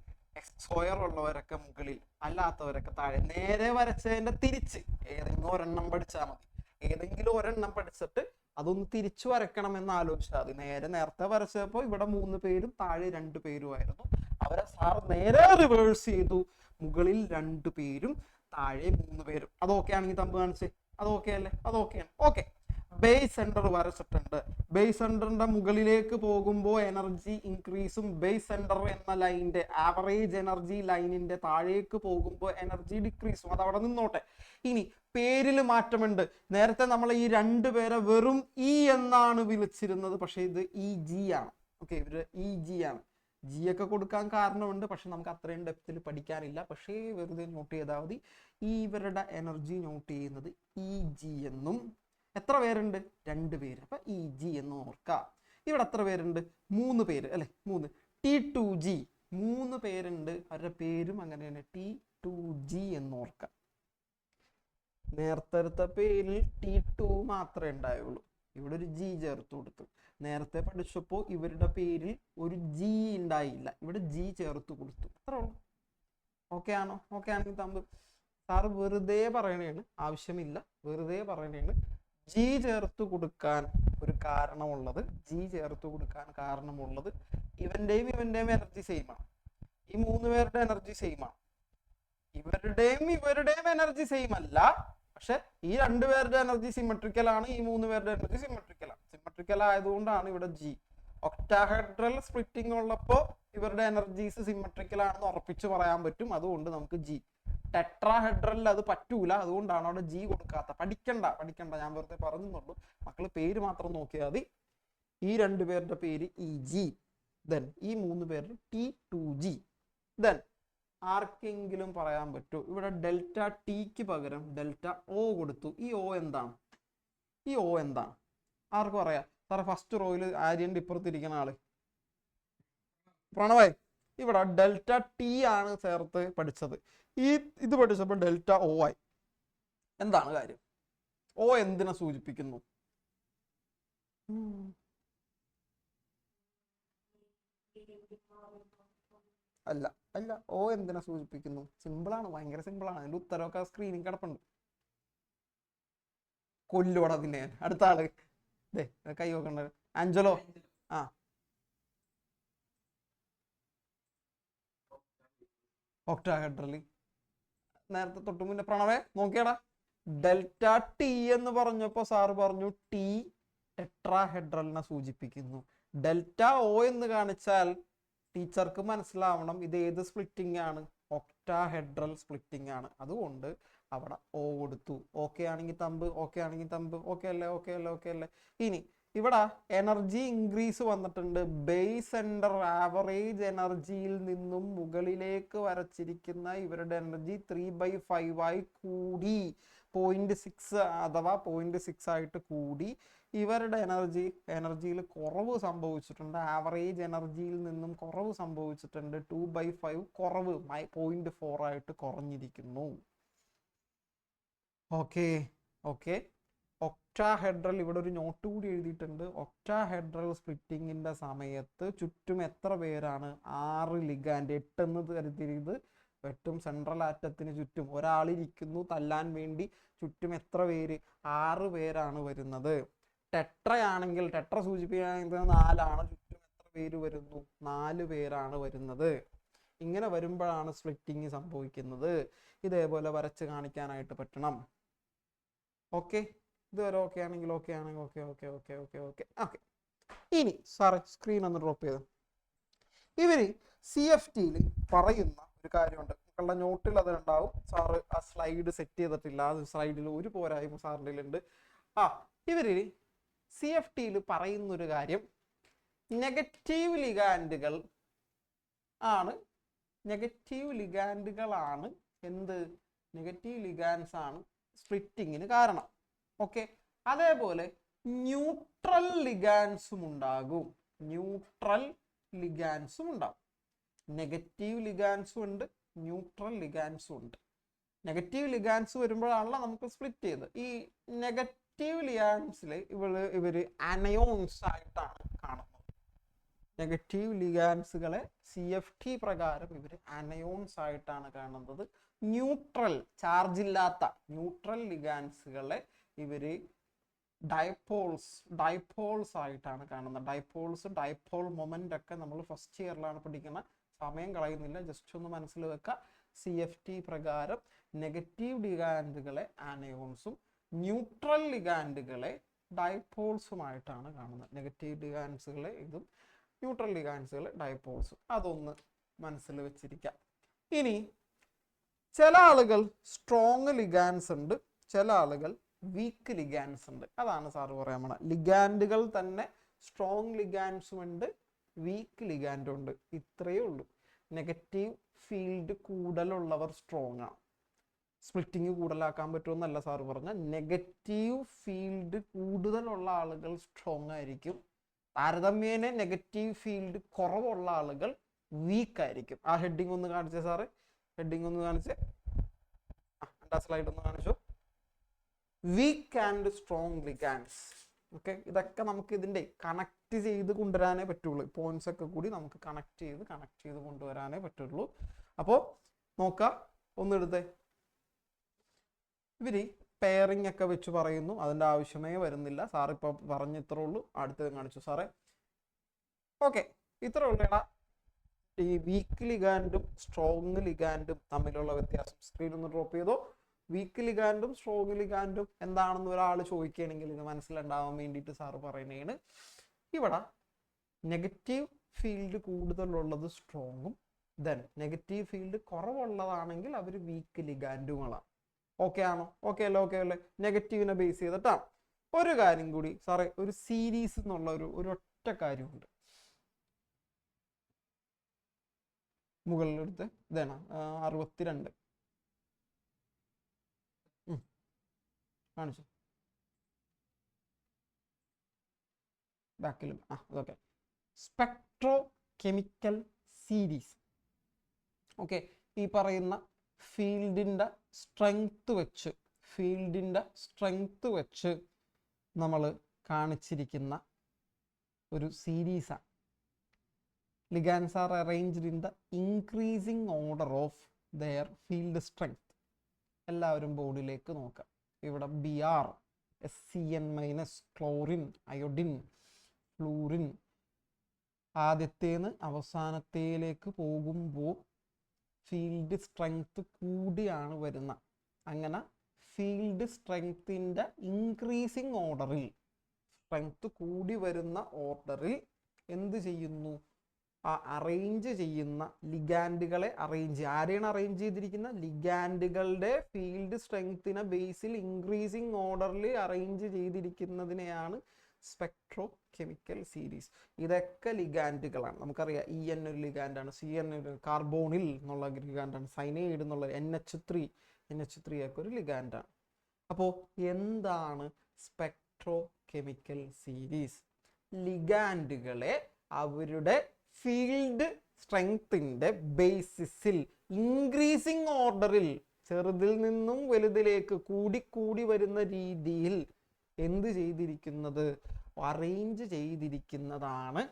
സ്ക്വയർ ഉള്ളവരൊക്കെ മുകളിൽ, അല്ലാത്തവരൊക്കെ താഴെ. നേരെ വരച്ചതിന്റെ തിരിച്ച് ഏതെങ്കിലും ഒരെണ്ണം പഠിച്ചാൽ മതി. ഏതെങ്കിലും ഒരെണ്ണം പഠിച്ചിട്ട് അതൊന്ന് തിരിച്ചു വരയ്ക്കണം എന്ന് ആലോചിച്ചാൽ മതി. നേരത്തെ വരച്ചപ്പോൾ ഇവിടെ 3 പേരും താഴെ 2 പേരുമായിരുന്നു. അവരെ സാർ നേരെ റിവേഴ്സ് ചെയ്തു. മുകളിൽ 2 പേരും താഴെ 3 പേരും. അതൊക്കെ ആണെങ്കിൽ തമ്പ് കാണിച്ചേ. അതൊക്കെ അല്ലേ? അതൊക്കെയാണ്. ഓക്കെ, ബേസ് സെന്റർ വരച്ചിട്ടുണ്ട്. ബേസ് സെന്ററിന്റെ മുകളിലേക്ക് പോകുമ്പോൾ എനർജി ഇൻക്രീസും. ബേസ് സെന്റർ എന്ന ലൈനിന്റെ ആവറേജ് എനർജി ലൈനിന്റെ താഴേക്ക് പോകുമ്പോൾ എനർജി ഡിക്രീസും. അത് അവിടെ നിന്നോട്ടെ. ഇനി പേരിൽ മാറ്റമുണ്ട്. നേരത്തെ നമ്മൾ ഈ 2 പേരെ വെറും ഇ എന്നാണ് വിളിച്ചിരുന്നത്. പക്ഷെ ഇത് ഇ ജി ആണ്. ഓക്കെ, ഇവര് ഇ ജി ആണ്. ജി ഒക്കെ കൊടുക്കാൻ കാരണമുണ്ട്, പക്ഷെ നമുക്ക് അത്രയും ഡെപ്തിൽ പഠിക്കാനില്ല. പക്ഷേ വെറുതെ നോട്ട് ചെയ്താൽ മതി. ഇവരുടെ എനർജി നോട്ട് ചെയ്യുന്നത് ഇ ജി എന്നും. എത്ര പേരുണ്ട്? 2 പേര്. അപ്പൊ ഇ ജി എന്ന് ഓർക്കാം. ഇവിടെ എത്ര പേരുണ്ട്? 3 പേര് അല്ലെ? 3. T2G 3 പേരുണ്ട്. അവരുടെ പേരും അങ്ങനെ തന്നെ, T2G എന്ന് ഓർക്കാം. നേരത്തെ പേരിൽ T2 മാത്രമേ ഉണ്ടായുള്ളൂ. ഇവിടെ ഒരു ജി ചേർത്ത് കൊടുത്തു. നേരത്തെ പഠിച്ചപ്പോൾ ഇവരുടെ പേരിൽ ഒരു ജി ഉണ്ടായില്ല, ഇവിടെ ജി ചേർത്ത് കൊടുത്തു, അത്രേ ഉള്ളൂ. ഓക്കെ ആണോ? ഓക്കെ ആണെങ്കിൽ തമ്പ് സാറ് വെറുതെ പറയണേണ്, ആവശ്യമില്ല, വെറുതെ പറയണേണ്. ജി ചേർത്ത് കൊടുക്കാൻ ഒരു കാരണമുള്ളത്, ഇവന്റെയും എനർജി സെയിം ആണ്. ഈ 3 പേരുടെ എനർജി സെയിം ആണ്. ഇവരുടെയും എനർജി സെയിം അല്ല, പക്ഷെ ഈ 2 പേരുടെ എനർജി സിമെട്രിക്കൽ ആണ്, ഈ 3 പേരുടെ എനർജി സിമെട്രിക്കൽ ആയതുകൊണ്ടാണ് ഇവിടെ ജി. ഒക്ടാഹെഡ്രൽ സ്പ്ലിറ്റിംഗ് ഉള്ളപ്പോ ഇവരുടെ എനർജീസ് സിമെട്രിക്കൽ ആണെന്ന് ഉറപ്പിച്ച് പറയാൻ പറ്റും, അതുകൊണ്ട് നമുക്ക് ജി. ടെട്രാഹെഡ്രലിൽ അത് പറ്റൂല, അതുകൊണ്ടാണ് അവിടെ ജി കൊടുക്കാത്ത. പഠിക്കണ്ട, ഞാൻ വെറുതെ പറഞ്ഞുള്ളൂ, മക്കള് പേര് മാത്രം നോക്കിയാൽ മതി. ഈ 2 പേരുടെ പേര് EG, ദെൻ ഈ 3 പേര് T2G. ദെൻ ആർക്കെങ്കിലും പറയാൻ പറ്റൂ, ഇവിടെ ഡെൽറ്റ ടിക്ക് പകരം ഡെൽറ്റ O കൊടുത്തു, ഈ O എന്താണ്? ആർക്കും അറിയാം? സാറേ ഫസ്റ്റ് റോയിൽ ആര്യന്റെ ഇപ്പുറത്തിരിക്കുന്ന ആള് പ്രണവായി, ഇവിടെ ഡെൽറ്റ ടി ആണ് ചേർത്ത് പഠിച്ചത്, ഇത് പഠിച്ചപ്പോൾ ഡെൽറ്റ O ആയി. എന്താണ് കാര്യം? O എന്തിനെ സൂചിപ്പിക്കുന്നു? അല്ല, O എന്തിനെ സൂചിപ്പിക്കുന്നു? സിമ്പിളാണ്, ഭയങ്കര സിമ്പിളാണ്. അതിന്റെ ഉത്തരവൊക്കെ സ്ക്രീനിൽ കിടപ്പുണ്ട്. കൊല്ലോട അതിനെ. അടുത്ത ആള് കൈ നോക്കണ്ട, ആഞ്ചലോ. ആ, ഒക്ടാഹെഡ്രലി. നേരത്തെ തൊട്ട് മുന്നേ പ്രണവേ നോക്കിയടാ, ഡെൽറ്റ ടി എന്ന് പറഞ്ഞപ്പോ സാറ് പറഞ്ഞു ടി ടെട്രാഹെഡ്രലിനെ സൂചിപ്പിക്കുന്നു. ഡെൽറ്റ O എന്ന് കാണിച്ചാൽ ടീച്ചർക്ക് മനസ്സിലാവണം ഇത് ഏത് സ്പ്ലിറ്റിംഗ് ആണ്, ഒക്ടാഹെഡ്രൽ സ്പ്ലിറ്റിംഗ് ആണ്, അതുകൊണ്ട് അവിടെ O കൊടുത്തു. ഓക്കെ ആണെങ്കിൽ തമ്പ്, ഓക്കെ അല്ലേ? ഇനി ഇവിടെ എനർജി ഇൻക്രീസ് വന്നിട്ടുണ്ട്. ബേസ് സെന്റർ ആവറേജ് എനർജിയിൽ നിന്നും മുകളിലേക്ക് വരച്ചിരിക്കുന്ന ഇവരുടെ എനർജി 3/5 ആയി കൂടി, 0.6 അഥവാ 0.6 ആയിട്ട് കൂടി. ഇവരുടെ എനർജിയിൽ കുറവ് സംഭവിച്ചിട്ടുണ്ട്, ആവറേജ് എനർജിയിൽ നിന്നും കുറവ് സംഭവിച്ചിട്ടുണ്ട്. 2/5 കുറവ്, 0.4 ആയിട്ട് കുറഞ്ഞിരിക്കുന്നു. ഓക്കെ. ഒക്ടാഹെഡ്രൽ, ഇവിടെ ഒരു നോട്ട് കൂടി എഴുതിയിട്ടുണ്ട്. ഒക്ടാഹെഡ്രൽ സ്പ്ലിറ്റിങ്ങിന്റെ സമയത്ത് ചുറ്റും എത്ര പേരാണ്? 6 ലിഗാൻഡ്. 8 എന്ന് കരുതിയത് 8 സെൻട്രൽ ആറ്റത്തിന് ചുറ്റും ഒരാളിരിക്കുന്നു തല്ലാൻ വേണ്ടി. ചുറ്റും എത്ര പേര്? 6 പേരാണ് വരുന്നത്. ടെട്രയാണെങ്കിൽ, ടെട്ര സൂചിപ്പിക്കുകയാണെങ്കിൽ 4 ആണ്. ചുറ്റും എത്ര പേര് വരുന്നു? 4 പേരാണ് വരുന്നത്. ഇങ്ങനെ വരുമ്പോഴാണ് സ്പ്ലിറ്റിങ് സംഭവിക്കുന്നത്. ഇതേപോലെ വരച്ച് കാണിക്കാനായിട്ട് പറ്റണം. ഓക്കെ, ഇതുവരെ ഓക്കെ ആണെങ്കിൽ ഓക്കെ. ഇനി സാറ് സ്ക്രീൻ ഒന്ന് ഡ്രോപ്പ് ചെയ്ത്, ഇവര് CFTയിൽ പറയുന്ന ഒരു കാര്യമുണ്ട്, നിങ്ങളുടെ നോട്ടിൽ അത് ഉണ്ടാവും. സാറ് ആ സ്ലൈഡ് സെറ്റ് ചെയ്തിട്ടില്ല, ആ സ്ലൈഡിൽ ഒരു പോരായ്മ സാറിൻ്റെ ഉണ്ട്. ഇവര് CFTയിൽ പറയുന്നൊരു കാര്യം, നെഗറ്റീവ് ലിഗാൻഡുകളാണ് എന്ത്? നെഗറ്റീവ് ലിഗാൻഡ്സ് ആണ് സ്പ്ലിറ്റിങ്ങിന് കാരണം. ഓക്കെ, അതേപോലെ ന്യൂട്രൽ ലിഗാൻഡ്സും ഉണ്ടാകും. നെഗറ്റീവ് ലിഗാൻഡ്സും ഉണ്ട്, ന്യൂട്രൽ ലിഗാൻഡ്സും ഉണ്ട്. നെഗറ്റീവ് ലിഗാൻഡ്സ് വരുമ്പോഴാണല്ലോ നമുക്ക് സ്പ്ലിറ്റ് ചെയ്ത്. ഈ നെഗറ്റീവ് ലിഗാൻഡ്സിൽ ഇവര് അനയോൺസ് ആയിട്ടാണ് കാണുന്നത്. നെഗറ്റീവ് ലിഗാൻഡ്സുകളെ CFT പ്രകാരം ഇവർ അനയോൺസ് ആയിട്ടാണ് കാണുന്നത്. ന്യൂട്രൽ, ചാർജ് ഇല്ലാത്ത ന്യൂട്രൽ ലിഗാൻഡ്സുകളെ ഇവര് ഡൈപോൾസ് ആയിട്ടാണ് കാണുന്നത്. ഡൈപോൾ മൊമെന്റ് ഒക്കെ നമ്മൾ ഫസ്റ്റ് ഇയറിലാണ് പഠിക്കുന്ന, സമയം കളയുന്നില്ല, ജസ്റ്റ് ഒന്ന് മനസ്സിൽ വെക്കുക. CFT പ്രകാരം നെഗറ്റീവ് ലിഗാൻഡുകളെ ആനയോൺസും ന്യൂട്രൽ ലിഗാൻഡുകളെ ഡൈപോൾസുമായിട്ടാണ് കാണുന്നത്. നെഗറ്റീവ് ലിഗാൻഡ്സുകളെ ഇതും, ന്യൂട്രൽ ലിഗാൻഡ്സുകളെ ഡൈപോൾസും. അതൊന്ന് മനസ്സിൽ വെച്ചിരിക്കാം. ഇനി ചില ആളുകൾ സ്ട്രോങ് ലിഗാൻഡ്സ് ഉണ്ട്, ചില ആളുകൾ വീക്ക് ലിഗാൻഡ്സ് ഉണ്ട്. അതാണ് സാറ് പറയാൻ പോണത്. ലിഗാൻഡുകൾ തന്നെ സ്ട്രോങ് ലിഗാൻഡ്സും ഉണ്ട്, വീക്ക് ലിഗാൻഡും ഉണ്ട്. ഇത്രയേ ഉള്ളൂ. നെഗറ്റീവ് ഫീൽഡ് കൂടുതലുള്ളവർ സ്ട്രോങ് ആണ്. സ്പ്ലിറ്റിങ് കൂടുതലാക്കാൻ പറ്റുമെന്നല്ല സാറ് പറഞ്ഞ, നെഗറ്റീവ് ഫീൽഡ് കൂടുതലുള്ള ആളുകൾ സ്ട്രോങ് ആയിരിക്കും. താരതമ്യേന നെഗറ്റീവ് ഫീൽഡ് കുറവുള്ള ആളുകൾ വീക്ക് ആയിരിക്കും. ആ ഹെഡിങ് ഒന്ന് കാണിച്ചേ സാറ്, ഹെഡിങ് ഒന്ന് കാണിച്ചേ, സ്ലൈഡ് ഒന്ന് കാണിച്ചു. Weak and strong ligands. Okay, ഇതൊക്കെ നമുക്ക് ഇതിൻ്റെ കണക്ട് ചെയ്ത് കൊണ്ടുവരാനേ പറ്റുള്ളൂ. പോയിന്റ്സ് ഒക്കെ കൂടി നമുക്ക് കണക്ട് ചെയ്ത് കൊണ്ടുവരാനേ പറ്റുള്ളൂ. അപ്പോൾ നോക്കാം, ഒന്നെടുത്തേ. ഇവര് പെയറിംഗ് ഒക്കെ വെച്ച് പറയുന്നു, അതിൻ്റെ ആവശ്യമേ വരുന്നില്ല. സാർ ഇപ്പോൾ പറഞ്ഞിത്രേ ഉള്ളൂ. അടുത്തത് കാണിച്ചു സാറേ. ഓക്കെ, ഇത്ര ഉള്ള ഈ വീക്ക് ലിഗാൻഡും സ്ട്രോങ് ലിഗാൻഡും തമ്മിലുള്ള വ്യത്യാസം സ്ക്രീൻ ഒന്ന് ഡ്രോപ്പ് ചെയ്തോ. വീക്ക് ലിഗാൻഡും സ്ട്രോങ് ലിഗാൻഡും എന്താണെന്ന് ഒരാൾ ചോദിക്കുകയാണെങ്കിൽ ഇത് മനസ്സിലുണ്ടാവാൻ വേണ്ടിയിട്ട് സാറ് പറയുന്നതാണ്. ഇവിടെ നെഗറ്റീവ് ഫീൽഡ് കൂടുതലുള്ളത് സ്ട്രോങ്ങും, ദെൻ നെഗറ്റീവ് ഫീൽഡ് കുറവുള്ളതാണെങ്കിൽ അവർ വീക്ക് ലിഗാൻഡുകളാണ്. ഓക്കെ ആണോ? ഓക്കെ അല്ലേ? ഓക്കെ അല്ലേ? നെഗറ്റീവിനെ ബേസ് ചെയ്തിട്ടാണ്. ഒരു കാര്യം കൂടി സാറേ, ഒരു സീരീസ് എന്നുള്ള ഒരു ഒറ്റ കാര്യമുണ്ട്. മുകളിലെടുത്ത് ഇതാണ് 62 കാണിച്ചു ബാക്കിലും. അതൊക്കെ സ്പെക്ട്രോ കെമിക്കൽ സീരീസ്. ഓക്കെ, ഈ പറയുന്ന ഫീൽഡിൻ്റെ സ്ട്രെങ്ത് വെച്ച് നമ്മൾ കാണിച്ചിരിക്കുന്ന ഒരു സീരീസാണ്. Ligands are arranged in the increasing order of their field strength. എല്ലാവരും ബോർഡിലേക്ക് നോക്കാം. ഇവിടെ Br, SCN-, chlorine, iodine, fluorine ആദ്യത്തേന്ന് അവസാനത്തേലേക്ക് പോകുമ്പോൾ ഫീൽഡ് സ്ട്രെങ്ത് കൂടിയാണ് വരുന്ന. അങ്ങനെ ഫീൽഡ് സ്ട്രെങ്ത്തിൻ്റെ ഇൻക്രീസിങ് ഓർഡറിൽ, സ്ട്രെങ്ത് കൂടി വരുന്ന ഓർഡറിൽ എന്ത് ചെയ്യുന്നു? ആ അറേഞ്ച് ചെയ്യുന്ന ലിഗാൻഡുകളെ ആരെയാണ് അറേഞ്ച് ചെയ്തിരിക്കുന്ന? ലിഗാൻഡുകളുടെ ഫീൽഡ് സ്ട്രെങ്ത്തിനെ ബേസിൽ ഇൻക്രീസിങ് ഓർഡറിൽ അറേഞ്ച് ചെയ്തിരിക്കുന്നതിനെയാണ് സ്പെക്ട്രോ കെമിക്കൽ സീരീസ്. ഇതൊക്കെ ലിഗാൻഡുകളാണ്. നമുക്കറിയാം EN ഒരു ലിഗാൻഡാണ്, CN ഒരു കാർബോണിൽ എന്നുള്ള ലിഗാൻഡാണ്, സൈനൈഡ് എന്നുള്ള NH3 ഒക്കെ ഒരു ലിഗാൻഡാണ്. അപ്പോൾ എന്താണ് സ്പെക്ട്രോ കെമിക്കൽ സീരീസ്? ലിഗാൻഡുകളെ അവരുടെ ഫീൽഡ് സ്ട്രെങ്ത്തിൻ്റെ ബേസിസിൽ ഇൻക്രീസിങ് ഓർഡറിൽ, ചെറുതിൽ നിന്നും വലുതിലേക്ക് കൂടി വരുന്ന രീതിയിൽ എന്ത് ചെയ്തിരിക്കുന്നത്? അറേഞ്ച് ചെയ്തിരിക്കുന്നതാണ്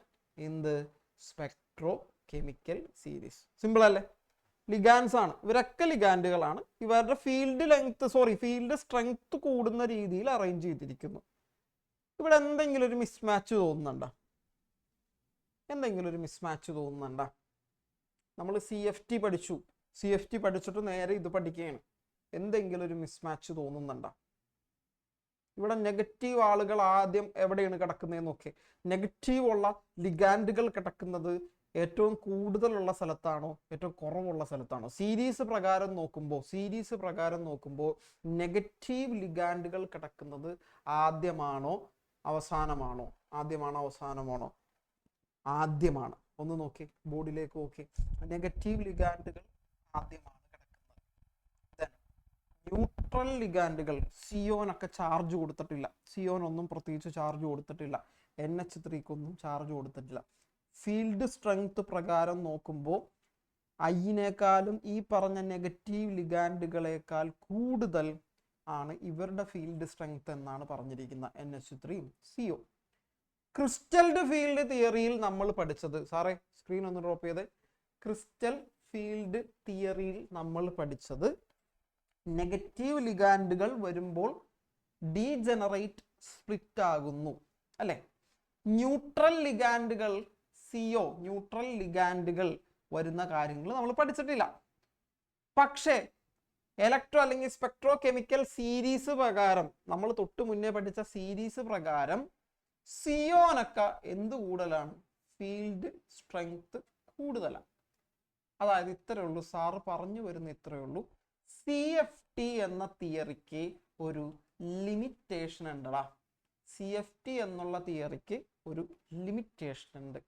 എന്ത്? സ്പെക്ട്രോ കെമിക്കൽ സീരീസ്. സിമ്പിൾ അല്ലേ? ലിഗാൻസ് ആണ്, ഇവരൊക്കെ ലിഗാൻഡുകളാണ്. ഇവരുടെ ഫീൽഡ് സ്ട്രെങ്ത് കൂടുന്ന രീതിയിൽ അറേഞ്ച് ചെയ്തിരിക്കുന്നു. ഇവിടെ എന്തെങ്കിലും ഒരു മിസ്മാച്ച് തോന്നുന്നുണ്ടോ? നമ്മൾ CFT പഠിച്ചിട്ട് നേരെ ഇത് പഠിക്കുകയാണ്. എന്തെങ്കിലും ഒരു മിസ്മാച്ച് തോന്നുന്നുണ്ടോ? ഇവിടെ നെഗറ്റീവ് ആളുകൾ ആദ്യം എവിടെയാണ് കിടക്കുന്നതെന്ന് നോക്കി. നെഗറ്റീവ് ഉള്ള ലിഗാൻഡുകൾ കിടക്കുന്നത് ഏറ്റവും കൂടുതലുള്ള സ്ഥലത്താണോ ഏറ്റവും കുറവുള്ള സ്ഥലത്താണോ? സീരീസ് പ്രകാരം നോക്കുമ്പോൾ നെഗറ്റീവ് ലിഗാൻഡുകൾ കിടക്കുന്നത് ആദ്യമാണോ അവസാനമാണോ? ആദ്യമാണ്. ഒന്ന് നോക്കി, ബോർഡിലേക്ക് നോക്കി. നെഗറ്റീവ് ലിഗാൻഡുകൾ ആദ്യമാണ് കിടക്കുന്നത്. ന്യൂട്രൽ ലിഗാൻഡുകൾ, സിയോനൊക്കെ ചാർജ് കൊടുത്തിട്ടില്ല. സിയോനൊന്നും പ്രത്യേകിച്ച് ചാർജ് കൊടുത്തിട്ടില്ല. NH3 ചാർജ് കൊടുത്തിട്ടില്ല. ഫീൽഡ് സ്ട്രെങ്ത് പ്രകാരം നോക്കുമ്പോൾ ഐനേക്കാളും ഈ പറഞ്ഞ നെഗറ്റീവ് ലിഗാൻഡുകളേക്കാൾ കൂടുതൽ ആണ് ഇവരുടെ ഫീൽഡ് സ്ട്രെങ്ത് എന്നാണ് പറഞ്ഞിരിക്കുന്നത് NH3 CO. ക്രിസ്റ്റൽഡ് ഫീൽഡ് തിയറിയിൽ നമ്മൾ പഠിച്ചത്, സാറേ സ്ക്രീൻ ഒന്ന് ഡ്രോപ്പ് ചെയ്ത്, ക്രിസ്റ്റൽ ഫീൽഡ് തിയറിയിൽ നമ്മൾ പഠിച്ചത് നെഗറ്റീവ് ലിഗാൻഡുകൾ വരുമ്പോൾ ഡീജനറേറ്റ് സ്പ്ലിറ്റ് ആകുന്നു അല്ലെ? ന്യൂട്രൽ ലിഗാൻഡുകൾ ന്യൂട്രൽ ലിഗാൻഡുകൾ വരുന്ന കാര്യങ്ങൾ നമ്മൾ പഠിച്ചിട്ടില്ല. പക്ഷേ അല്ലെങ്കിൽ സ്പെക്ട്രോ കെമിക്കൽ സീരീസ് പ്രകാരം, നമ്മൾ തൊട്ട് മുന്നേ പഠിച്ച സീരീസ് പ്രകാരം സിയോനൊക്കെ എന്ത് കൂടുതലാണ്? ഫീൽഡ് സ്ട്രെങ്ത് കൂടുതലാണ്. അതായത് ഇത്രയേ ഉള്ളൂ, സാറ് പറഞ്ഞു വരുന്ന ഇത്രയേ ഉള്ളൂ. CFT എന്ന തിയറിക്ക് ഒരു ലിമിറ്റേഷൻ ഉണ്ടടാ. CFT എന്നുള്ള തിയറിക്ക് ഒരു ലിമിറ്റേഷൻ ഉണ്ട്.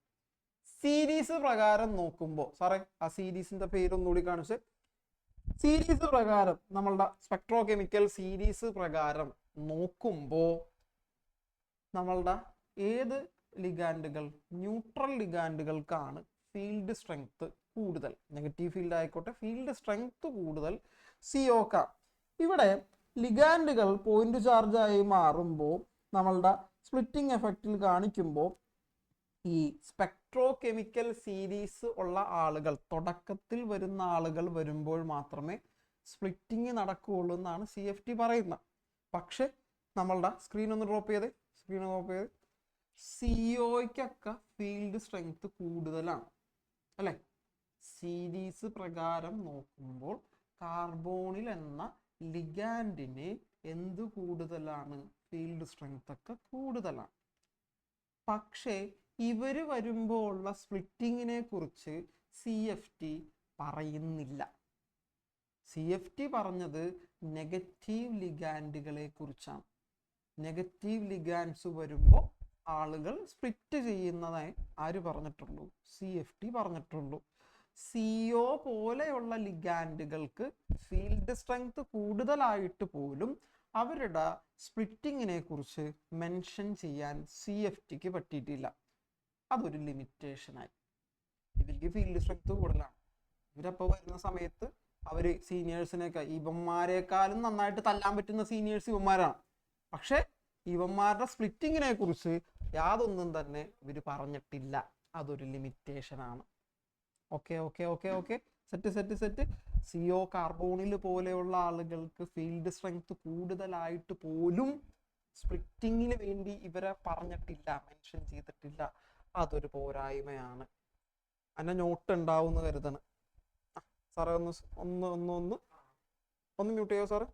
സീരീസ് പ്രകാരം നോക്കുമ്പോൾ, സാറേ ആ സീരീസിന്റെ പേരൊന്നുകൂടി കാണിച്ച്. സീരീസ് പ്രകാരം, നമ്മളുടെ സ്പെക്ട്രോ കെമിക്കൽ സീരീസ് പ്രകാരം നോക്കുമ്പോൾ നമ്മളുടെ ഏത് ലിഗാൻഡുകൾ? ന്യൂട്രൽ ലിഗാൻഡുകൾക്കാണ് ഫീൽഡ് സ്ട്രെങ്ത് കൂടുതൽ. നെഗറ്റീവ് ഫീൽഡ് ആയിക്കോട്ടെ, ഫീൽഡ് സ്ട്രെങ്ത് കൂടുതൽ CO. ഇവിടെ ലിഗാൻഡുകൾ പോയിന്റ് ചാർജായി മാറുമ്പോൾ നമ്മളുടെ സ്പ്ലിറ്റിംഗ് എഫക്റ്റിൽ കാണിക്കുമ്പോൾ ഈ സ്പെക്ട്രോ കെമിക്കൽ സീരീസ് ഉള്ള ആളുകൾ, തുടക്കത്തിൽ വരുന്ന ആളുകൾ വരുമ്പോൾ മാത്രമേ സ്പ്ലിറ്റിംഗ് നടക്കുകയുള്ളൂ എന്നാണ് CFT പറയുന്നത്. പക്ഷെ നമ്മളുടെ സ്ക്രീൻ ഒന്ന് ഡ്രോപ്പ് ചെയ്ത് COയ്ക്കൊക്കെ ഫീൽഡ് സ്ട്രെങ്ത് കൂടുതലാണ് അല്ലെ. സീരീസ് പ്രകാരം നോക്കുമ്പോൾ കാർബോണിൽ എന്ന ലിഗാൻഡിന് എന്ത് കൂടുതലാണ്? ഫീൽഡ് സ്ട്രെങ്ത് ഒക്കെ കൂടുതലാണ്. പക്ഷേ ഇവര് വരുമ്പോൾ ഉള്ള സ്പ്ലിറ്റിങ്ങിനെ കുറിച്ച് CFT പറയുന്നില്ല. CFT പറഞ്ഞത് നെഗറ്റീവ് ലിഗാൻഡുകളെ കുറിച്ചാണ്. നെഗറ്റീവ് ലിഗാൻഡ്സ് വരുമ്പോൾ ആളുകൾ സ്പ്ലിറ്റ് ചെയ്യുന്നതായി ആര് പറഞ്ഞിട്ടുള്ളൂ? CFT പറഞ്ഞിട്ടുള്ളൂ. CO പോലെയുള്ള ലിഗാൻഡുകൾക്ക് ഫീൽഡ് സ്ട്രെങ്ത് കൂടുതലായിട്ട് പോലും അവരുടെ സ്പ്ലിറ്റിങ്ങിനെ കുറിച്ച് മെൻഷൻ ചെയ്യാൻ CFTക്ക് പറ്റിയിട്ടില്ല. അതൊരു ലിമിറ്റേഷനായി. ഇവർക്ക് ഫീൽഡ് സ്ട്രെങ്ത് കൂടുതലാണ്. ഇവരപ്പോൾ വരുന്ന സമയത്ത് അവര് സീനിയേഴ്സിനേക്കാൾ, ഇവന്മാരെക്കാളും നന്നായിട്ട് തല്ലാൻ പറ്റുന്ന സീനിയേഴ്സ് ഇവന്മാരാണ്. പക്ഷെ ഇവന്മാരുടെ സ്പ്ലിറ്റിങ്ങിനെ കുറിച്ച് യാതൊന്നും തന്നെ ഇവര് പറഞ്ഞിട്ടില്ല. അതൊരു ലിമിറ്റേഷനാണ്. Okay set. CO കാർബോണിൽ പോലെയുള്ള ആളുകൾക്ക് ഫീൽഡ് സ്ട്രെങ്ത് കൂടുതലായിട്ട് പോലും സ്പ്ലിറ്റിങ്ങിന് വേണ്ടി ഇവരെ പറഞ്ഞിട്ടില്ല, മെൻഷൻ ചെയ്തിട്ടില്ല. അതൊരു പോരായ്മയാണ്. അതിന്റെ നോട്ട് ഉണ്ടാവും എന്ന് കരുതണം. സാറേ ഒന്ന് മ്യൂട്ട് ചെയ്യോ സാറ്?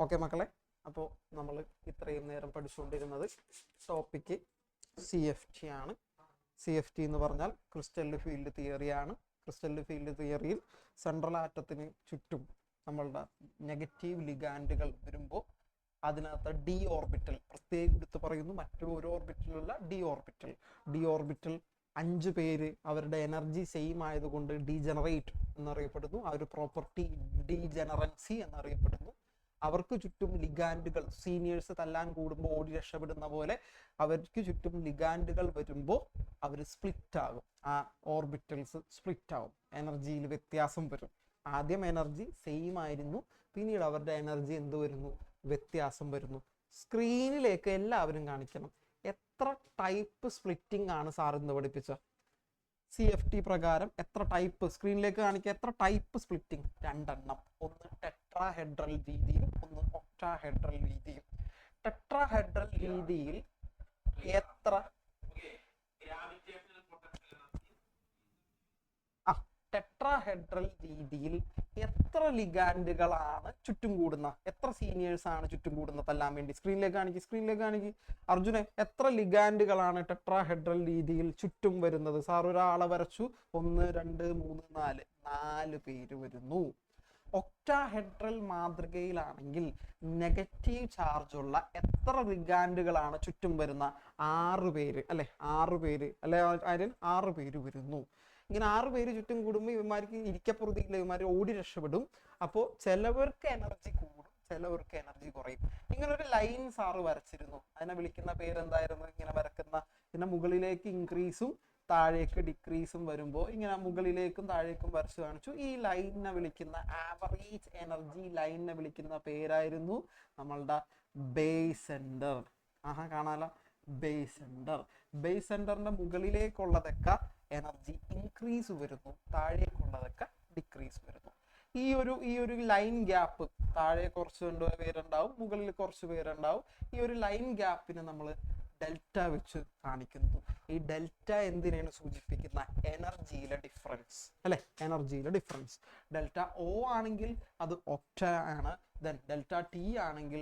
ഓക്കെ മക്കളെ, അപ്പോൾ നമ്മൾ ഇത്രയും നേരം പഠിച്ചുകൊണ്ടിരുന്നത് ടോപ്പിക്ക് CFT ആണ്. CFT എന്ന് പറഞ്ഞാൽ ക്രിസ്റ്റൽ ഫീൽഡ് തിയറിയാണ്. ക്രിസ്റ്റൽ ഫീൽഡ് തിയറിയിൽ സെൻട്രൽ ആറ്റത്തിന് ചുറ്റും നമ്മളുടെ നെഗറ്റീവ് ലിഗാൻഡുകൾ വരുമ്പോൾ അതിനകത്ത് ഡി ഓർബിറ്റൽ പ്രത്യേകം എടുത്ത് പറയുന്നു. മറ്റൊരു ഒരു ഓർബിറ്റലുള്ള ഡി ഓർബിറ്റൽ 5 പേര് അവരുടെ എനർജി സെയിം ആയതുകൊണ്ട് ഡീജനറേറ്റ് എന്നറിയപ്പെടുന്നു. ആ ഒരു പ്രോപ്പർട്ടി ഡീജനറൻസി എന്നറിയപ്പെടുന്നു. അവർക്ക് ചുറ്റും ലിഗാൻഡുകൾ, സീനിയേഴ്സ് തല്ലാൻ കൂടുമ്പോൾ ഓടി രക്ഷപ്പെടുന്ന പോലെ അവർക്ക് ചുറ്റും ലിഗാൻഡുകൾ വരുമ്പോൾ അവർ സ്പ്ലിറ്റ് ആകും. ആ ഓർബിറ്റൽസ് സ്പ്ലിറ്റ് ആകും, എനർജിയിൽ വ്യത്യാസം വരും. ആദ്യം എനർജി സെയിം ആയിരുന്നു, പിന്നീട് അവരുടെ എനർജി എന്ത് വരുന്നു? വ്യത്യാസം വരുന്നു. സ്ക്രീനിലേക്ക് എല്ലാവരും കാണിക്കണം. എത്ര ടൈപ്പ് സ്പ്ലിറ്റിംഗ് ആണ് സാർ ഇന്ന് പഠിപ്പിച്ച? CFT പ്രകാരം എത്ര ടൈപ്പ്? സ്ക്രീനിലേക്ക് കാണിക്കുക. എത്ര ടൈപ്പ് സ്പ്ലിറ്റിംഗ്? 2 എണ്ണം. ഒന്ന് ടെട്രാഹെഡ്രൽ രീതിയും ഒന്ന് ഒക്ടാഹെഡ്രൽ രീതിയും. ടെട്രാഹെഡ്രൽ രീതിയിൽ എത്ര ടെട്രാഹെഡ്രൽ രീതിയിൽ എത്ര ലിഗാൻഡുകളാണ് ചുറ്റും കൂടുന്ന? എത്ര സീനിയേഴ്സ് ആണ് ചുറ്റും കൂടുന്ന തല്ലാൻ വേണ്ടി? സ്ക്രീനിലേക്ക് കാണിക്ക്. അർജുനെ, എത്ര ലിഗാൻഡുകളാണ് ടെട്രാഹെഡ്രൽ രീതിയിൽ ചുറ്റും വരുന്നത്? സാർ ഒരാളെ വരച്ചു. 1 2 3 4 പേര് വരുന്നു. ഒക്ടാഹെഡ്രൽ മാതൃകയിലാണെങ്കിൽ നെഗറ്റീവ് ചാർജുള്ള എത്ര ലിഗാൻഡുകളാണ് ചുറ്റും വരുന്ന? 6 പേര് അല്ലെ? 6 പേര് അല്ലെ? 6 പേര് വരുന്നു. ഇങ്ങനെ 6 പേര് ചുറ്റും കൂടുമ്പോൾ ഇവന്മാർക്ക് ഇരിക്കപ്പുറത്തില്ല, ഇവന്മാർ ഓടി രക്ഷപ്പെടും. അപ്പോൾ ചിലവർക്ക് എനർജി കൂടും, ചിലവർക്ക് എനർജി കുറയും. ഇങ്ങനെ ഒരു ലൈൻ സാറ് വരച്ചിരുന്നു. അതിനെ വിളിക്കുന്ന പേരെന്തായിരുന്നു? ഇങ്ങനെ വരക്കുന്ന, പിന്നെ മുകളിലേക്ക് ഇൻക്രീസും താഴേക്ക് ഡിക്രീസും വരുമ്പോൾ ഇങ്ങനെ മുകളിലേക്കും താഴേക്കും വരച്ചു കാണിച്ചു. ഈ ലൈനിനെ വിളിക്കുന്ന, ആവറേജ് എനർജി ലൈനിനെ വിളിക്കുന്ന പേരായിരുന്നു നമ്മളുടെ ബേസ് സെന്റർ. കാണാലോ, ബേസ് സെന്റർ. ബേസ് സെന്ററിന്റെ മുകളിലേക്കുള്ളതൊക്കെ എനർജി ഇൻക്രീസ് വരുന്നു, താഴേക്കുള്ളതൊക്കെ ഡിക്രീസ് വരുന്നു. ഈ ഒരു ലൈൻ ഗ്യാപ്പ്, താഴെ കുറച്ച് പേരുണ്ടാവും, മുകളിൽ കുറച്ച് പേരുണ്ടാവും. ഈ ഒരു ലൈൻ ഗ്യാപ്പിന് നമ്മൾ ഡെൽറ്റ വെച്ച് കാണിക്കുന്നു. ഈ ഡെൽറ്റ എന്തിനാണ് സൂചിപ്പിക്കുന്ന? എനർജിയിലെ ഡിഫറൻസ് അല്ലെ? എനർജിയിലെ ഡിഫറൻസ്. ഡെൽറ്റ O ആണെങ്കിൽ അത് ഒക്ട ആണ്. ദെൻ ഡെൽറ്റ ടി ആണെങ്കിൽ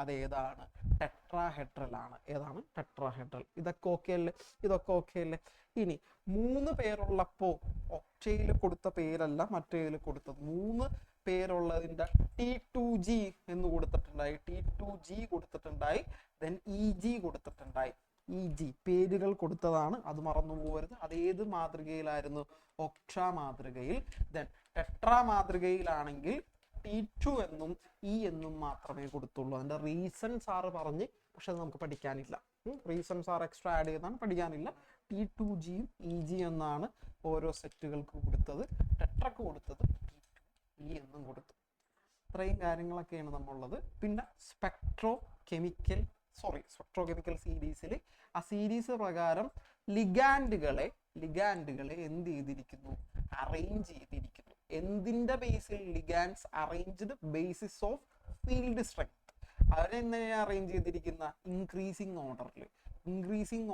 അത് ഏതാണ്? ടെട്രാഹെഡ്രൽ ആണ്. ഏതാണ്? ടെട്രാഹെഡ്രൽ. ഇതൊക്കെ ഓക്കെ അല്ലേ? ഇനി 3 പേരുള്ളപ്പോ ഒക്ടയിൽ കൊടുത്ത പേരല്ല മറ്റേതിൽ കൊടുത്തത്. 3 പേരുള്ളതിന്റെ T2G എന്ന് കൊടുത്തിട്ടുണ്ടായി, T2G കൊടുത്തിട്ടുണ്ടായി, ദെൻ EG കൊടുത്തിട്ടുണ്ടായി. EG പേരുകൾ കൊടുത്തതാണ്, അത് മറന്നു പോകരുത്. അതേത് മാതൃകയിലായിരുന്നു? ഒക്ട്രാ മാതൃകയിൽ. ദെൻ ടെട്രാ മാതൃകയിലാണെങ്കിൽ T2 എന്നും E എന്നും മാത്രമേ കൊടുത്തുള്ളൂ. അതിന്റെ റീസൺ സാറ് പറഞ്ഞ്, പക്ഷെ അത് നമുക്ക് പഠിക്കാനില്ല. റീസൺ സാർ എക്സ്ട്രാ ആഡ് ചെയ്താണ്, പഠിക്കാനില്ല. T2G യും EG എന്നാണ് ഓരോ സെറ്റുകൾക്ക് കൊടുത്തത്. ടെട്രക്ക് കൊടുത്തത് T2E എന്നും കൊടുത്തു. ഇത്രയും കാര്യങ്ങളൊക്കെയാണ് നമ്മളുള്ളത്. പിന്നെ സ്പെക്ട്രോ കെമിക്കൽ സീരീസിൽ ആ സീരീസ് പ്രകാരം ലിഗാൻഡുകളെ എന്ത് ചെയ്തിരിക്കുന്നു? അറേഞ്ച് ചെയ്തിരിക്കുന്നു. എന്തിന്റെ ബേസിൽ? Ligands arranged basis of field strength. അവരെങ്ങനെയാണ് അറേഞ്ച് ചെയ്തിരിക്കുന്ന? ഇൻക്രീസിങ്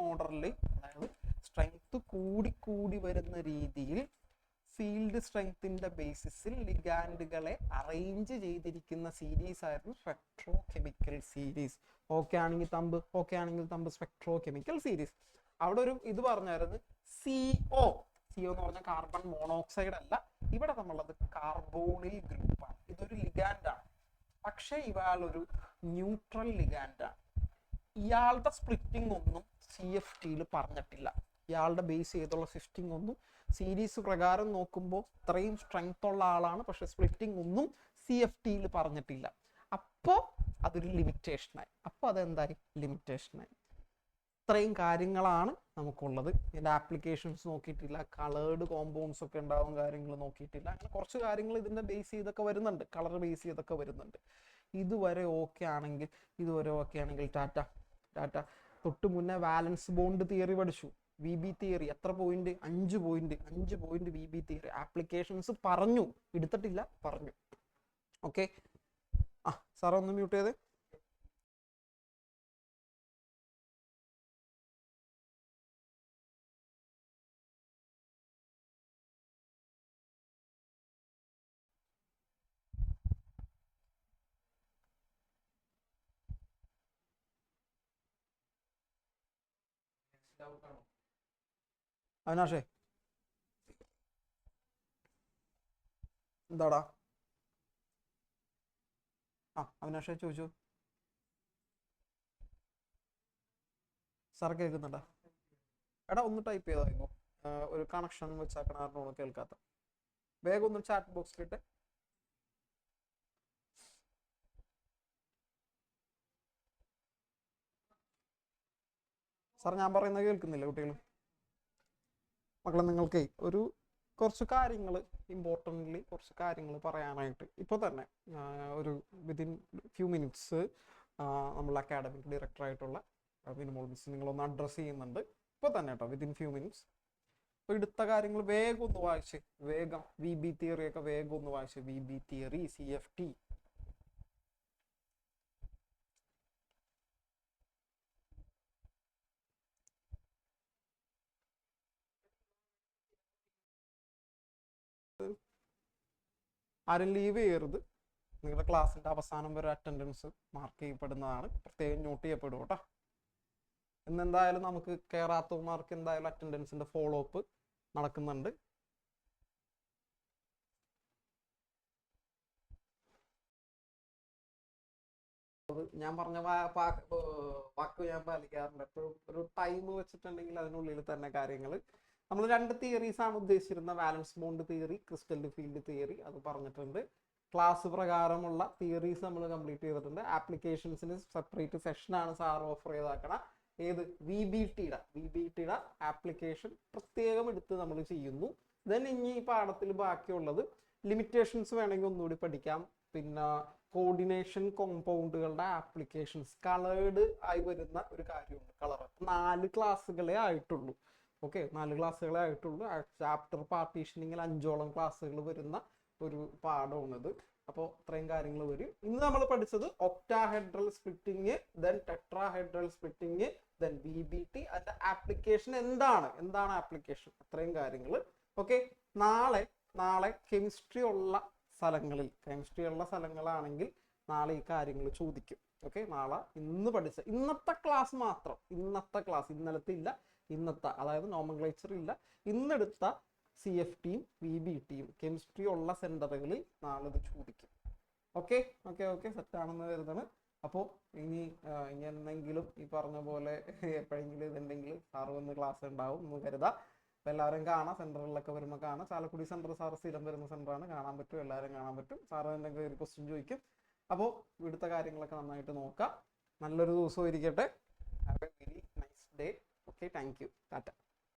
ഓർഡറിൽ, അതായത് സ്ട്രെങ്ത് കൂടി വരുന്ന രീതിയിൽ ഫീൽഡ് സ്ട്രെങ്ത്തിന്റെ ബേസിസിൽ ലിഗാൻഡുകളെ അറേഞ്ച് ചെയ്തിരിക്കുന്ന സീരീസ് ആയിരുന്നു സ്പെക്ട്രോ കെമിക്കൽ സീരീസ്. ഓക്കെ ആണെങ്കിൽ തമ്പ് സ്പെക്ട്രോ കെമിക്കൽ സീരീസ്. അവിടെ ഒരു ഇത് പറഞ്ഞായിരുന്നു, CO എന്ന് പറഞ്ഞാൽ കാർബൺ മോണോക്സൈഡ് അല്ല, ഇവിടെ നമ്മളുള്ളത് കാർബോണിൽ ഗ്രൂപ്പാണ്. ഇതൊരു ലിഗാൻഡാണ്, പക്ഷെ ഇയാളൊരു ന്യൂട്രൽ ലിഗാൻഡാണ്. ഇയാളുടെ സ്പ്ലിറ്റിംഗ് ഒന്നും CFTയിൽ പറഞ്ഞിട്ടില്ല. ഇയാളുടെ ബേസ് ചെയ്തുള്ള സ്വിഫ്റ്റിംഗ് ഒന്നും സീരീസ് പ്രകാരം നോക്കുമ്പോൾ ഇത്രയും സ്ട്രെങ്ത് ഉള്ള ആളാണ്, പക്ഷെ സ്പ്ലിറ്റിംഗ് ഒന്നും CFTയിൽ പറഞ്ഞിട്ടില്ല. അപ്പോൾ അതൊരു ലിമിറ്റേഷനായി. ഇത്രയും കാര്യങ്ങളാണ് നമുക്കുള്ളത്. ഇതിൻ്റെ ആപ്ലിക്കേഷൻസ് നോക്കിയിട്ടില്ല, കളേർഡ് കോമ്പൗണ്ട്സ് ഒക്കെ ഉണ്ടാവും കാര്യങ്ങൾ നോക്കിയിട്ടില്ല. അങ്ങനെ കുറച്ച് കാര്യങ്ങൾ ഇതിൻ്റെ ബേസ് ചെയ്തൊക്കെ വരുന്നുണ്ട്, കളർ ബേസ് ചെയ്തൊക്കെ വരുന്നുണ്ട്. ഇതുവരെ ഓക്കെ ആണെങ്കിൽ ടാറ്റ. തൊട്ട് മുന്നേ വാലൻസ് ബോണ്ട് തിയറി പഠിച്ചു. VB തിയറി എത്ര point? 5 point. 5 point VB theory. Applications പറഞ്ഞു, എടുത്തിട്ടില്ല, പറഞ്ഞു. ഓക്കെ, സാറേ ഒന്ന് മ്യൂട്ട് ചെയ്തേ. അവിനാഷേ, എന്താടാ? അവിനാഷേ ചോദിച്ചു. സാർ കേൾക്കുന്നുണ്ടാ? എടാ ഒന്ന് ടൈപ്പ് ചെയ്തോ, ഒരു കണക്ഷൻ വെച്ചാക്കണോ കേൾക്കാത്ത. വേഗം ഒന്ന് ചാറ്റ് ബോക്സിലിട്ട്. സാർ ഞാൻ പറയുന്നത് കേൾക്കുന്നില്ല കുട്ടികൾ? മക്കളെ, നിങ്ങൾക്ക് കുറച്ച് കാര്യങ്ങൾ കുറച്ച് കാര്യങ്ങൾ പറയാനായിട്ട് ഇപ്പോൾ തന്നെ ഒരു വിതിൻ ഫ്യൂ മിനിറ്റ്സ് നമ്മൾ അക്കാഡമിക് ഡയറക്ടറായിട്ടുള്ള വിനുമോൾ മിസ് നിങ്ങളൊന്ന് അഡ്രസ്സ് ചെയ്യുന്നുണ്ട് ഇപ്പോൾ തന്നെ കേട്ടോ, വിതിൻ ഫ്യൂ മിനിറ്റ്സ്. അപ്പോൾ എടുത്ത കാര്യങ്ങൾ വേഗം ഒന്ന് വായിച്ച്, VB തിയറി ഒക്കെ വേഗം ഒന്ന് വായിച്ച്. VB theory, CFT. ആരും ലീവ് ചെയ്യരുത്. നിങ്ങളുടെ ക്ലാസ്സിൻ്റെ അവസാനം വരെ അറ്റൻഡൻസ് മാർക്ക് ചെയ്യപ്പെടുന്നതാണ്, പ്രത്യേകം നോട്ട് ചെയ്യപ്പെടും കേട്ടോ. ഇന്നെന്തായാലും നമുക്ക് കയറാത്തവന്മാർക്ക് എന്തായാലും അറ്റൻഡൻസിൻ്റെ ഫോളോ അപ്പ് നടക്കുന്നുണ്ട്. ഞാൻ പറഞ്ഞ വാക്ക് ഞാൻ പാലിക്കാറുണ്ട് എപ്പോഴും. ഒരു ടൈം വെച്ചിട്ടുണ്ടെങ്കിൽ അതിനുള്ളിൽ തന്നെ കാര്യങ്ങൾ. നമ്മൾ 2 തിയറീസ് ആണ് ഉദ്ദേശിച്ചിരുന്ന, valence bond theory, crystal field theory, അത് പറഞ്ഞിട്ടുണ്ട്. ക്ലാസ് പ്രകാരമുള്ള തിയറീസ് നമ്മൾ കംപ്ലീറ്റ് ചെയ്തിട്ടുണ്ട്. ആപ്ലിക്കേഷൻസിന് സെപ്പറേറ്റ് സെഷനാണ് സാർ ഓഫർ ചെയ്താക്കണം. ഏത്? VBTയുടെ ആപ്ലിക്കേഷൻ പ്രത്യേകം എടുത്ത് നമ്മൾ ചെയ്യുന്നു. ദെൻ ഇനി ഈ പാഠത്തിൽ ബാക്കിയുള്ളത് ലിമിറ്റേഷൻസ് വേണമെങ്കിൽ ഒന്നുകൂടി പഠിക്കാം. പിന്നെ കോർഡിനേഷൻ കോമ്പൗണ്ടുകളുടെ ആപ്ലിക്കേഷൻസ്, കളേർഡ് ആയി വരുന്ന ഒരു കാര്യമുണ്ട്. കളർ 4 ക്ലാസ്സുകളെ ആയിട്ടുള്ളൂ. ഓക്കെ, 4 ക്ലാസ്സുകളെ ആയിട്ടുള്ളൂ. ചാപ്റ്റർ പാർട്ടീഷനിങ്ങിൽ 5ഓളം ക്ലാസ്സുകൾ വരുന്ന ഒരു പാഠമാണിത്. അപ്പോൾ ഇത്രയും കാര്യങ്ങൾ വരും. ഇന്ന് നമ്മൾ പഠിച്ചത് octahedral splitting, then tetrahedral splitting, then VBT. അതിന്റെ ആപ്ലിക്കേഷൻ എന്താണ് ആപ്ലിക്കേഷൻ, അത്രയും കാര്യങ്ങൾ. ഓക്കെ, നാളെ കെമിസ്ട്രി ഉള്ള സ്ഥലങ്ങളാണെങ്കിൽ നാളെ ഈ കാര്യങ്ങൾ ചോദിക്കും. ഓക്കെ, ഇന്ന് പഠിച്ച ഇന്നത്തെ ക്ലാസ് മാത്രം, ഇന്നലത്തെ ഇല്ല, അതായത് നോമൻക്ലേച്ചർ ഇല്ല, ഇന്നെടുത്ത CFTയും VBTയും കെമിസ്ട്രി ഉള്ള സെന്ററുകളിൽ നാളെ ഇത് ചോദിക്കും. ഓക്കെ, സെറ്റാണെന്ന് കരുതാണ്. അപ്പോൾ ഇനി എന്തെങ്കിലും ഈ പറഞ്ഞ പോലെ എപ്പോഴെങ്കിലും ഇതുണ്ടെങ്കിൽ സാറ് വന്ന് ക്ലാസ് ഉണ്ടാവും എന്ന് കരുതാം. അപ്പോൾ എല്ലാവരും കാണാം, സെൻറ്ററിലൊക്കെ വരുമ്പോൾ കാണാം. ചാലക്കുടി സെൻറ്റർ സാറ് സ്ഥിരം വരുന്ന സെൻറ്ററാണ്, കാണാൻ പറ്റും, എല്ലാവരും കാണാൻ പറ്റും. സാറ് എന്തെങ്കിലും ഒരു ക്വസ്റ്റ്യൻ ചോദിക്കും. അപ്പോൾ ഇവിടുത്തെ കാര്യങ്ങളൊക്കെ നന്നായിട്ട് നോക്കാം. നല്ലൊരു ദിവസം ഇരിക്കട്ടെ. Have A very nice day. Okay, thank you. Tata.